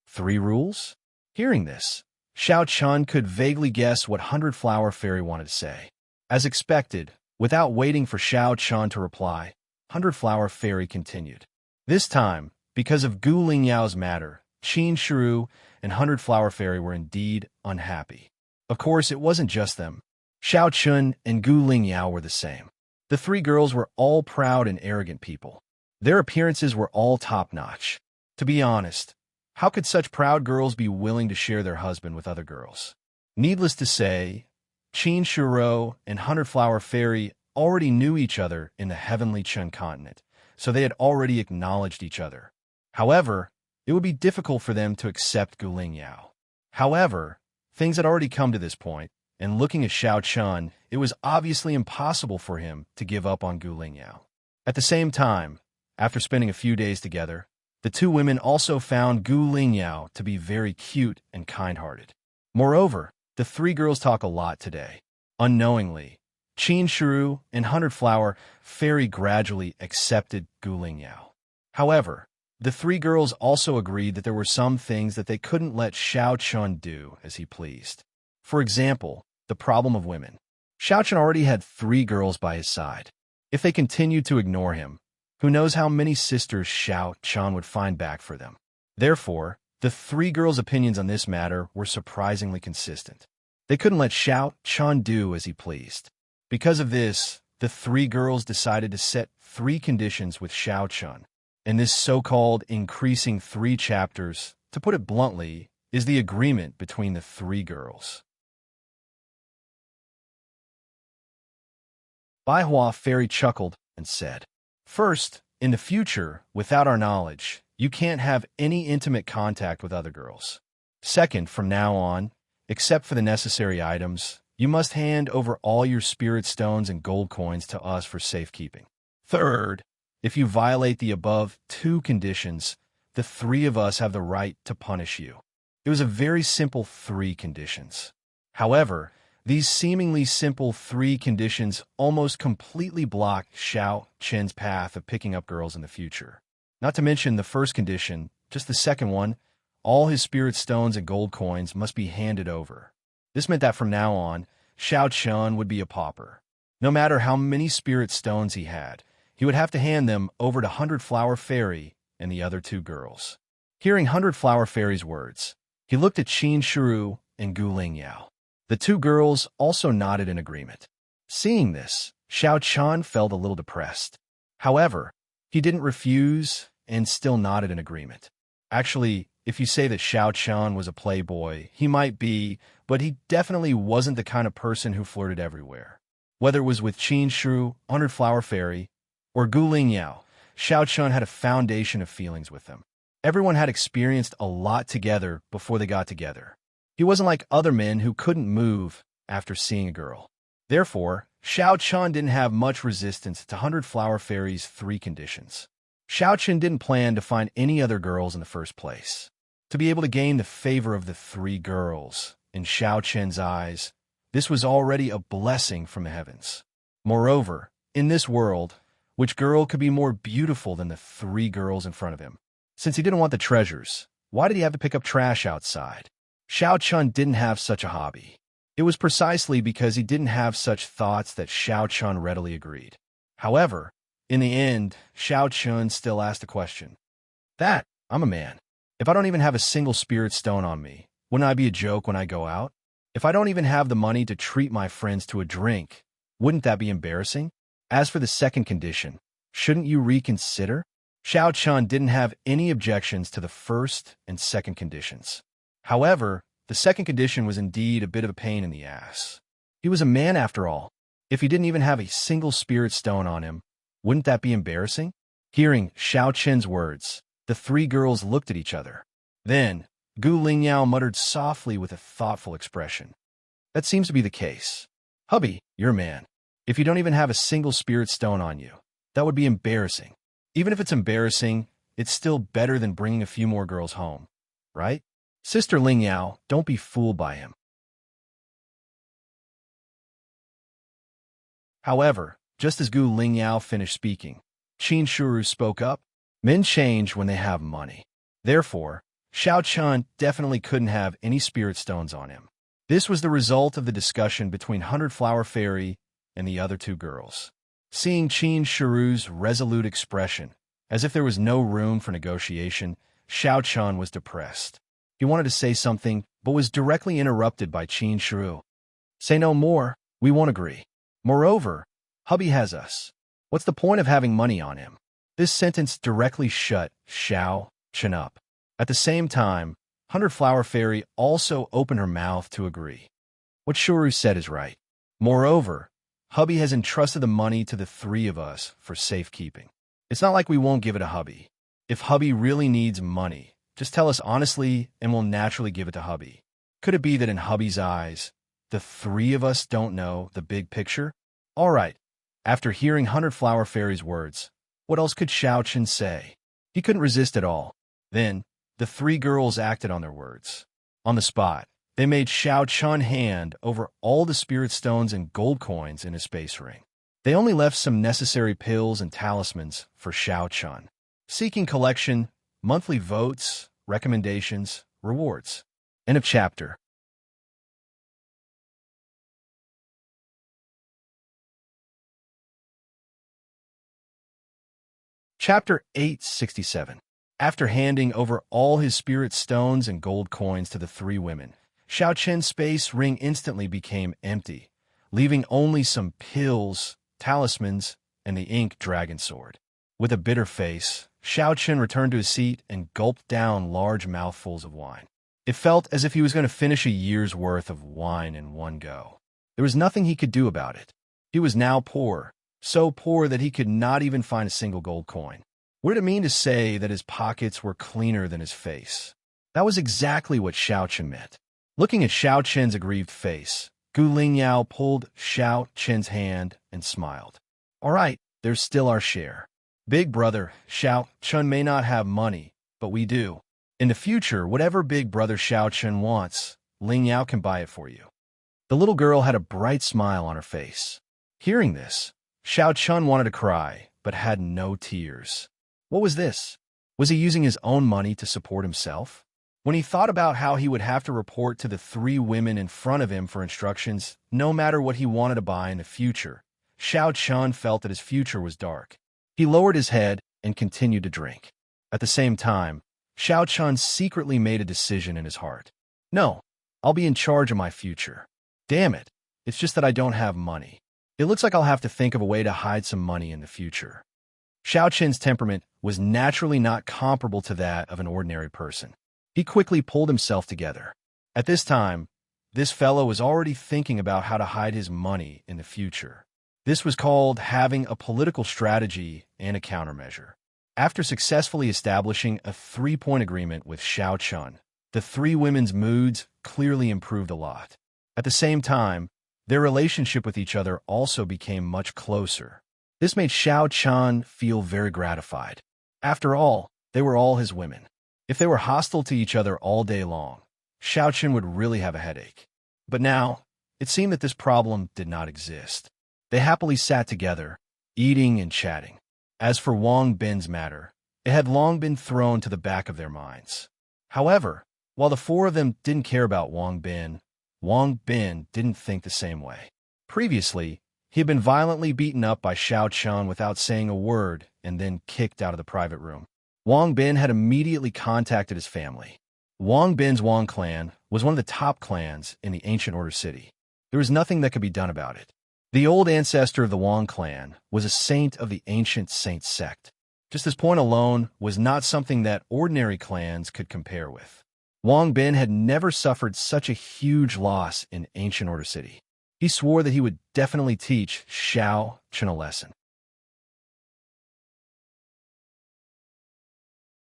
"3 rules?" Hearing this, Xiao Chun could vaguely guess what Hundred Flower Fairy wanted to say. As expected, without waiting for Xiao Chun to reply, Hundred Flower Fairy continued. This time, because of Gu Lingyao's matter, Qin Shiru and Hundred Flower Fairy were indeed unhappy. Of course, it wasn't just them. Xiao Chun and Gu Lingyao were the same. The three girls were all proud and arrogant people. Their appearances were all top-notch. To be honest, how could such proud girls be willing to share their husband with other girls? Needless to say, Qin Shiru and Hundred Flower Fairy already knew each other in the heavenly Chen continent, so they had already acknowledged each other. However, it would be difficult for them to accept Gu Lingyao. However, things had already come to this point, and looking at Xiao Chun, it was obviously impossible for him to give up on Gu Lingyao. At the same time, after spending a few days together, the two women also found Gu Lingyao to be very cute and kind-hearted. Moreover, the three girls talk a lot today. Unknowingly, Qin Shiru and Hundred Flower Fairy gradually accepted Gu Lingyao. However, the three girls also agreed that there were some things that they couldn't let Xiao Chun do as he pleased. For example, the problem of women. Xiao Chun already had three girls by his side. If they continued to ignore him, who knows how many sisters Xiao Chun would find back for them. Therefore, the three girls' opinions on this matter were surprisingly consistent. They couldn't let Xiao Chun do as he pleased. Because of this, the three girls decided to set 3 conditions with Xiao Chun. And this so-called increasing 3 chapters, to put it bluntly, is the agreement between the 3 girls. Baihua Fairy chuckled and said, "First, in the future, without our knowledge, you can't have any intimate contact with other girls. Second, from now on, except for the necessary items, you must hand over all your spirit stones and gold coins to us for safekeeping. Third, if you violate the above 2 conditions, the 3 of us have the right to punish you." It was a very simple 3 conditions. However, these seemingly simple 3 conditions almost completely block Xiao Chen's path of picking up girls in the future. Not to mention the first condition, just the second one, all his spirit stones and gold coins must be handed over. This meant that from now on, Xiao Chen would be a pauper. No matter how many spirit stones he had, he would have to hand them over to Hundred Flower Fairy and the other 2 girls. Hearing Hundred Flower Fairy's words, he looked at Qin Shiru and Gu Lingyao. The 2 girls also nodded in agreement. Seeing this, Xiao Chun felt a little depressed. However, he didn't refuse and still nodded in agreement. Actually, if you say that Xiao Chun was a playboy, he might be, but he definitely wasn't the kind of person who flirted everywhere. Whether it was with Qin Shiru, Hundred Flower Fairy, or Gu Lingyao, Xiao Chun had a foundation of feelings with them. Everyone had experienced a lot together before they got together. He wasn't like other men who couldn't move after seeing a girl. Therefore, Xiao Chun didn't have much resistance to Hundred Flower Fairy's 3 conditions. Xiao Chun didn't plan to find any other girls in the first place. To be able to gain the favor of the 3 girls, in Xiao Chen's eyes, this was already a blessing from the heavens. Moreover, in this world, which girl could be more beautiful than the 3 girls in front of him? Since he didn't want the treasures, why did he have to pick up trash outside? Xiao Chun didn't have such a hobby. It was precisely because he didn't have such thoughts that Xiao Chun readily agreed. However, in the end, Xiao Chun still asked a question. I'm a man. If I don't even have a single spirit stone on me, wouldn't I be a joke when I go out? If I don't even have the money to treat my friends to a drink, wouldn't that be embarrassing? As for the second condition, shouldn't you reconsider? Xiao Chun didn't have any objections to the first and second conditions. However, the second condition was indeed a bit of a pain in the ass. He was a man after all. If he didn't even have a single spirit stone on him, wouldn't that be embarrassing? Hearing Xiao Chen's words, the 3 girls looked at each other. Then, Gu Lingyao muttered softly with a thoughtful expression. "That seems to be the case. Hubby, you're a man. If you don't even have a single spirit stone on you, that would be embarrassing. Even if it's embarrassing, it's still better than bringing a few more girls home, right? Sister Lingyao, don't be fooled by him." However, just as Gu Lingyao finished speaking, Qin Shiru spoke up. Men change when they have money. Therefore, Xiao Chun definitely couldn't have any spirit stones on him. This was the result of the discussion between Hundred Flower Fairy and the other two girls. Seeing Qin Shiru's resolute expression, as if there was no room for negotiation, Xiao Chun was depressed. He wanted to say something, but was directly interrupted by Qin Shiru. Say no more, we won't agree. Moreover, hubby has us. What's the point of having money on him? This sentence directly shut Xiao Chun up. At the same time, Hundred Flower Fairy also opened her mouth to agree. What Shuru said is right. Moreover, hubby has entrusted the money to the three of us for safekeeping. It's not like we won't give it to hubby. If hubby really needs money, just tell us honestly and we'll naturally give it to hubby. Could it be that in hubby's eyes, the three of us don't know the big picture? All right. After hearing Hundred Flower Fairy's words, what else could Xiao Chun say? He couldn't resist at all. Then, the three girls acted on their words. On the spot, they made Xiao Chun hand over all the spirit stones and gold coins in his space ring. They only left some necessary pills and talismans for Xiao Chun. Seeking collection, monthly votes, recommendations, rewards. End of chapter. Chapter 867. After handing over all his spirit stones and gold coins to the three women, Xiao Chen's space ring instantly became empty, leaving only some pills, talismans, and the ink dragon sword. With a bitter face, Xiao Chen returned to his seat and gulped down large mouthfuls of wine. It felt as if he was going to finish a year's worth of wine in one go. There was nothing he could do about it. He was now poor, so poor that he could not even find a single gold coin. What did it mean to say that his pockets were cleaner than his face? That was exactly what Xiao Chen meant. Looking at Xiao Chen's aggrieved face, Gu Lingyao pulled Xiao Chen's hand and smiled. All right, there's still our share. Big brother, Xiao Chen may not have money, but we do. In the future, whatever big brother Xiao Chen wants, Lingyao can buy it for you. The little girl had a bright smile on her face. Hearing this, Xiao Chen wanted to cry, but had no tears. What was this? Was he using his own money to support himself? When he thought about how he would have to report to the three women in front of him for instructions, no matter what he wanted to buy in the future, Xiao Chun felt that his future was dark. He lowered his head and continued to drink. At the same time, Xiao Chun secretly made a decision in his heart. No, I'll be in charge of my future. Damn it, it's just that I don't have money. It looks like I'll have to think of a way to hide some money in the future. Xiao Chen's temperament was naturally not comparable to that of an ordinary person. He quickly pulled himself together. At this time, this fellow was already thinking about how to hide his money in the future. This was called having a political strategy and a countermeasure. After successfully establishing a three-point agreement with Xiao Chun, the three women's moods clearly improved a lot. At the same time, their relationship with each other also became much closer. This made Xiao Chun feel very gratified. After all, they were all his women. If they were hostile to each other all day long, Xiao Chun would really have a headache. But now, it seemed that this problem did not exist. They happily sat together, eating and chatting. As for Wang Bin's matter, it had long been thrown to the back of their minds. However, while the four of them didn't care about Wang Bin didn't think the same way. Previously, he had been violently beaten up by Xiao Chun without saying a word and then kicked out of the private room. Wang Bin had immediately contacted his family. Wang Bin's Wang clan was one of the top clans in the ancient Order City. There was nothing that could be done about it. The old ancestor of the Wang clan was a saint of the ancient saint sect. Just this point alone was not something that ordinary clans could compare with. Wang Bin had never suffered such a huge loss in ancient Order City. He swore that he would definitely teach Xiao Chun a lesson.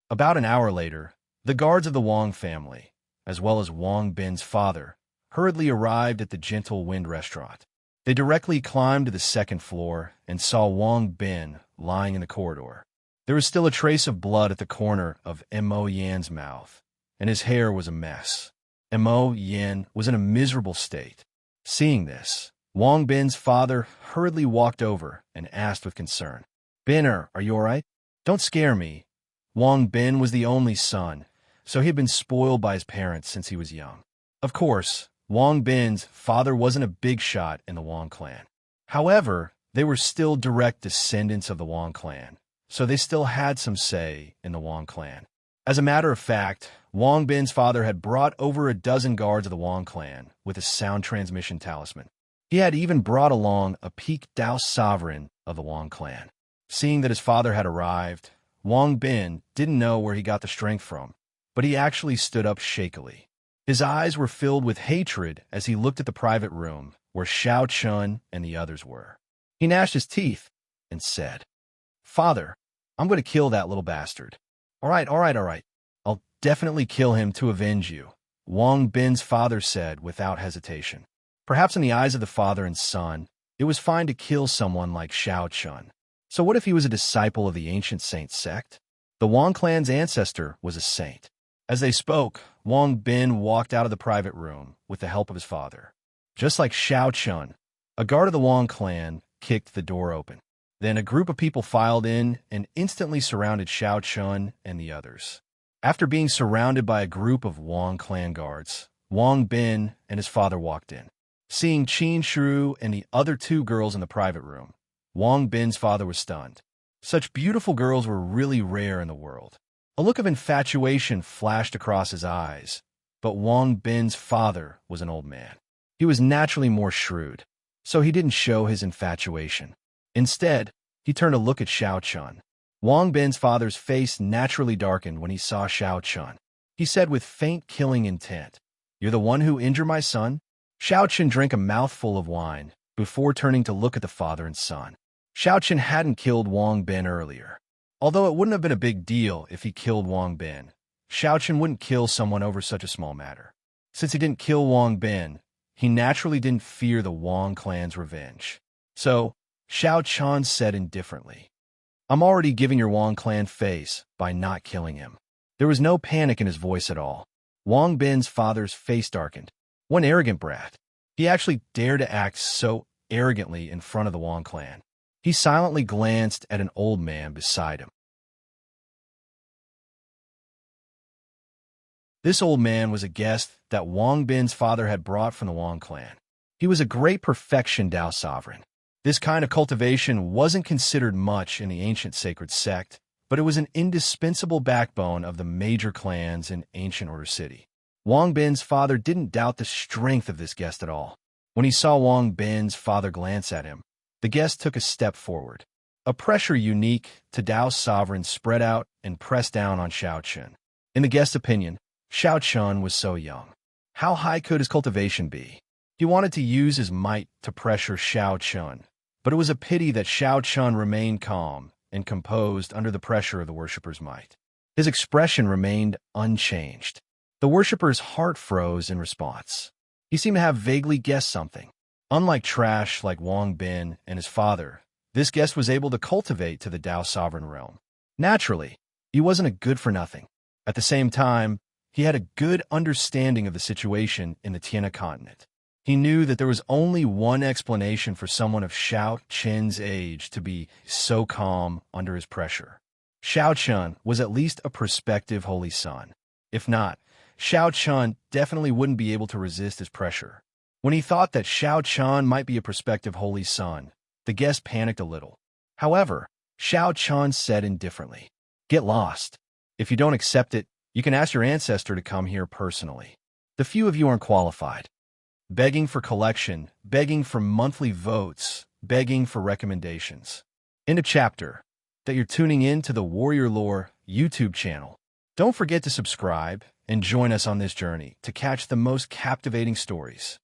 About an hour later, the guards of the Wang family, as well as Wang Bin's father, hurriedly arrived at the Gentle Wind restaurant. They directly climbed to the second floor and saw Wang Bin lying in the corridor. There was still a trace of blood at the corner of Mo Yan's mouth, and his hair was a mess. Mo Yan was in a miserable state. Seeing this, Wang Bin's father hurriedly walked over and asked with concern, "Binner, are you all right? Don't scare me." Wang Bin was the only son, so he had been spoiled by his parents since he was young. Of course, Wang Bin's father wasn't a big shot in the Wang clan. However, they were still direct descendants of the Wang clan, so they still had some say in the Wang clan. As a matter of fact, Wang Bin's father had brought over a dozen guards of the Wang clan with a sound transmission talisman. He had even brought along a peak Dao sovereign of the Wang clan. Seeing that his father had arrived, Wang Bin didn't know where he got the strength from, but he actually stood up shakily. His eyes were filled with hatred as he looked at the private room where Xiao Chun and the others were. He gnashed his teeth and said, "Father, I'm going to kill that little bastard." All right. I'll definitely kill him to avenge you," Wang Bin's father said without hesitation. Perhaps in the eyes of the father and son, it was fine to kill someone like Xiao Chun. So what if he was a disciple of the ancient saint sect? The Wang clan's ancestor was a saint. As they spoke, Wang Bin walked out of the private room with the help of his father. Just like Xiao Chun, a guard of the Wang clan kicked the door open. Then a group of people filed in and instantly surrounded Xiao Chun and the others. After being surrounded by a group of Wang clan guards, Wang Bin and his father walked in. Seeing Qin Shuru and the other two girls in the private room, Wang Bin's father was stunned. Such beautiful girls were really rare in the world. A look of infatuation flashed across his eyes, but Wang Bin's father was an old man. He was naturally more shrewd, so he didn't show his infatuation. Instead, he turned to look at Xiao Chun. Wang Bin's father's face naturally darkened when he saw Xiao Chun. He said with faint killing intent, "You're the one who injured my son?" Xiao Chun drank a mouthful of wine before turning to look at the father and son. Xiao Chun hadn't killed Wang Bin earlier. Although it wouldn't have been a big deal if he killed Wang Bin, Xiao Chun wouldn't kill someone over such a small matter. Since he didn't kill Wang Bin, he naturally didn't fear the Wang clan's revenge. So, Xiao Chun said indifferently, "I'm already giving your Wang clan face by not killing him." There was no panic in his voice at all. Wang Bin's father's face darkened. One arrogant brat. He actually dared to act so arrogantly in front of the Wang clan. He silently glanced at an old man beside him. This old man was a guest that Wang Bin's father had brought from the Wang clan. He was a great perfection Dao sovereign. This kind of cultivation wasn't considered much in the ancient sacred sect, but it was an indispensable backbone of the major clans in ancient Order City. Wang Bin's father didn't doubt the strength of this guest at all. When he saw Wang Bin's father glance at him, the guest took a step forward. A pressure unique to Dao sovereign spread out and pressed down on Xiao Chun. In the guest's opinion, Xiao Chun was so young. How high could his cultivation be? He wanted to use his might to pressure Xiao Chun, but it was a pity that Xiao Chun remained calm and composed under the pressure of the worshipper's might. His expression remained unchanged. The worshipper's heart froze in response. He seemed to have vaguely guessed something. Unlike trash like Wang Bin and his father, this guest was able to cultivate to the Dao sovereign realm. Naturally, he wasn't a good-for-nothing. At the same time, he had a good understanding of the situation in the Tiana continent. He knew that there was only one explanation for someone of Xiao Chun's age to be so calm under his pressure. Xiao Chun was at least a prospective holy son. If not, Xiao Chun definitely wouldn't be able to resist his pressure. When he thought that Xiao Chun might be a prospective holy son, the guest panicked a little. However, Xiao Chun said indifferently, "Get lost. If you don't accept it, you can ask your ancestor to come here personally. The few of you aren't qualified. Begging for collection, begging for monthly votes, begging for recommendations." End of chapter. That you're tuning in to the Warrior Lore YouTube channel. Don't forget to subscribe and join us on this journey to catch the most captivating stories.